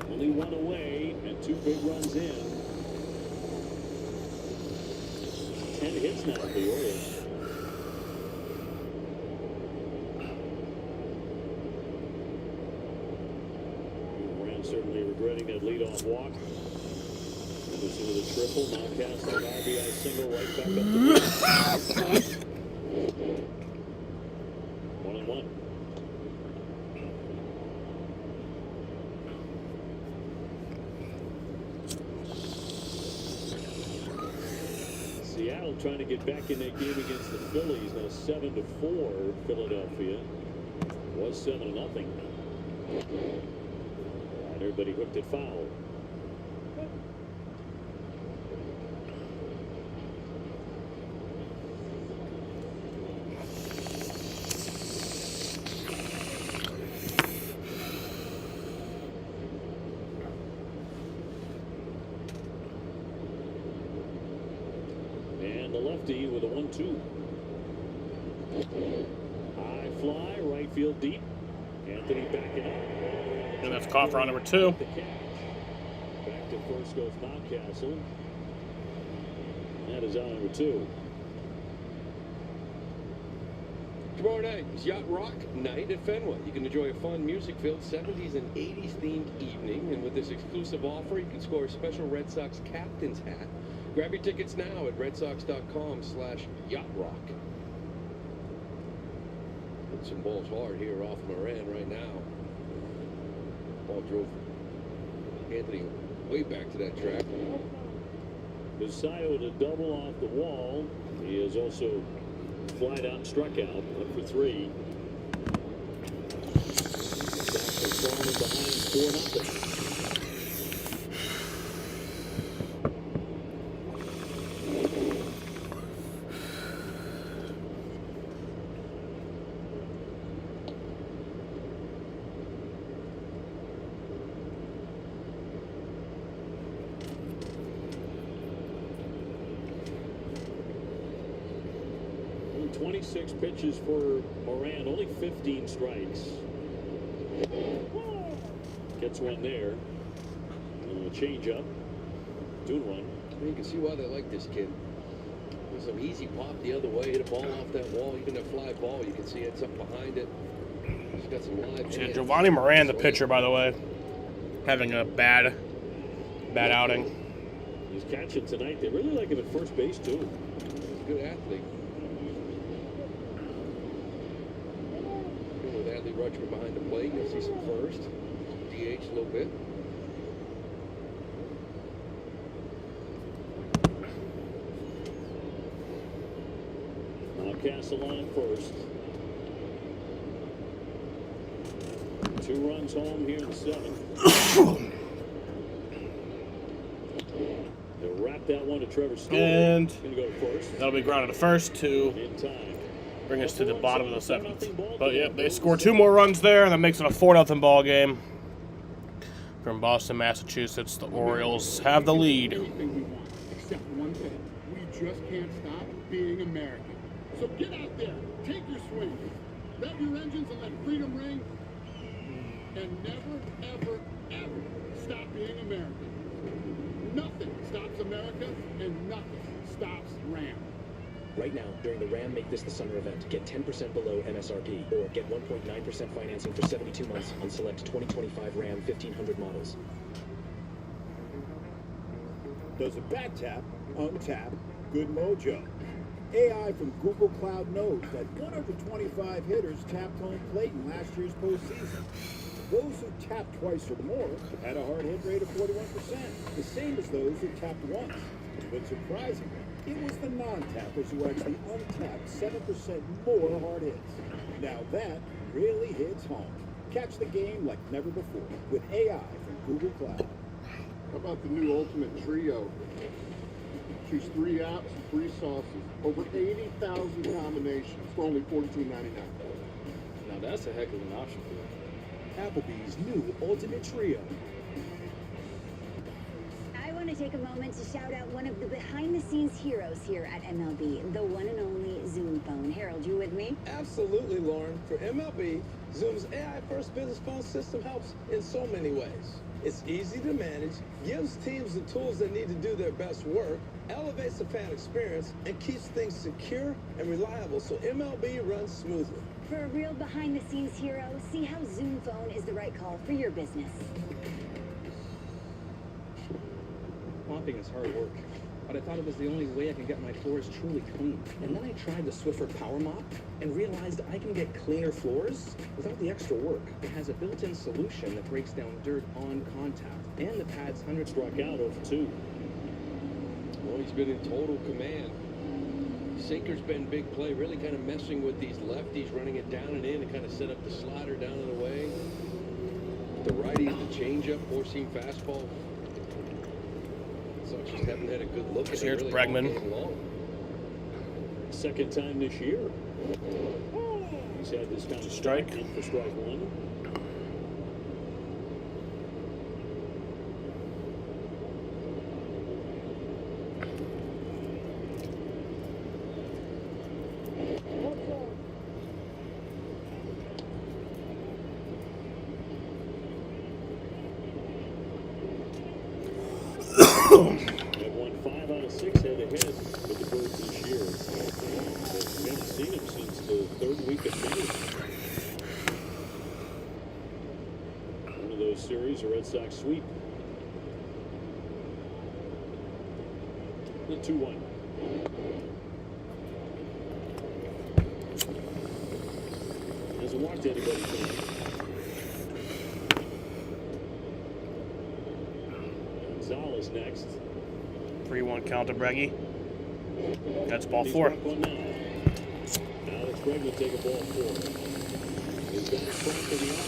Only one away and 2 big runs in. 10 hits now for the Orioles. Moran certainly regretting that leadoff walk. Anderson with a triple. Mountcastle an RBI single right back up the field. 1-1. Seattle trying to get back in that game against the Phillies. Now 7-4 Philadelphia. Was 7-0. And everybody hooked it foul. And the lefty with a 1-2. High fly, right field deep. Anthony backing up. And that's caught for on number 2. Back to first goes Mountcastle. That is out number 2. Tomorrow night is Yacht Rock Night at Fenway. You can enjoy a fun, music-filled 70s and 80s themed evening. And with this exclusive offer, you can score a special Red Sox captain's hat. Grab your tickets now at redsox.com/yachtrock. Hit some balls hard here off Moran right now. Ball drove Anthony way back to that track. Basayo to double off the wall. He has also flied out and struck out. 1 for 3. Sox are falling behind 4-0. Only 26 pitches for Moran, only 15 strikes. Gets one there. And a change-up. 2-1. You can see why they like this kid. There's some easy pop the other way, hit a ball off that wall, even a fly ball. You can see it's up behind it. got some live. So Giovanni Moran, the pitcher, by the way, having a bad outing. He's catching tonight. They really like him at first base, too. He's a good athlete. With Adley Rutschman behind the plate, you'll see some first. DH a little bit. Now Castle on first. 2 runs home here in the 7th. They'll wrap that one to Trevor Story. And Gonna go to first. that'll be grounded to first to In time. bring us to the bottom of the 7th. But yeah, they score 2 more runs there, and that makes it a 4-0 ball game. From Boston, Massachusetts, the Orioles have the lead. Everything we want, except one thing. We just can't stop being American. So get out there, take your swing, rev your engines and let freedom ring, and never, ever, ever stop being American. Nothing stops America, and nothing stops Ram. Right now, during the Ram Make This the Summer event, get 10% below MSRP or get 1.9% financing for 72 months on select 2025 Ram 1500 models. Does a bad tap, untap, good mojo. AI from Google Cloud knows that 1 of the 25 hitters tapped home plate in last year's postseason. Those who tapped twice or more had a hard hit rate of 41%, the same as those who tapped once. But surprisingly, it was the non-tappers who actually untapped 7% more hard hits. Now that really hits home. Catch the game like never before with AI from Google Cloud. How about the new Ultimate Trio? Choose 3 apps and 3 sauces. Over 80,000 combinations for only $14.99. Now that's a heck of an option for you. Applebee's new Ultimate Trio. I want to take a moment to shout out one of the behind-the-scenes heroes here at MLB, the one and only Zoom Phone. Harold, you with me? Absolutely, Lauren. For MLB, Zoom's AI-first business phone system helps in so many ways. It's easy to manage, gives teams the tools they need to do their best work, elevates the fan experience, and keeps things secure and reliable so MLB runs smoothly. For a real behind-the-scenes hero, see how Zoom Phone is the right call for your business. Mopping is hard work, but I thought it was the only way I can get my floors truly clean. And then I tried the Swiffer Power Mop and realized I can get cleaner floors without the extra work. It has a built-in solution that breaks down dirt on contact, and the pad's 100 struck out over 2. Well, he's been in total command. Sinker's been big play, really kind of messing with these lefties, running it down and in to kind of set up the slider down and away. The righties, the changeup, 4-seam fastball. So just haven't had a good look at it. Here's really Bregman. all game long. Second time this year. He's had this kind of strike. In for strike 1. They've won 5 out of 6 head-to-head with the Birds this year. We haven't seen him since the 3rd week of May. One of those series, a Red Sox sweep. The 2-1. Hasn't walked anybody tonight. Gonzalez next. 3-1 count to Breggy. That's ball He's 4. struck one now. Alex Bregg will take a ball 4. He's got a front for the arm.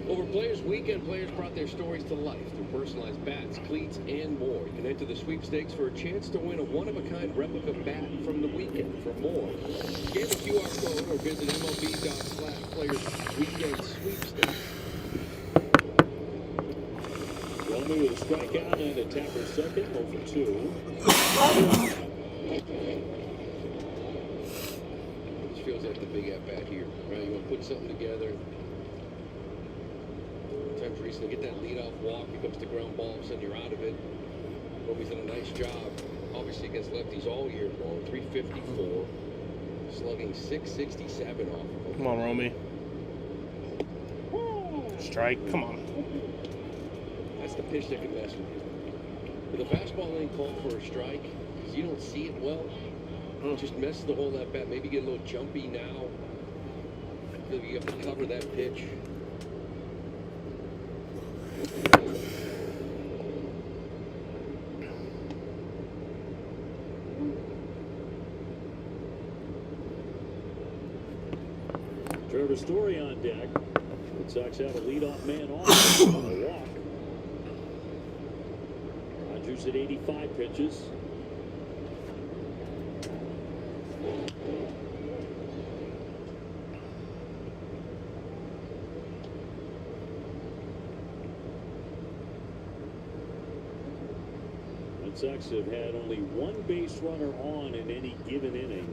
Over Players Weekend, players brought their stories to life through personalized bats, cleats, and more. You can enter the sweepstakes for a chance to win a one-of-a-kind replica bat from the weekend. For more, scan the QR code or visit MLB.com/Players Weekend Sweepstakes. Romy with a strikeout and a tapper second, 0 for 2. This feels like the big at-bat here, right? You want to put something together. Sometimes recently get that leadoff walk, he comes to ground ball, all of a sudden you're out of it. Romy's done a nice job, obviously against lefties all year long. 354, slugging .667 off of him. Come on, Romy. Strike. Come on. That's the pitch that can mess with you. If the fastball ain't called for a strike, because you don't see it well, it just messes the whole at bat. Maybe get a little jumpy now. I feel like you have to cover that pitch. Trevor Story on deck. Red Sox have a leadoff man on a walk. Rogers at 85 pitches. Red Sox have had only one base runner on in any given inning.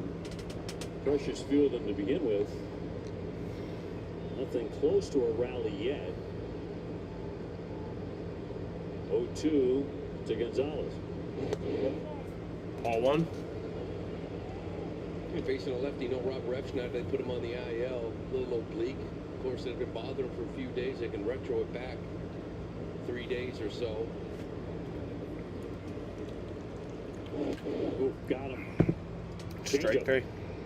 Precious few of them to begin with. Nothing close to a rally yet. 0-2 to Gonzalez. Ball one. You're facing a lefty, no Rob Refsnyder. They put him on the IL, a little oblique. Of course, they've been bothering him for a few days. They can retro it back 3 days or so. Oh, got him. Strike three.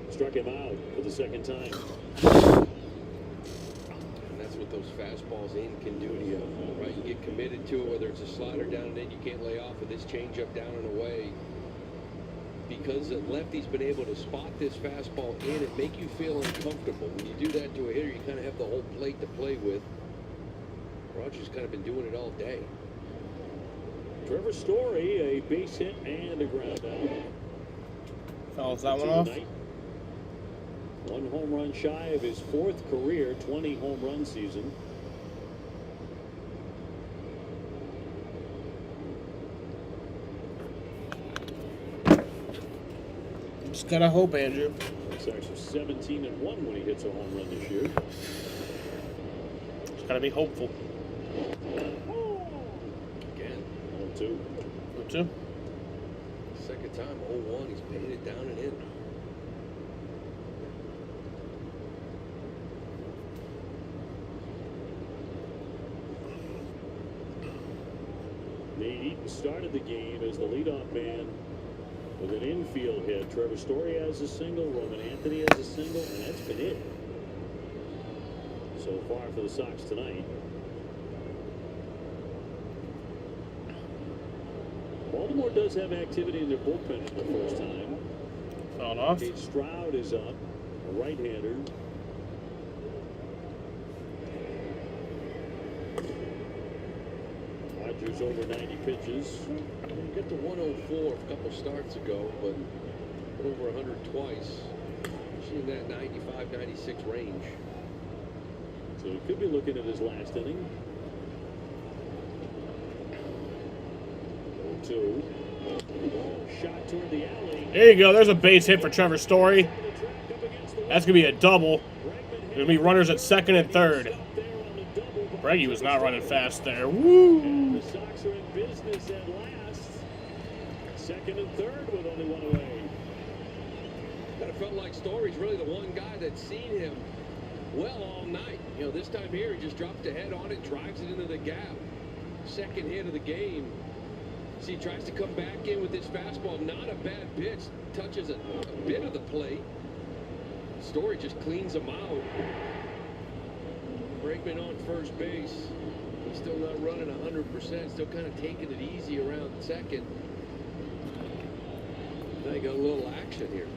Struck him out for the second time. And that's what those fastballs in can do to you, right? You get committed to it, whether it's a slider down and in, you can't lay off with this changeup down and away. Because the lefty's been able to spot this fastball in and make you feel uncomfortable. When you do that to a hitter, you kind of have the whole plate to play with. Rogers kind of been doing it all day. Trevor Story, a base hit and a ground out. Fouls that one off. Tonight. One home run shy of his fourth career 20 home run season. Just gotta hope, Andrew. Sox are 17-1 when he hits a home run this year. Just gotta be hopeful. Again. 0-2. 0-2. Second time, 0-1. He's paying it down and in. Nate Eaton started the game as the leadoff man with an infield hit. Trevor Story has a single, Roman Anthony has a single, and that's been it so far for the Sox tonight. Baltimore does have activity in their bullpen for the first time. Fouled off. Kate Stroud is up, a right-hander. Rogers over 90 pitches. He got to 104 a couple starts ago, but over 100 twice. Usually in that 95, 96 range. So he could be looking at his last inning. 0-2. Shot toward the alley. There you go. There's a base hit for Trevor Story. That's gonna be a double. There's gonna be runners at second and third. Breggy was not running fast there. Woo! The Sox are in business at last. Second and third with only one away. Kind of felt like Story's really the one guy that's seen him well all night. You know, this time here, he just drops the head on it, drives it into the gap. Second hit of the game. See, he tries to come back in with this fastball. Not a bad pitch. Touches a bit of the plate. Story just cleans him out. Bregman on first base. He's still not running 100%. Still kind of taking it easy around second. Now you got a little action here.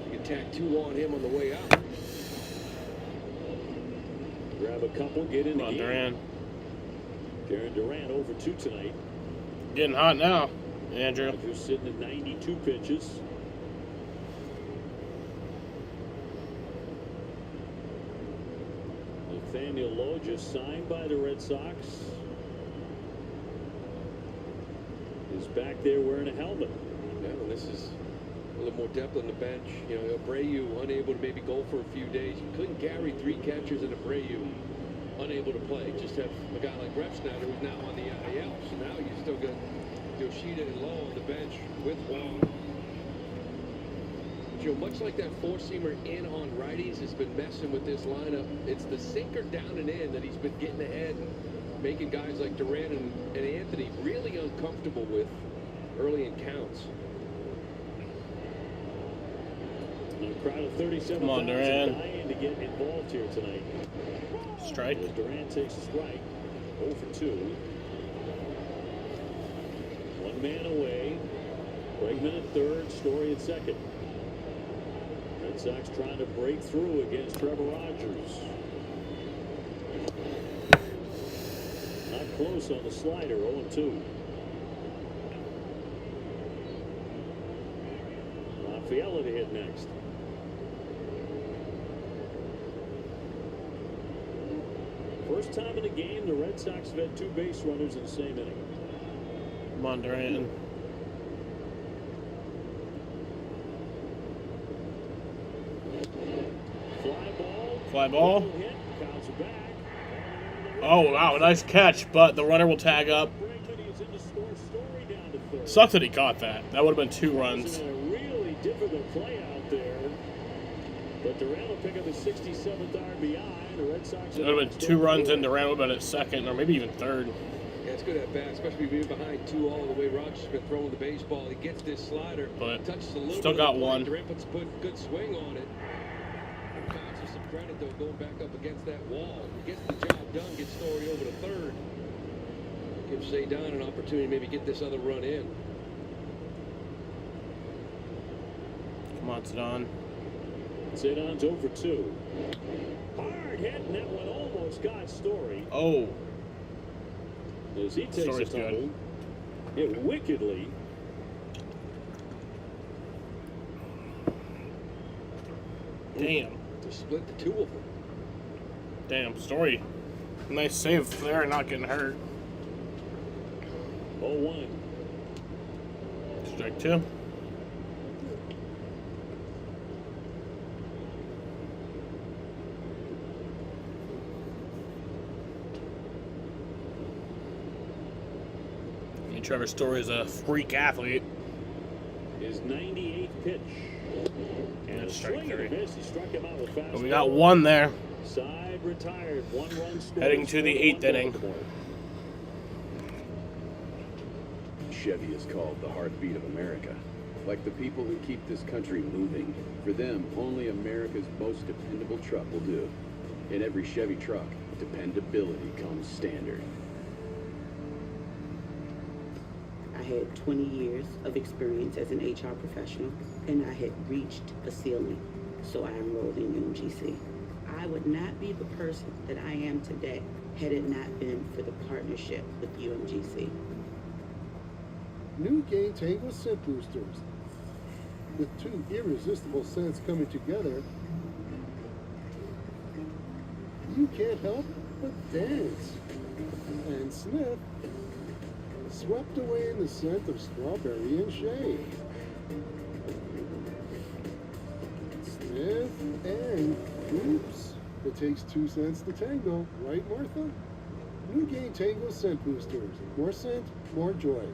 You can tack two on him on the way out. Grab a couple, get in the game. Duran. Jarren Duran over 2 tonight. Getting hot now, Andrew. Rogers sitting at 92 pitches. Nathaniel Lowe just signed by the Red Sox. Is back there wearing a helmet. Yeah, well, this is a little more depth on the bench. You know, Abreu unable to maybe go for a few days. You couldn't carry 3 catchers in Abreu unable to play. Just have a guy like Refsnyder who's now on the IL. So now you still got Yoshida and Lowe on the bench with Wong. But Joe, much like that four-seamer in on righties has been messing with this lineup. It's the sinker down and in that he's been getting ahead and making guys like Durant and Anthony really uncomfortable with early in counts. A crowd of 37,000 Come on, Durant. dying to get involved here tonight. Strike. As Durant takes a strike. 0 for 2. One man away. Bregman at third, Story at second. Red Sox trying to break through against Trevor Rogers. Not close on the slider, 0-2. Rafaela to hit next. First time in the game, the Red Sox have had 2 base runners in the same inning. Come on, Durant. Fly ball. Hit, counts back. Oh, wow, nice catch, but the runner will tag up. Bregman is in to score. Story down to third. Sucks that he caught that. That would have been 2 runs. A really difficult play out there. But Durant will pick up his 67th RBI. The Red Sox It would have been 2 runs, and Durant would have been at second, or maybe even third. Yeah, it's good at bat, especially being behind 2 all the way Rogers has been throwing the baseball. He gets this slider, But touches a little still bit got of the plate. one. Durant puts a good swing on it. Counts for some credit, though, going back up against that wall. He gets the job done, gets Story over to third. Gives Cedon an opportunity to maybe get this other run in. Come on, Cedon. Cedon's 0 for 2. Hard hit, and that one almost got Story. Oh. As he takes Story's a tumble, good. hit wickedly. Damn. To split the 2 of them. Damn, Story. Nice save there, not getting hurt. 0-1. Strike 2. And Trevor Story is a freak athlete. His 98th pitch. And a Strike swing and a 3. miss. He struck him out with fastball. But we got 1 there. Side retired. 1 run scored. Heading to the 8th inning. Chevy is called the heartbeat of America. Like the people who keep this country moving. For them, only America's most dependable truck will do. In every Chevy truck, dependability comes standard. I had 20 years of experience as an HR professional, and I had reached a ceiling, so I enrolled in UMGC. I would not be the person that I am today had it not been for the partnership with UMGC. New Gain Tango Scent Boosters. With 2 irresistible scents coming together, you can't help but dance and sniff. Swept away in the scent of strawberry and shade. Sniff and oops, it takes 2 cents to tango, right, Martha? New Gain Tango Scent Boosters. More scent, more joy.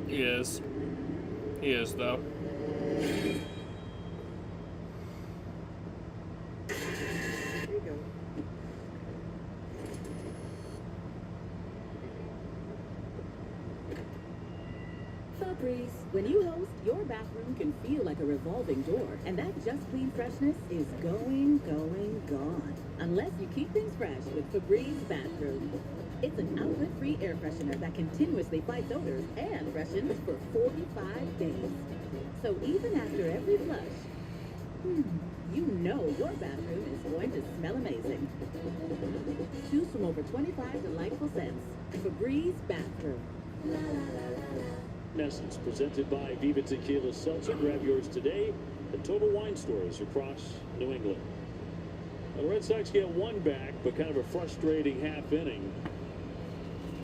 He is. He is, though. There you go. Febreze. When you host, your bathroom can feel like a revolving door, and that just clean freshness is going, gone. Unless you keep things fresh with Febreze Bathroom. It's an outlet-free air freshener that continuously fights odors and freshens for 45 days. So even after every flush, you know your bathroom is going to smell amazing. Choose from over 25 delightful scents. Febreze Bathroom. Essence, presented by Viva Tequila Seltzer. Grab yours today at Total Wine Stores across New England. Well, the Red Sox get 1 back, but kind of a frustrating half inning.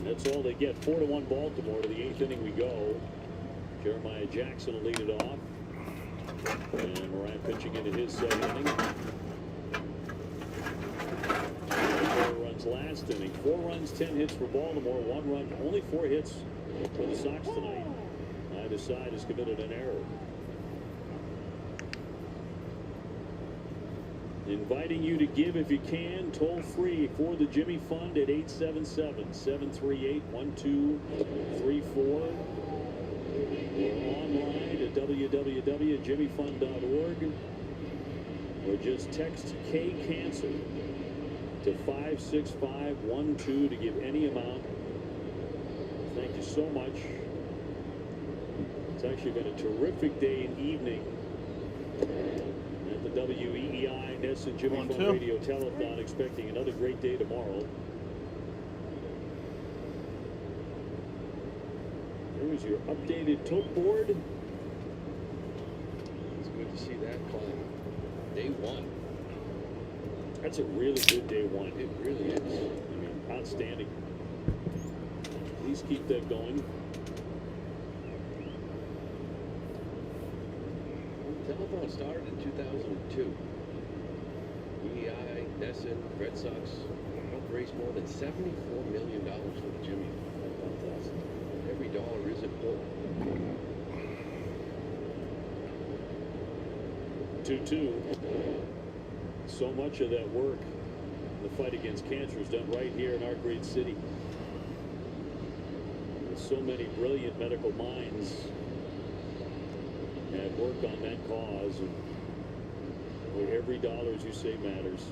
That's all they get. 4-1 Baltimore. To the 8th inning we go. Jeremiah Jackson will lead it off. And Moran pitching into his second inning. 4 runs last inning. 4 runs, 10 hits for Baltimore. 1 run, only 4 hits for the Sox tonight. Either side has committed an error. Inviting you to give if you can, toll free for the Jimmy Fund at 877-738-1234. Or online at www.jimmyfund.org. Or just text K-Cancer to 56512 to give any amount. Thank you so much. It's actually been a terrific day and evening at the WEEI Ness and Jimmy Fund Radio Telethon, expecting another great day tomorrow. There's your updated tote board. It's good to see that climb. Day 1. That's a really good day 1. It really is. I mean, outstanding. Please keep that going. Telethon started in 2002. EI, Nesson, Red Sox helped raise more than $74 million for the Jimmy. Fantastic. Every dollar is important. 2-2. So much of that work, the fight against cancer, is done right here in our great city. With so many brilliant medical minds at work on that cause, and where every dollar, as you say, matters.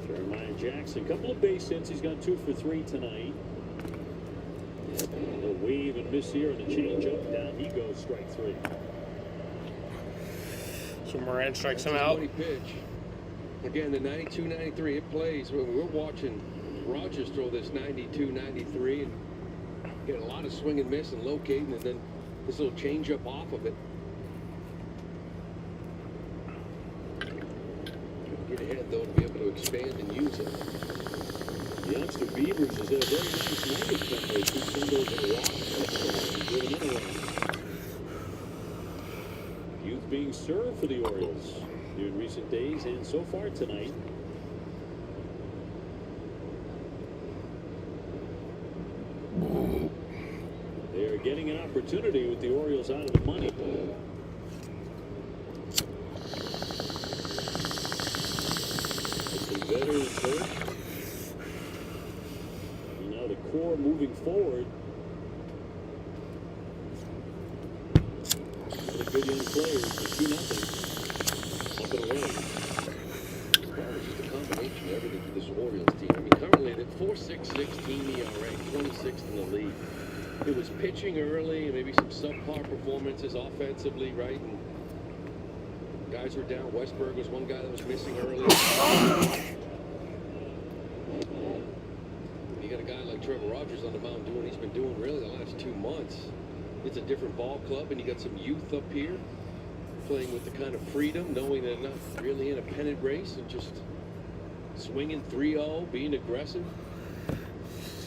Jeremiah Jackson, couple of base hits. He's got 2 for 3 tonight. A wave and miss here, and the change up. Down he goes, strike 3. So Moran strikes him That's a out. funny pitch. Again, the 92-93, it plays. We're watching Rogers throw this 92-93 and get a lot of swing and miss and locating, and then this little change up off of it. Get ahead, though, to be able to expand and use it. The youngster Beavers has had a very nice night at Fenway. 2 singles and a walk. Driven in a run. Youth being served for the Orioles in recent days and so far tonight. They are getting an opportunity with the Orioles out of the money. Some veterans hurt. And now the core moving forward. Really good young players. 2-0. Up and away. Well, it's just a combination of everything for this Orioles team. I mean, currently they're 4.66 team ERA, 26th in the league. It was pitching early and maybe some subpar performances offensively, right? And guys were down. Westberg was one guy that was missing early. You got a guy like Trevor Rogers on the mound doing what he's been doing really the last 2 months. It's a different ball club, and you got some youth up here playing with the kind of freedom, knowing they're not really in a pennant race and just swinging 3-0, being aggressive.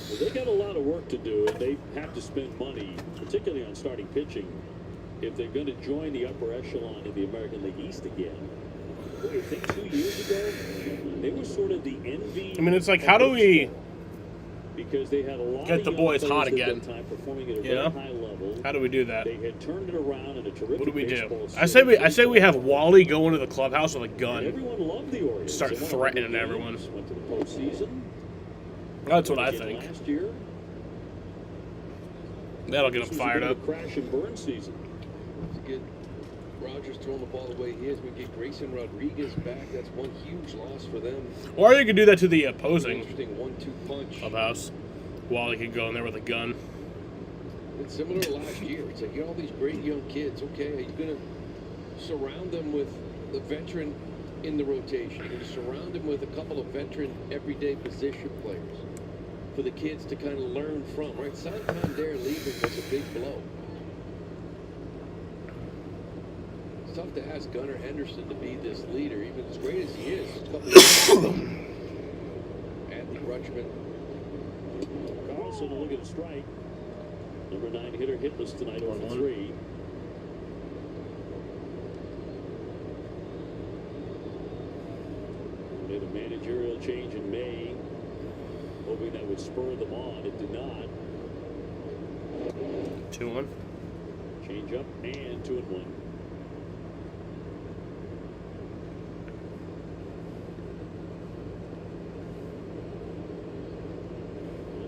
Well, they got a lot of work to do, and they have to spend money, particularly on starting pitching, if they're going to join the upper echelon in the American League East again. Boy, I think 2 years ago, they were sort of the envy. I mean, it's like, how do we because they had a lot get of the young boys players hot at again? that time performing at a You very know? high level. How do we do that? They had turned it around in a terrific What do we do? baseball I say series. we have Wally go into the clubhouse with a And gun, everyone loved the Orioles. start They won threatening 100 everyone. games, Went to the postseason. That's what I Again think. Last year. That'll get This them was a fired bit up. of a crash and burn season. To get Rogers throwing the ball the way he is, we get Grayson Rodriguez back. That's one huge loss for them. Or you could do that to the opposing Interesting 1-2 punch. clubhouse. Wally could go in there with a gun. It's similar to last year. It's like, you know, all these great young kids. Okay, are you going to surround them with the veteran in the rotation? You're going to surround them with a couple of veteran everyday position players for the kids to kind of learn from, right? Santander leaving was a big blow. It's tough to ask Gunnar Henderson to be this leader, even as great as he is. A couple of years ago. Anthony Rutschman. Carlson will look at a strike. Number 9 hitter hitless tonight over 3. Made a managerial change in May, hoping that would spur them on. It did not. 2-1. Change up and 2-1.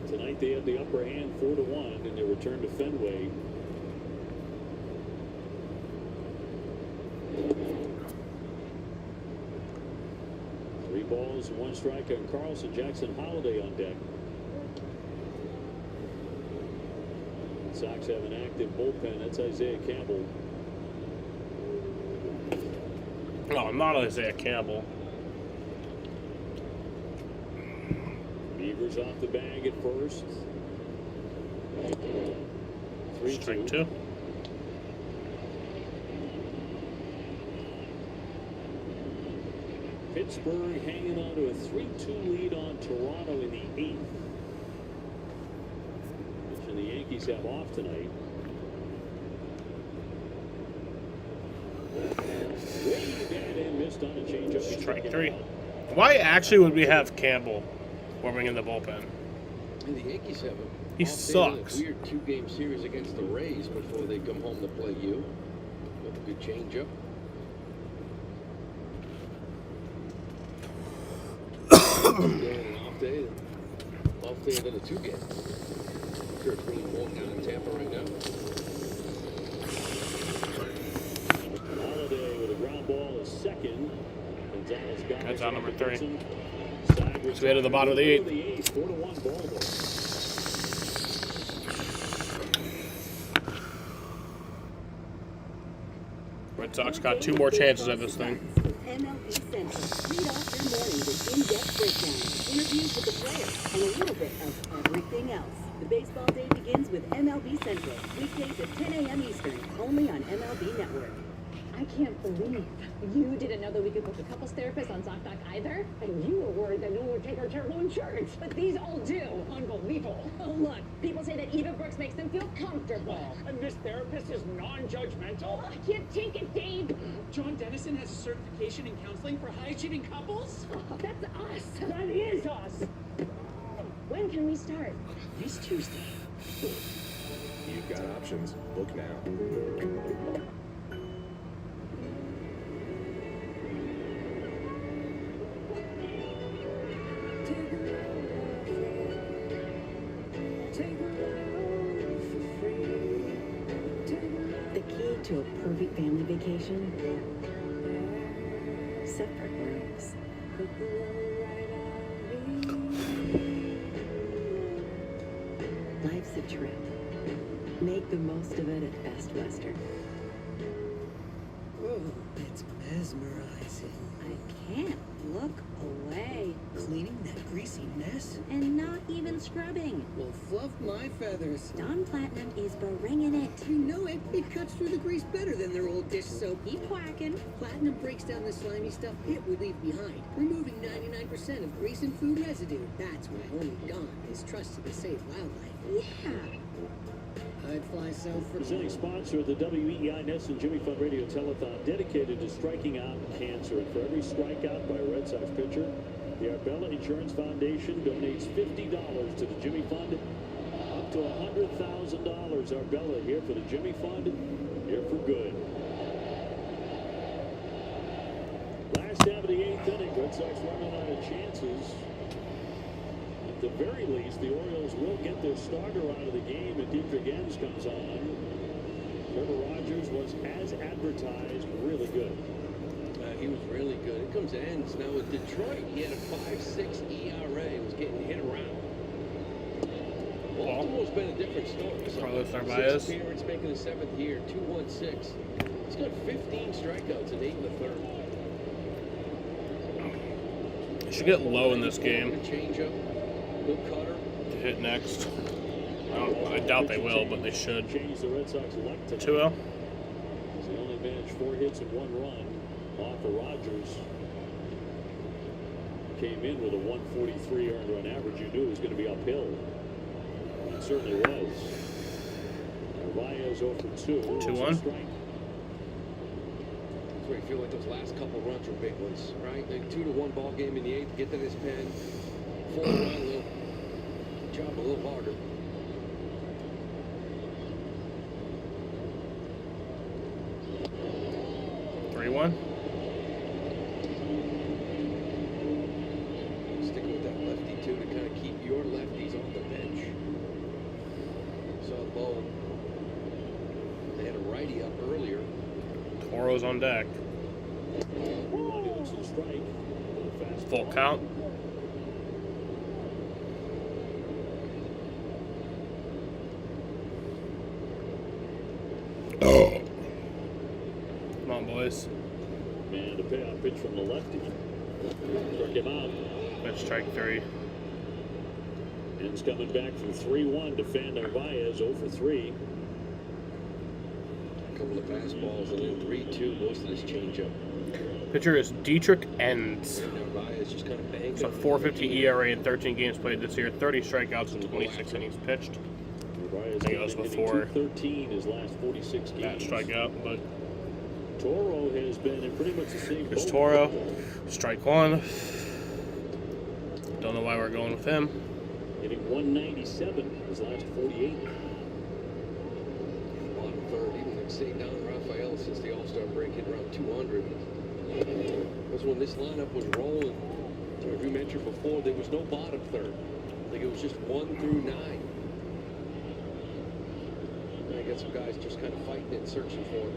Tonight they have the upper hand 4-1 in their return to Fenway. Three balls, 1 strike on Carlson. Jackson Holiday on deck. Sox have an active bullpen. That's Isaiah Campbell. Oh, not Isaiah Campbell. Beavers off the bag at first. 3-2. Pittsburgh hanging on to a 3-2 lead on Toronto in the 8th. And the Yankees have off tonight. Way bad and missed on a changeup. Strike 3. Why actually would we have Campbell warming in the bullpen? And the Yankees have a He sucks. weird 2-game series against the Rays before they come home to play you. With a good changeup. Off day, and then a 2-game. Sure, it's really warm down in Tampa right now. Holiday with a ground ball is second. Gonzalez got That's on number 3. Sagers So we head to the bottom of the 8th. 4-1 Baltimore. Red Sox got 2 more chances at this thing. MLB Central. Lead off your morning with in-depth breakdowns, interviews with the players, and a little bit of everything else. The baseball day begins with MLB Central. Weekdays at 10 a.m. Eastern, only on MLB Network. I can't believe you didn't know that we could book a couples therapist on ZocDoc either. And you were worried that no one would take our terrible insurance. But these all do. Unbelievable. Oh, look. People say that Eva Brooks makes them feel comfortable. And this therapist is non-judgmental? I can't take it, Dave. John Dennison has a certification in counseling for high-achieving couples? Oh, that's us. That is us. When can we start? This Tuesday. You've got options. Book now. The key to a perfect family vacation? Separate rooms. Life's a trip. Make the most of it at Best Western. Oh, it's mesmerizing. I can't look away. Cleaning that greasy mess? And not even scrubbing. Well, fluff my feathers. Dawn Platinum is bringing it. You know it. It cuts through the grease better than their old dish soap. Keep whacking. Platinum breaks down the slimy stuff it would leave behind, removing 99% of grease and food residue. That's why only Dawn is trusted to save wildlife. Yeah. I'd fly south for... Presenting sponsor of the WEEI Ness and Jimmy Fund Radio Telethon, dedicated to striking out cancer. And for every strikeout by a Red Sox pitcher, the Arbella Insurance Foundation donates $50 to the Jimmy Fund, up to $100,000. Arbella here for the Jimmy Fund, here for good. Last half of the 8th inning, Red Sox running out of chances. At the very least, the Orioles will get their starter out of the game, and Dietrich Enns comes on. Trevor Rogers was, as advertised, really good. He was really good. It comes to Enns. Now with Detroit, he had a 5.6 ERA. He was getting hit around. Baltimore's been a different story. Carlos Narvaez. 6 appearance, making the 7th year, 2.16. He's got 15 strikeouts in 8 in the 3rd. They should get low in this game. Changeup. Good cutter. To hit next. I doubt they will, but they should. Change the Red Sox luck tonight. 2-0. He's only managed 4 hits and 1 run off of Rogers. Came in with a 143 earned run average. You knew it was going to be uphill. It certainly was. is 0 for 2. 2-1. That's where you feel like those last couple runs were big ones, right? Like 2-1 ball game in the 8th, get to this pen, 4-1, job a little harder. Sticking with that lefty too to kind of keep your lefties on the bench. Saw Lowe. They had a righty up earlier. Toro's on deck. Full count. Come on, boys. And a payoff pitch from the lefty. Struck him out. That's strike 3. And it's coming back from 3-1 to Fan Narvaez, 0 for 3. A couple of fastballs and then 3-2, most of this changeup. Pitcher is Dietrich Enns. Narvaez just kind of banking. It's a 4.50 ERA in 13 games played this year. 30 strikeouts in 26 innings pitched. I think it was before 13 his last 46 games. that strikeout, but Toro has been in pretty much the same here's boat. Toro. Strike 1. Don't know why we're going with him. Hitting 197 his last 48. Bottom third, even like say Don Rafael since the All-Star break hit around 200. Because when this lineup was rolling, as you mentioned before, there was no bottom third. Like it was just 1 through 9. And I got some guys just kind of fighting it, searching for it.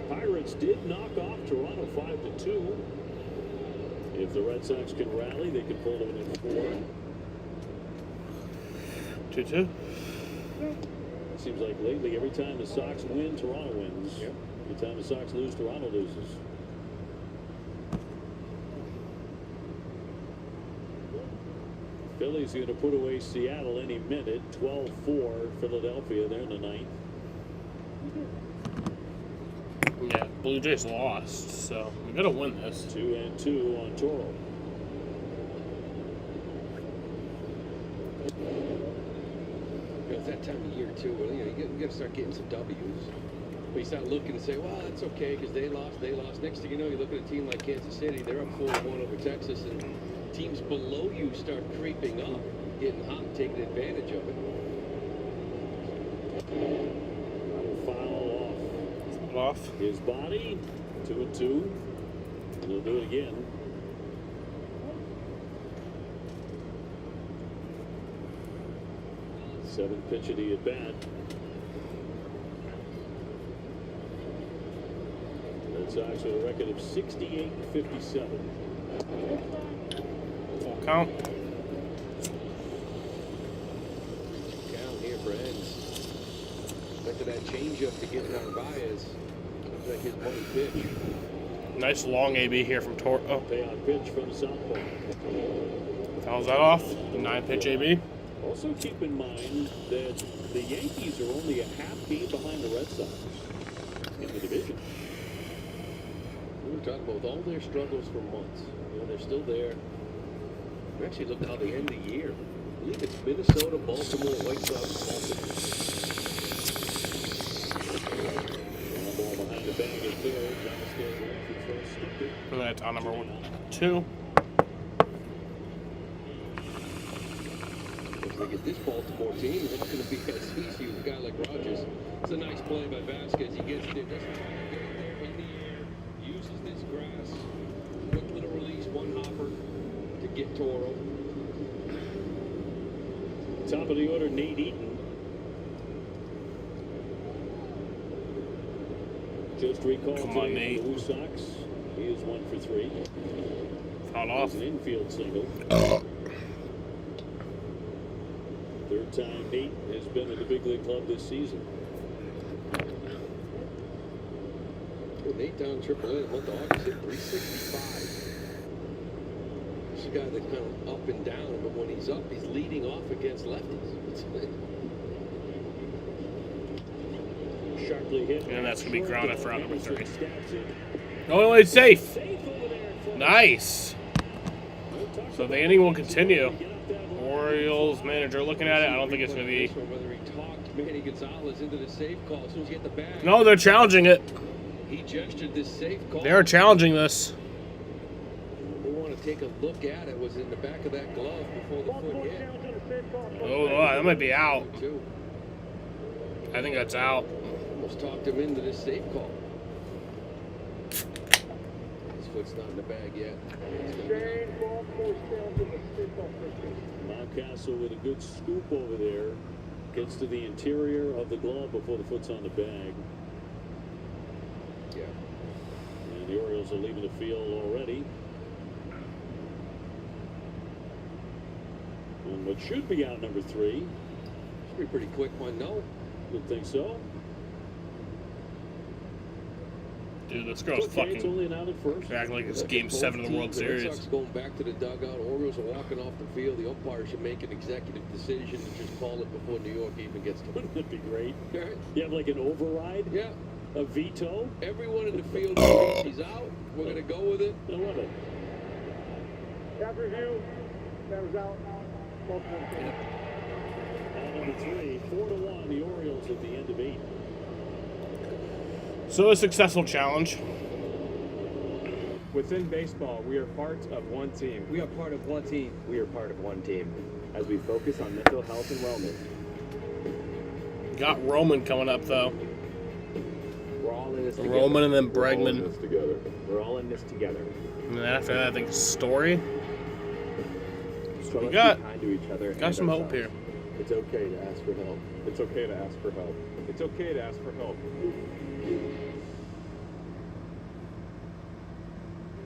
Pirates did knock off Toronto 5-2. If the Red Sox can rally, they could pull them in 4. 2-2. Seems like lately, every time the Sox win, Toronto wins. Yep. Every time the Sox lose, Toronto loses. Phillies going to put away Seattle any minute. 12-4 Philadelphia. They're in the 9th. Yeah, Blue Jays lost, so we gotta win this. 2-2 on Toro. It's that time of year too. Where, you got to start getting some W's. But you start looking and say, well, that's okay because they lost. Next thing you know, you look at a team like Kansas City. They're up 4-1 over Texas, and teams below you start creeping up, getting hot, and taking advantage of it. Foul off his body. 2-2. And he'll do it again. Seventh pitch of the at bat. Red Sox with a record of 68-57. Full count. Down here for Enns. Back to that changeup to get Narvaez. Looks like his money pitch. Nice long AB here from Toro. Oh. Payout pitch from Southpaw. Fouls that off. 9-pitch AB. Also keep in mind that the Yankees are only a half game behind the Red Sox in the division. We were talking about with all their struggles for months. They're still there. We actually looked how they end the year. I believe it's Minnesota, Baltimore, White Sox, Baltimore. Ball behind the bag at third. And that's on number 2. Looks like this Baltimore team is not going to be as easy with a guy like Rogers. It's a nice play by Vasquez. He gets it. Doesn't get it there in the air. Uses this grass. Quick little release. One hopper to get Toro. Top of the order, Nate Eaton. Just recalled today for the Blue Sox. He is 1 for 3. Foul off. An infield single. Third time Nate has been at the big league club this season. Nate down AAA in the month of August hit 365. He's a guy that's kind of up and down, but when he's up, he's leading off against lefties. Sharply hit. And that's going to be grounded for out number 3. Stabs it. Oh, it's safe. Nice. So the inning will continue. Orioles manager looking at it. I don't think it's going to be. Whether he talked Manny Gonzalez into the safe call as soon as he hit the bag. No, they're challenging it. He gestured this safe call. They're challenging this. We want to take a look at it. Was in the back of that glove before the foot hit. Oh, that might be out. I think that's out. Almost talked him into this safe call. His foot's not in the bag yet. Mountcastle with a good scoop over there. Gets to the interior of the glove before the foot's on the bag. Yeah. And the Orioles are leaving the field already. And what should be out number 3. Should be a pretty quick one, no? You think so? Dude, this girl's It's okay, it's fucking only an out at first. acting like it's Game 7 of the World Red Series. Sox going back to the dugout. Orioles are walking off the field. The umpire should make an executive decision and just call it before New York even gets to it. Wouldn't that be great? Right? You have like an override? Yeah. A veto? Everyone in the field thinks he's out. We're going to go with it. I love it. Cap review. That was out. Out number 3, 4-1, the Orioles at the end of 8. So a successful challenge. Within baseball, we are part of one team. We are part of one team. We are part of one team. As we focus on mental health and wellness. Got Roman coming up, though. We're all in this together. Roman and then We're all in Bregman. this together. We're all in this together. And then after that, I think Story. So We let's got- be kind to each other. got and some hope ourselves. here. It's okay to ask for help. It's okay to ask for help. It's okay to ask for help.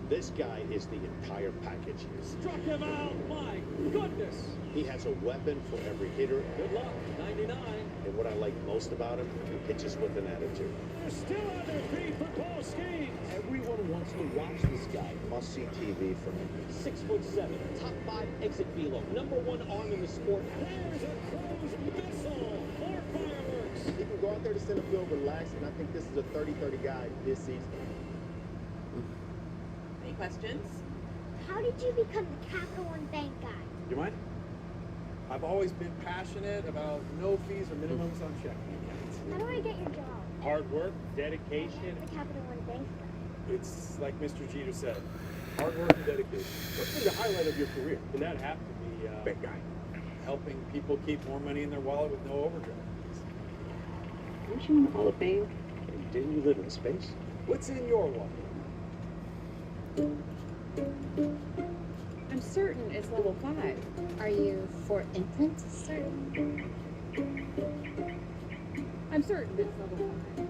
This guy is the entire package. Struck him out. My goodness. He has a weapon for every hitter. Good luck. 99. And what I like most about him, he pitches with an attitude. They're still on their feet for Paul Skeens. Everyone wants to watch this guy. Must-see TV for me. 6'7", top 5 exit velo, #1 arm in the sport. There's a Crow's missile. More fireworks. He can go out there to center field, relax, and I think this is a 30-30 guy this season. Any questions? How did you become the Capital One Bank guy? You mind? I've always been passionate about no fees or minimums on checking accounts. How do I get your job? Hard work, dedication. The Capital One Bank guy. It's like Mr. Jeter said, hard work and dedication. What's been the highlight of your career? And that happened to be Bank guy. Helping people keep more money in their wallet with no overdraft. Weren't you in the Hall of Fame? And didn't you live in space? What's in your wallet? I'm certain it's level 5. Are you for imprint certain? I'm certain it's level 5.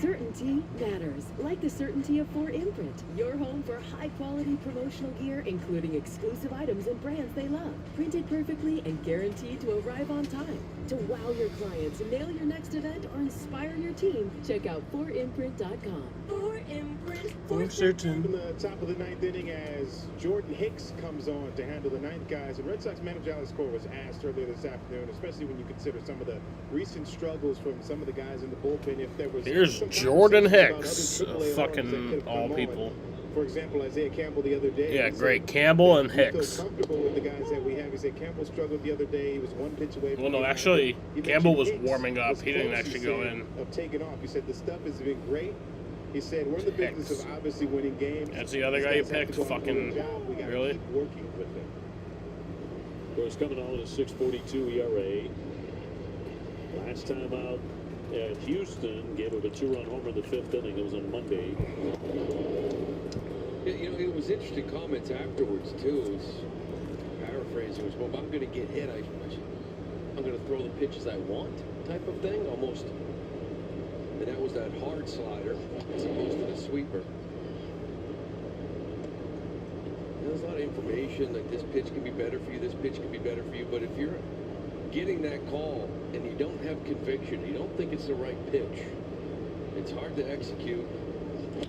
Certainty matters, like the certainty of 4imprint, your home for high-quality promotional gear, including exclusive items and brands they love, printed perfectly and guaranteed to arrive on time. To wow your clients, nail your next event, or inspire your team, check out 4imprint.com. 4imprint. For certain. In the top of the 9th inning, as Jordan Hicks comes on to handle the 9th guys, and Red Sox manager Alex Cora was asked earlier this afternoon, especially when you consider some of the recent struggles from some of the guys in the bullpen, if there was Here's some Jordan conversations about Hicks, other AAA arms that could fucking have all come on. people. For example, Isaiah Campbell the other day. Yeah, he said, great. Campbell and he feels Hicks. comfortable with the guys that we have. He said Campbell struggled the other day. He was one pitch away from Well, no, being out. actually, He mentioned Campbell was Hicks warming up. was He didn't close, actually he go said, in. Of taking off. He said the stuff has been great. He said we're in the business Hicks. of obviously winning games. That's the other These guy you guys have to picked? go out and do Fucking their job. We gotta really? keep working with them. Of course, coming on at a 6.42 ERA. Last time out at Houston, gave up a 2-run homer in the 5th inning. It was on Monday. You know, it was interesting comments afterwards, too. It was paraphrasing. It was, well, if I'm going to get hit, I'm going to throw the pitches I want type of thing, almost. And that was that hard slider as opposed to the sweeper. There's a lot of information, like this pitch can be better for you, this pitch can be better for you. But if you're getting that call and you don't have conviction, you don't think it's the right pitch, it's hard to execute.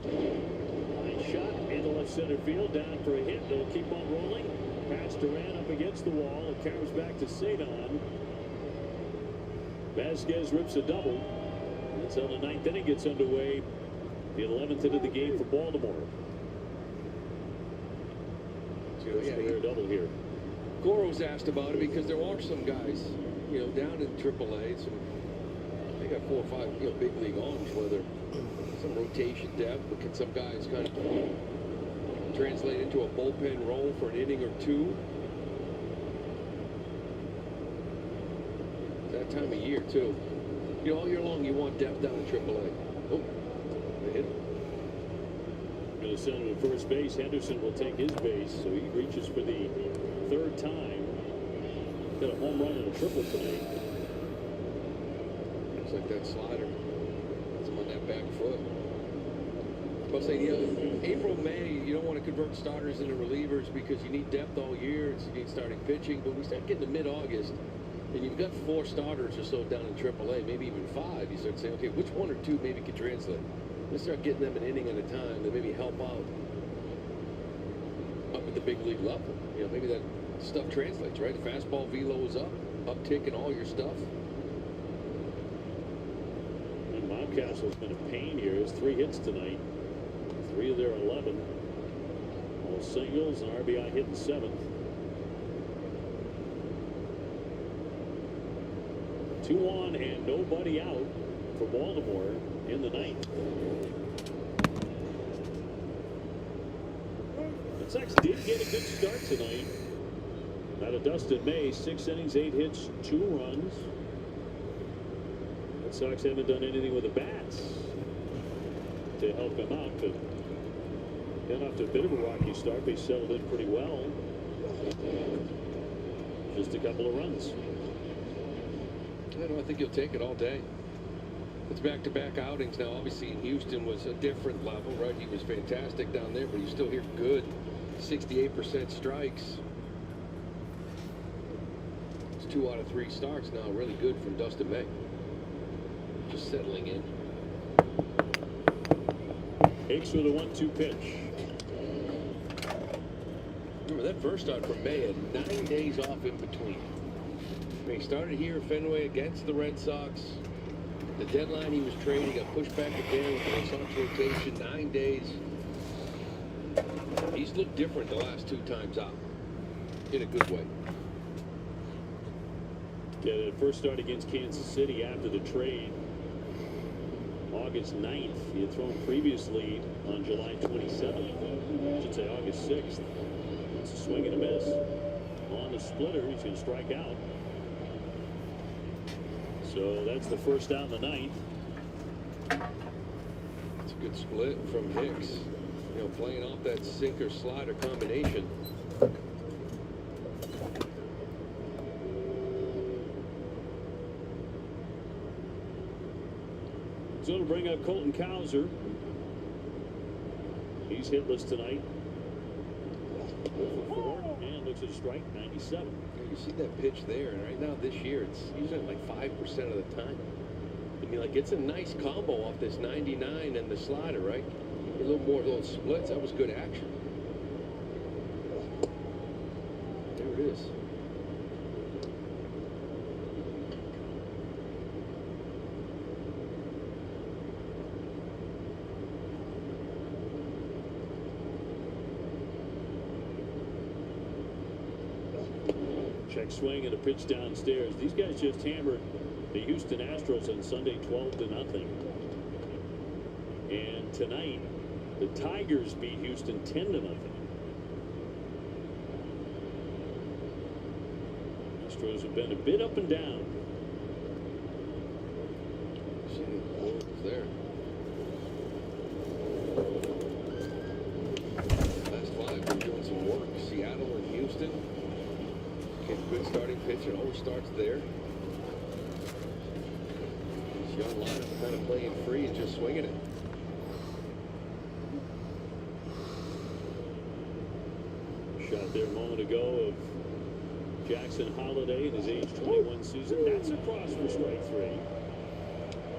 Nice shot into left center field, down for a hit. They'll keep on rolling. Pass Duran up against the wall. It carries back to Cedon. Vasquez rips a double. That's how the ninth inning gets underway. The 11th inning of the game for Baltimore. First career double here. Goro was asked about it because there are some guys, down in AAA. They got 4 or 5, big league arms, whether some rotation depth, but can some guys kind of translate into a bullpen role for an inning or two? It's that time of year, too. All year long, you want depth down in AAA. Oh, they hit him. Going to send him to first base. Henderson will take his base, so he reaches for the third time. Got a home run and a triple tonight. Looks like that slider. It's on that back foot. I'll say, April, May, you don't want to convert starters into relievers because you need depth all year. You need starting pitching. But we start getting to mid-August, and you've got 4 starters or so down in AAA, maybe even 5. You start saying, okay, which 1 or 2 maybe can translate? Let's start getting them an inning at a time that maybe help out up at the big league level. Maybe that stuff translates, right? The fastball velo is up, uptick in all your stuff. And Mountcastle's been a pain here. Has 3 hits tonight. 3 of their 11. All singles, and RBI hitting 7th. 2 on and nobody out for Baltimore in the 9th. The Sox did get a good start tonight. Out of Dustin May, 6 innings, 8 hits, 2 runs. The Sox haven't done anything with the bats to help them out, but got off to a bit of a rocky start. They settled in pretty well. Just a couple of runs. I think you'll take it all day. It's back-to-back outings now. Obviously, in Houston was a different level, right? He was fantastic down there, but you still hear good 68% strikes. It's 2 out of 3 starts now. Really good from Dustin May. Just settling in. Hicks with a 1-2 pitch. Remember, that first start from May had 9 days off in between. He started here at Fenway against the Red Sox. The deadline he was traded, got pushed back again with the Red Sox rotation, 9 days. He's looked different the last 2 times out, in a good way. Yeah, the first start against Kansas City after the trade, August 9th. He had thrown previously on July 27th. I should say August 6th. It's a swing and a miss. On the splitter, he's going to strike out. So that's the first out in the 9th. It's a good split from Hicks. Playing off that sinker-slider combination. So to bring up Colton Cowser. He's hitless tonight. 4 and looks at a strike, 97. You see that pitch there, and right now this year it's usually like 5% of the time. I mean, like, it's a nice combo off this 99 and the slider, right? A little more of those splits. That was good action. There it is. Check swing and a pitch downstairs. These guys just hammered the Houston Astros on Sunday 12-0. And tonight, the Tigers beat Houston 10-0. Astros have been a bit up and down. See the Bulls there. Last 5, we're doing some work. Seattle and Houston. Get good starting pitch. It always starts there. This young lineup kind of playing free and just swinging it. Shot there a moment ago of Jackson Holiday in his age 21 season. That's across for strike 3.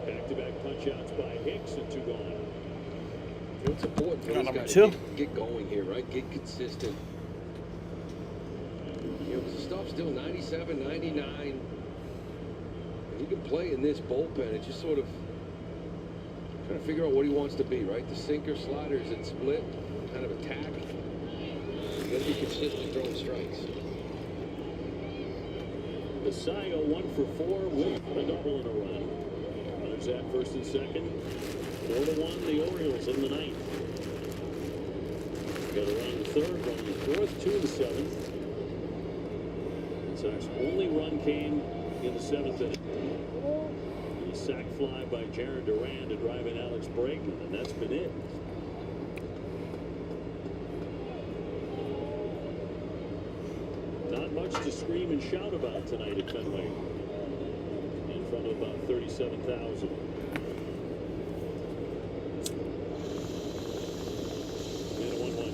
Back-to-back punch-outs by Hicks and 2 gone. It's important for Got these number guys 2. to get going here, right? Get consistent. The stuff's still 97, 99. And you can play in this bullpen. It's just sort of Trying to figure out what he wants to be, right? The sinker, sliders, and split kind of attack. You got to be consistent throwing strikes. Messiah 1 for 4 with a double in a run. There's that first and second. 4-1, the Orioles in the ninth. Got a run in the third, run in the fourth, 2 in the seventh. Sox only run came in the seventh inning. The sac fly by Jared Duran to drive in Alex Bregman, and that's been it. Not much to scream and shout about tonight at Fenway. In front of about 37,000. And a 1-1.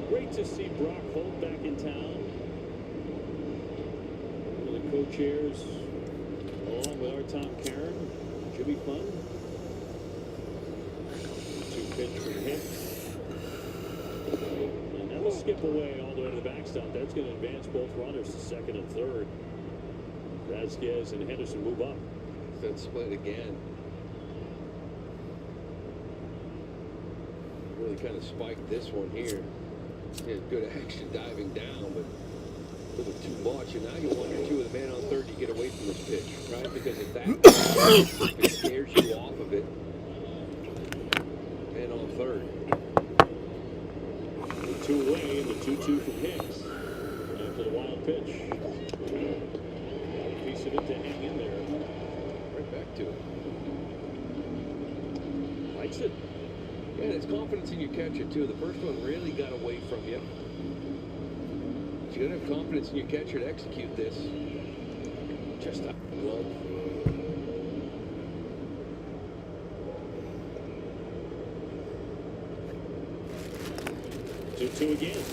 Great to see Brock Holt back in town. One of the co-chairs, along with our Tom Karen, Jimmy Fund. 2-pitch from Hicks. And that'll skip away all the way to the backstop. That's going to advance both runners to second and third. Vasquez and Henderson move up. That split again. Really kind of spiked this one here. He had good action diving down, but a little too much. And now you wonder, too, with a man on third, you get away from this pitch, right? Because if that it scares you off of it, and on third. The 2 away and the 2-2 from Hicks. After the wild pitch. Piece of it to hang in there. Right back to it. Likes it. Yeah, and it's confidence in your catcher, too. The first one really got away from you. But you got to have confidence in your catcher to execute this. Just up the glove. 2-2 again.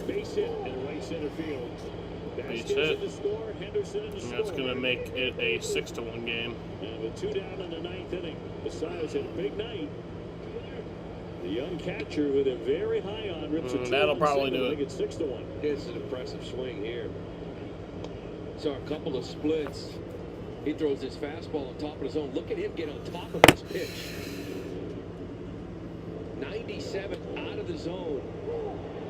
Base hit in right center field. Base Vasquez hit. in to score, Henderson in to score. That's going to make it a 6-1 game. And with 2 down in the ninth inning, Messiah's had a big night. The young catcher with a very high on rips a 2. That'll probably do it. Make it 6-1. It's an impressive swing here. Saw a couple of splits. He throws his fastball on top of his own. Look at him get on top of this pitch. 97 out of the zone.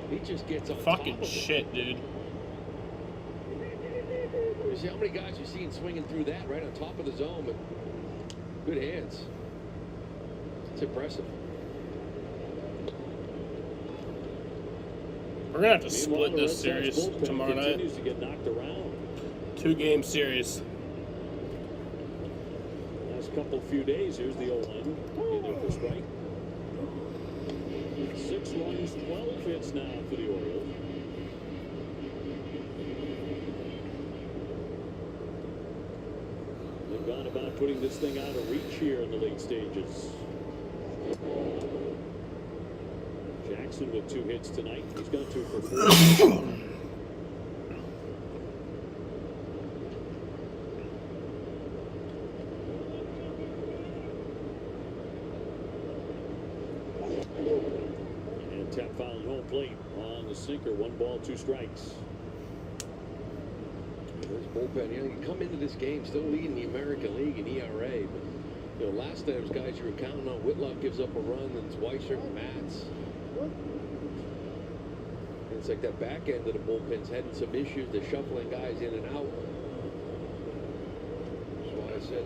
He just gets on Fucking top of shit, dude. You see how many guys you're seeing swinging through that right on top of the zone, but good hands. It's impressive. We're going to have to split this series tomorrow night. Continues to get knocked around. 2-game series. Last few days, here's the 0-1. In there for strike. 6 runs, 12 hits now for the Orioles. They've gone about putting this thing out of reach here in the late stages. Jackson with 2 hits tonight. He's got 2 for 4. And tap foul at home plate on the sinker. 1 ball, 2 strikes. This bullpen, you come into this game still leading the American League in ERA, but last night it was guys you were counting on. Whitlock gives up a run, and it's Weissert and Matz. And it's like that back end of the bullpen's having some issues. They're shuffling guys in and out. That's why I said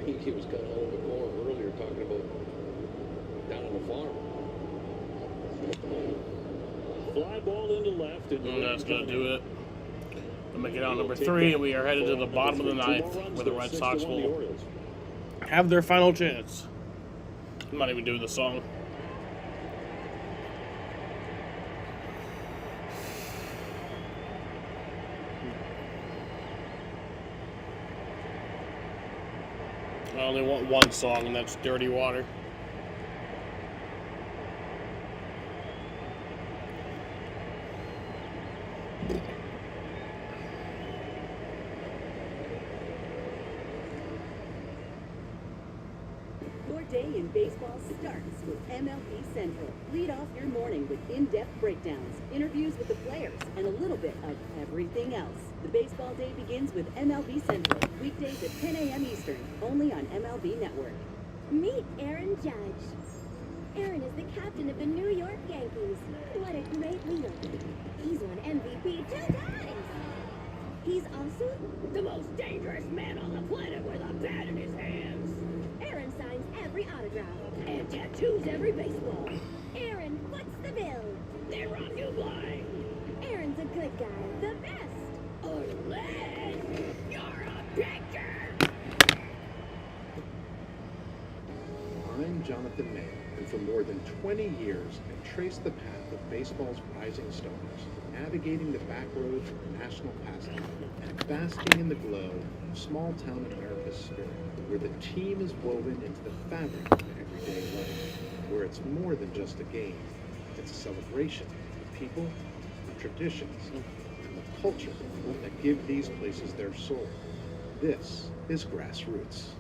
he was kind of all over the corner earlier talking about down on the farm. Fly ball into left, and that's going to do it. We'll make it out number 3, and we are headed to the bottom of the 9th, where the Red Sox will have their final chance. I'm not even doing the song. I only want one song, and that's Dirty Water. day in baseball starts with MLB Central. Lead off your morning with in-depth breakdowns, interviews with the players, and a little bit of everything else. The baseball day begins with MLB Central, weekdays at 10 a.m. Eastern, only on MLB Network. Meet Aaron Judge. Aaron is the captain of the New York Yankees. What a great leader. He's won MVP 2 times. He's also the most dangerous man on the planet with a bat in his hands. Aaron signs every autograph and tattoos every baseball. Aaron foots the bill. They run you blind. Aaron's a good guy, the best. Unless you're a pitcher. I'm Jonathan Mayo, and for more than 20 years, I've traced the path of baseball's rising stars, navigating the back roads of national pastime, and basking in the glow of small-town America's spirit, where the team is woven into the fabric of everyday life, where it's more than just a game. It's a celebration of people, the traditions, and the culture that give these places their soul. This is Grassroots.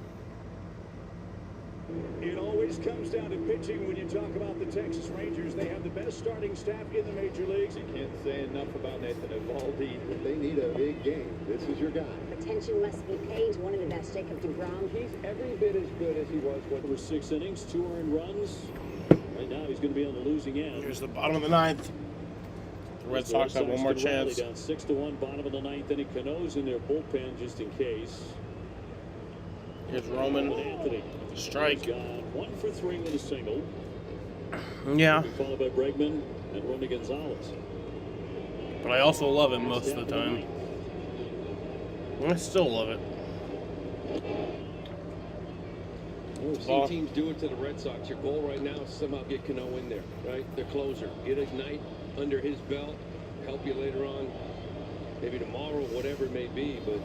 It always comes down to pitching when you talk about the Texas Rangers. They have the best starting staff in the major leagues. You can't say enough about Nathan Eovaldi. If they need a big game, this is your guy. Attention must be paid to one of the best, Jacob deGrom. He's every bit as good as he was over 6 innings, 2 earned runs. Right now he's going to be on the losing end. Here's the bottom of the ninth. The Red Sox have one more chance. Down 6-1, bottom of the ninth inning. Cano's in their bullpen just in case. Here's Roman. Anthony. Strike. 1 for 3 with a single. Yeah. Followed by Bregman and Romy Gonzalez. But I also love it most of the time. I still love it. We've seen teams do it to the Red Sox. Your goal right now is somehow get Cano in there, right? The closer. Get Ignite under his belt. Help you later on. Maybe tomorrow, whatever it may be, but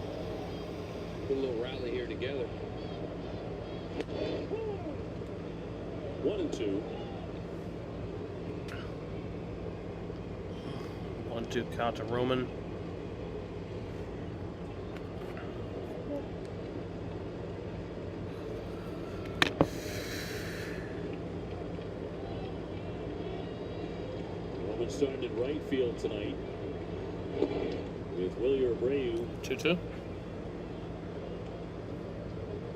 put a little rally here together. 1-2. 1-2 count to Roman. Roman starting in right field tonight with Willie Abreu. 2-2.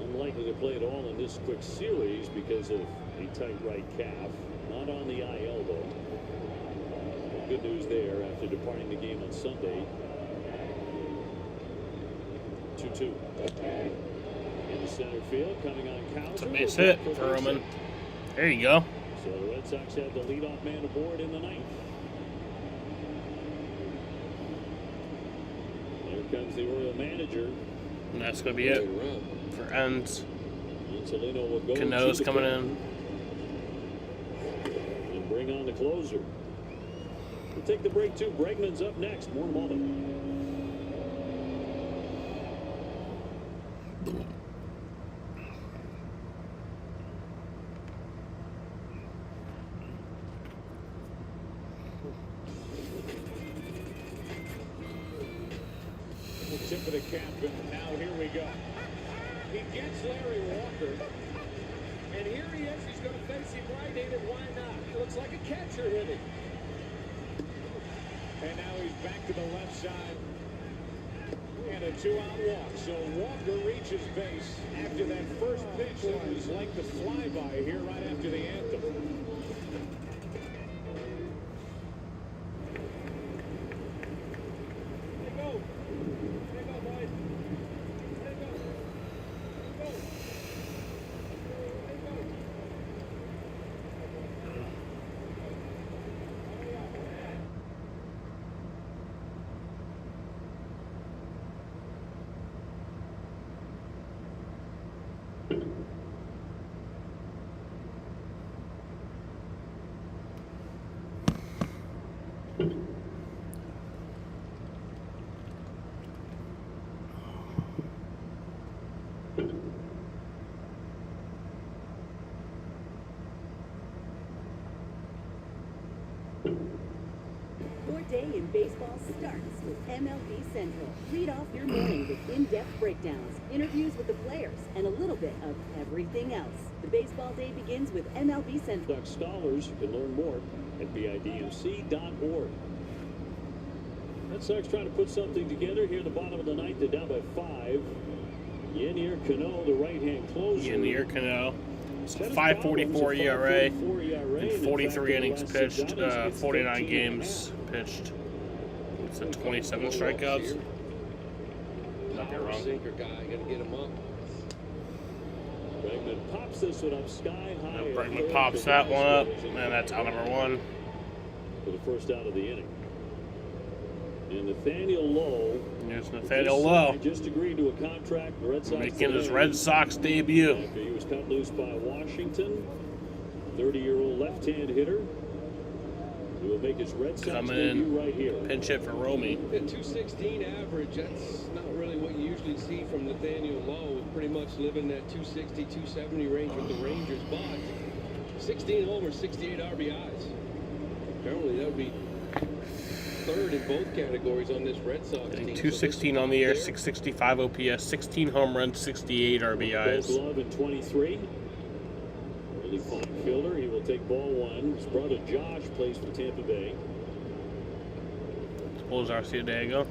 Unlikely to play at all in this quick series because of a tight right calf. Not on the IL though. Good news there after departing the game on Sunday. 2-2. In the center field, coming on Cowser. It's a base hit for Roman. There you go. So the Red Sox had the leadoff man aboard in the ninth. Here comes the Oriole manager. And that's going to be it for ends. Cano's coming in. And bring on the closer. We'll take the break too. Bregman's up next. More in a moment. Tip of the cap, and now here we go. He gets Larry Walker, and here he is. He's going to face him right-handed. Why not? He looks like a catcher hitting. And now he's back to the left side. And a 2-out walk. So Walker reaches base after that first pitch that was like the flyby here right after the anthem. day in baseball starts with MLB Central. Read off your morning with in-depth breakdowns, interviews with the players, and a little bit of everything else. The baseball day begins with MLB Central. Duck Scholars. You can learn more at bidmc.org. Red Sox trying to put something together here at the bottom of the ninth. They're down by 5. Yennier Cano, the right-hand closer. Yennier Cano. 5.44 ERA and 43 innings pitched, 49 games pitched. It's a 27 strikeouts. Might be wrong. Sinker guy, gotta get him up. Bregman pops this one up sky high. Bregman pops that one up, and that's out number 1. For the first out of the inning. And Nathaniel Lowe. There's Nathaniel Lowe. Just agreed to a contract. The Red Sox making his Red Sox debut. After he was cut loose by Washington. 30-year-old left-hand hitter. He will make his Red Sox coming debut in, right here. Pinch hit for Romy. Yeah, 216 average. That's not really what you usually see from Nathaniel Lowe. Pretty much living that 260, 270 range with the Rangers. But 16 homers, 68 RBIs. Apparently that would be third in both categories on this Red Sox team. 216 on the year, 665 OPS, 16 home runs, 68 RBIs. Gold Glove in 23. Really fine fielder. He will take ball 1. His brother Josh plays for Tampa Bay. Pulls Arcia Diego.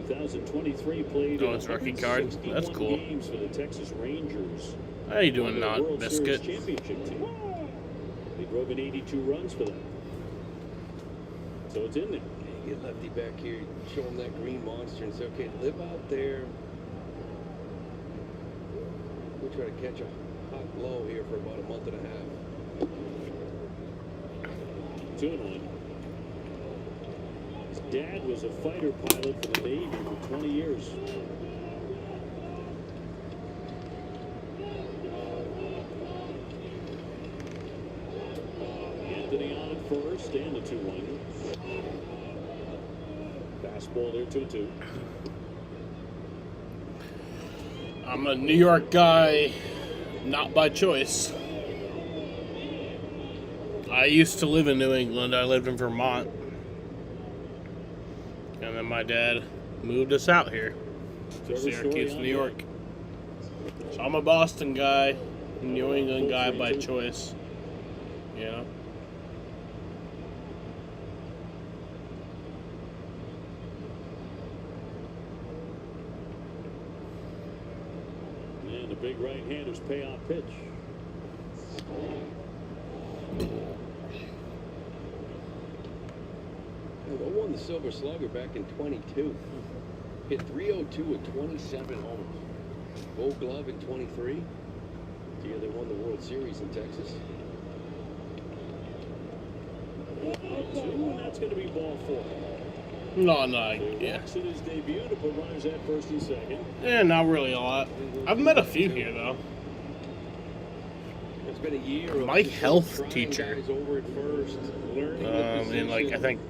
2023 played. Oh, it's rookie card. That's cool. Games for the Texas Rangers. How you doing, On their not World Biscuit? Series championship team. They drove in 82 runs for them. So it's in there. Get Lefty back here, show him that green monster and say, okay, live out there. We'll try to catch a hot blow here for about a month and a half. 2-1. His dad was a fighter pilot for the Navy for 20 years. Anthony on at first and the 2-1. Fastball there, 2-2. I'm a New York guy, not by choice. I used to live in New England. I lived in Vermont. And then my dad moved us out here to Syracuse, New York. So I'm a Boston guy, New England guy by choice. You know? And the big right-hander's payoff pitch. Lowe won the Silver Slugger back in 22. Hit 302 with 27 homers. Gold Glove in 23. The year they won the World Series in Texas. 2, and that's going to be ball 4. No, Yeah. In his debut to put runners at first and second. Yeah, not really a lot. I've met a few here, though. It's been a year. My health teacher. Over at first, In like, I think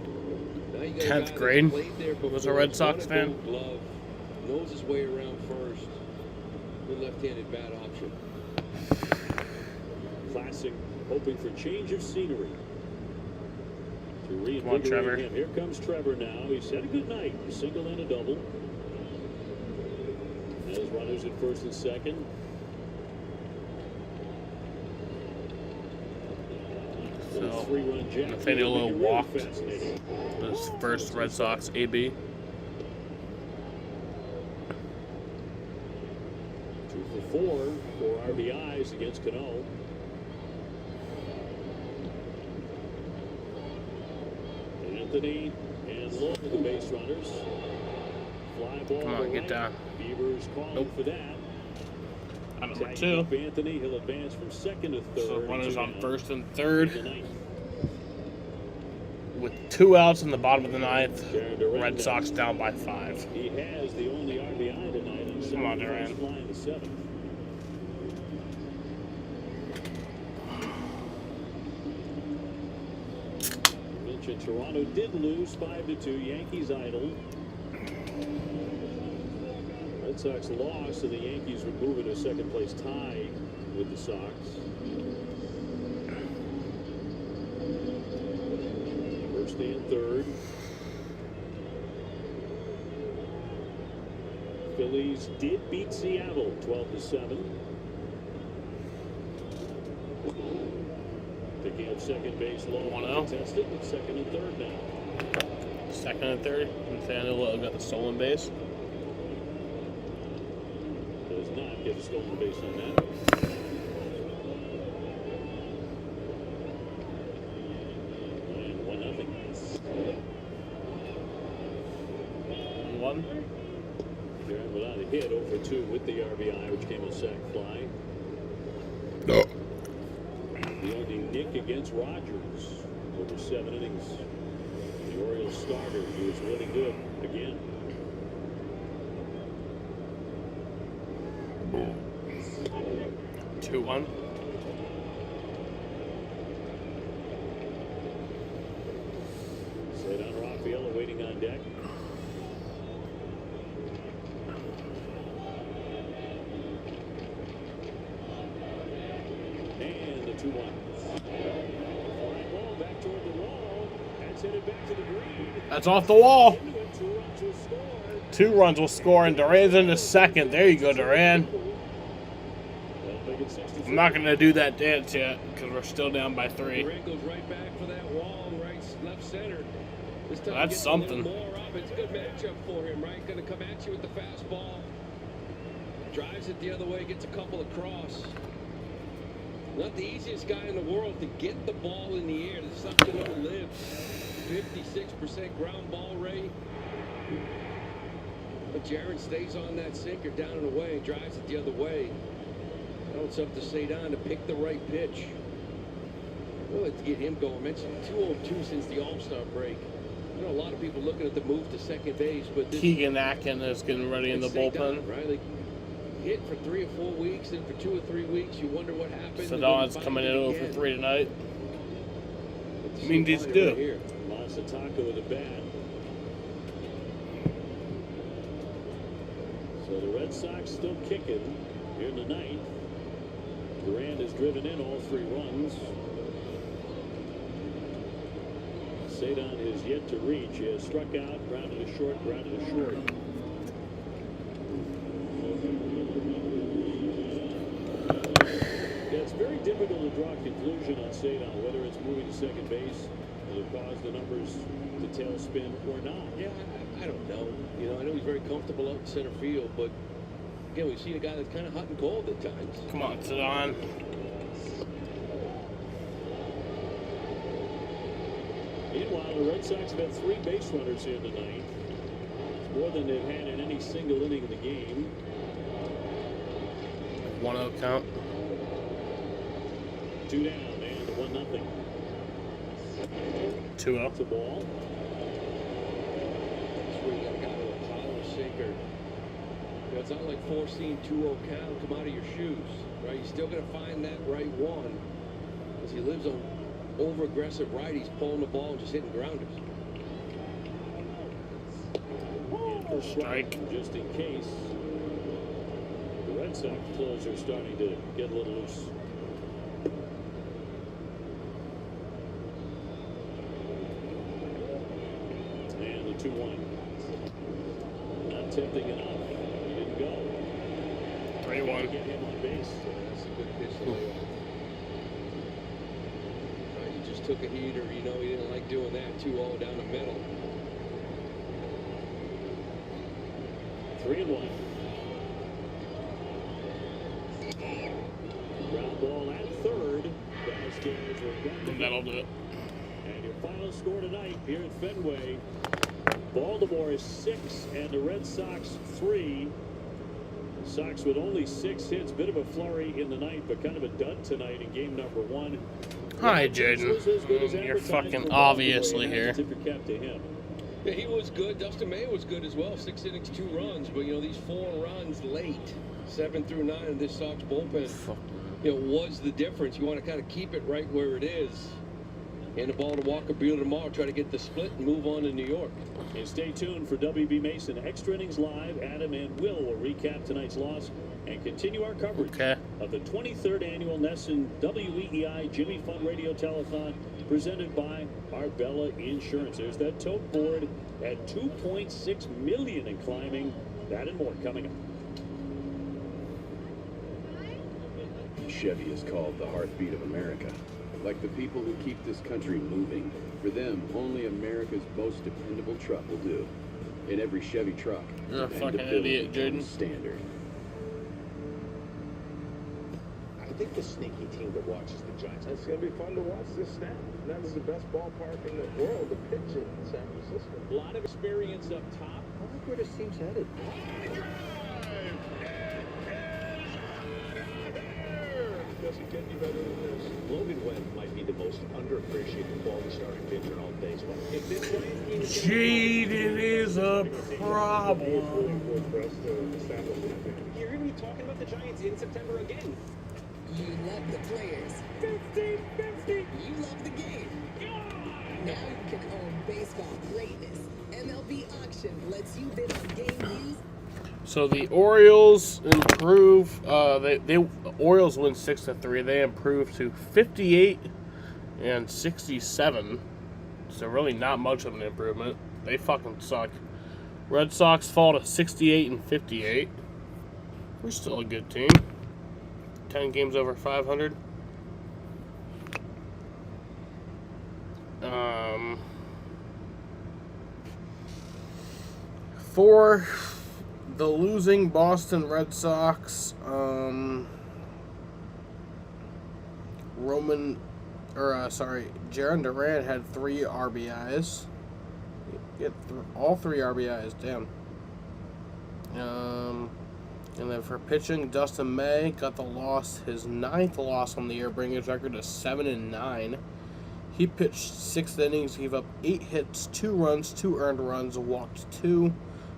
10th grade was a Red Sox fan. Glove, knows his way around first. Good left-handed bat option. Classic, hoping for change of scenery. To Come on, Trevor. him. Here comes Trevor now. He's had a good night. A single and a double. As runners at first and second. So, Three-run jack. Nathaniel Lowe Really walked fascinating. his first Red Sox AB. 2 for 4 RBIs against Cano. Anthony and Lowe, the base runners. Fly ball. Come on, to get right. down. Beavers calling for that. Number Tagging 2. up Anthony, he'll advance from second to third. So runners on down. first and third. With 2 outs in the bottom of the ninth, Red Sox down by 5. He has the only RBI tonight in Come on, Duran. line to 7. Mentioned Toronto did lose 5-2. Yankees idle. Red Sox lost, and the Yankees would move into a second place tie with the Sox. First and third. Phillies did beat Seattle 12-7. Picking up second base, low contested, and second and third now. Second and third. Nathaniel got the stolen base. Does not get a stolen base on that. And 1-0. 1-1. Aaron without a hit, 0-2 with the RBI, which came a sac fly. No. The only Nick against Rogers over 7 innings. The Orioles starter, who was really good again. Yeah. 2-1. Cedar Rafaela waiting on deck. And the 2-1. Fly ball back toward the wall. That's headed back to the green. That's off the wall. 2 runs will score. 2 runs will score, and Duran's into second. There you go, Duran. I'm not going to do that dance yet because we're still down by 3. Duran goes right back for that wall, left center. This time That's gets something. A little more up. It's a good matchup for him, right? Going to come at you with the fastball. Drives it the other way, gets a couple across. Not the easiest guy in the world to get the ball in the air. There's something that lives. 56% ground ball rate. But Jaron stays on that sinker down and away and drives it the other way. Now it's up to Cedar to pick the right pitch. We'll have to get him going. I mentioned 202 since the All-Star break. You know, a lot of people looking at the move to second base, but this Keegan Atkin is getting ready in the bullpen. Right? Like, hit for 3 or 4 weeks, and for 2 or 3 weeks, you wonder what happened. Sedon's coming in over 3 tonight. I mean, these do. Masataka with a bat. So the Red Sox still kicking here in the ninth. Durant has driven in all 3 runs. Cedar is yet to reach. He has struck out, grounded to short, grounded to short. Yeah, it's very difficult to draw a conclusion on Cedar, whether it's moving to second base will cause the numbers to tailspin or not. Yeah, I don't know. You know, I know he's very comfortable out in center field, but again, we've seen a guy that's kind of hot and cold at times. Come on, Sedon. Meanwhile, the Red Sox have had 3 base runners here tonight. It's more than they've had in any single inning of the game. 1-0 count. 2 down and 1-0. 2-0. It's a ball. That's where you got a guy with a power sinker. You know, it's not like forcing 2-0 count come out of your shoes, right? You're still going to find that right one because he lives on over-aggressive righties, pulling the ball and just hitting grounders. And strike, just in case. The Red Sox closer starting to get a little loose. And the 2-1. Not tempting enough. He didn't go. 3-1. Get him on base. That's a good pitch to lay off. He just took a heater. You know, he didn't like doing that. 2-0 down the middle. 3-1. Ground ball at third. Downstairs, That'll do it. and your final score tonight here at Fenway. Baltimore is 6 and the Red Sox 3. Sox with only 6 hits. Bit of a flurry in the ninth, but kind of a dud tonight in game number 1. Hi, Jaden. You're fucking obviously here. Tip your cap to him. Yeah, he was good. Dustin May was good as well. 6 innings, 2 runs. But, you know, these 4 runs late, 7 through 9 of this Sox bullpen, you know, was the difference. You want to kind of keep it right where it is. Hand the ball to Walker Buehler tomorrow, try to get the split and move on to New York. And stay tuned for WB Mason Extra Innings Live. Adam and Will recap tonight's loss and continue our coverage of the 23rd Annual NESN WEEI Jimmy Fund Radio Telethon presented by Arbella Insurance. There's that tote board at $2.6 million and climbing. That and more coming up. Chevy is called the heartbeat of America. Like the people who keep this country moving. For them, only America's most dependable truck will do. In every Chevy truck, You're a fucking idiot, Jaden. Standard. I think the sneaky team to watch is the Giants. It's going to be fun to watch this snap. That is the best ballpark in the world to pitch in San Francisco. A lot of experience up top. I like where this team's headed. Doesn't get any better than this. Logan Webb might be the most underappreciated quality starting pitcher in all of baseball. If this Jaden is a problem. You're going to be talking about the Giants in September again. You love the players. 50-50. You love the game. Now you can own baseball greatness. MLB Auction lets you bid on game views. So the Orioles improve. The Orioles win 6-3. They improve to 58 and 67. So really not much of an improvement. They fucking suck. Red Sox fall to 68 and 58. We're still a good team. 10 games over 500. For the losing Boston Red Sox, Jaron Durant had 3 RBIs. He had all 3 RBIs, damn. And then for pitching, Dustin May got the loss, his 9th loss on the year, bringing his record to 7-9. He pitched 6 innings, gave up 8 hits, 2 runs, 2 earned runs, walked 2,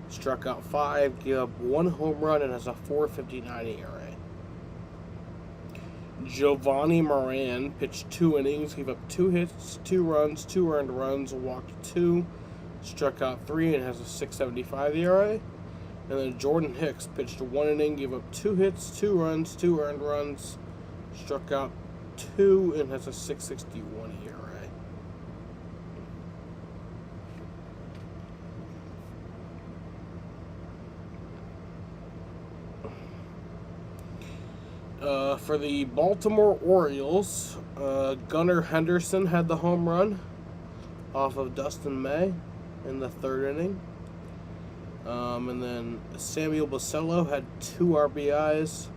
struck out 5, gave up 1 home run, and has a 4.59 ERA. Giovanni Moran pitched 2 innings, gave up 2 hits, 2 runs, 2 earned runs, walked 2, struck out 3, and has a 6.75 ERA. And then Jordan Hicks pitched 1 inning, gave up 2 hits, 2 runs, 2 earned runs, struck out 2, and has a 6.61 ERA. For the Baltimore Orioles, Gunnar Henderson had the home run off of Dustin May in the 3rd inning. And then Samuel Basello had 2 RBIs.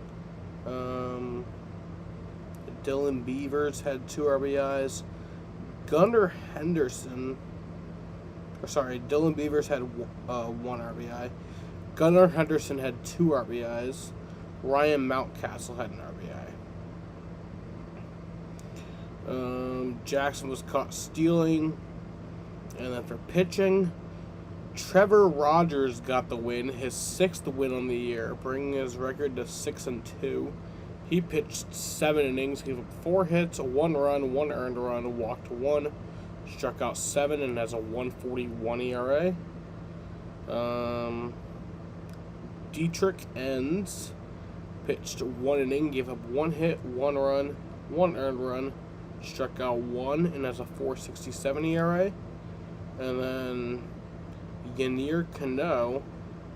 Dylan Beavers had 2 RBIs. Dylan Beavers had 1 RBI. Gunnar Henderson had 2 RBIs. Ryan Mountcastle had an RBI. Jackson was caught stealing. And then for pitching, Trevor Rogers got the win, his 6th win on the year, bringing his record to 6-2. He pitched 7 innings, gave up 4 hits, 1 run, 1 earned run, walked 1, struck out 7, and has a 1.41 ERA. Dietrich Enns pitched 1 inning, gave up 1 hit, 1 run, 1 earned run, struck out 1, and has a 4.67 ERA. And then Yennier Cano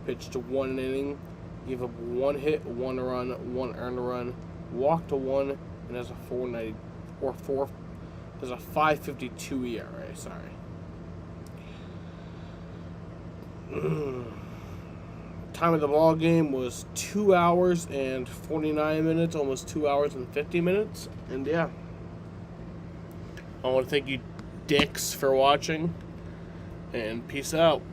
pitched 1 inning, gave up 1 hit, 1 run, 1 earned run, walked 1, and has a 5.52 ERA. Sorry. Time of the ball game was 2 hours and 49 minutes, almost 2 hours and 50 minutes. And yeah, I want to thank you dicks for watching, and peace out.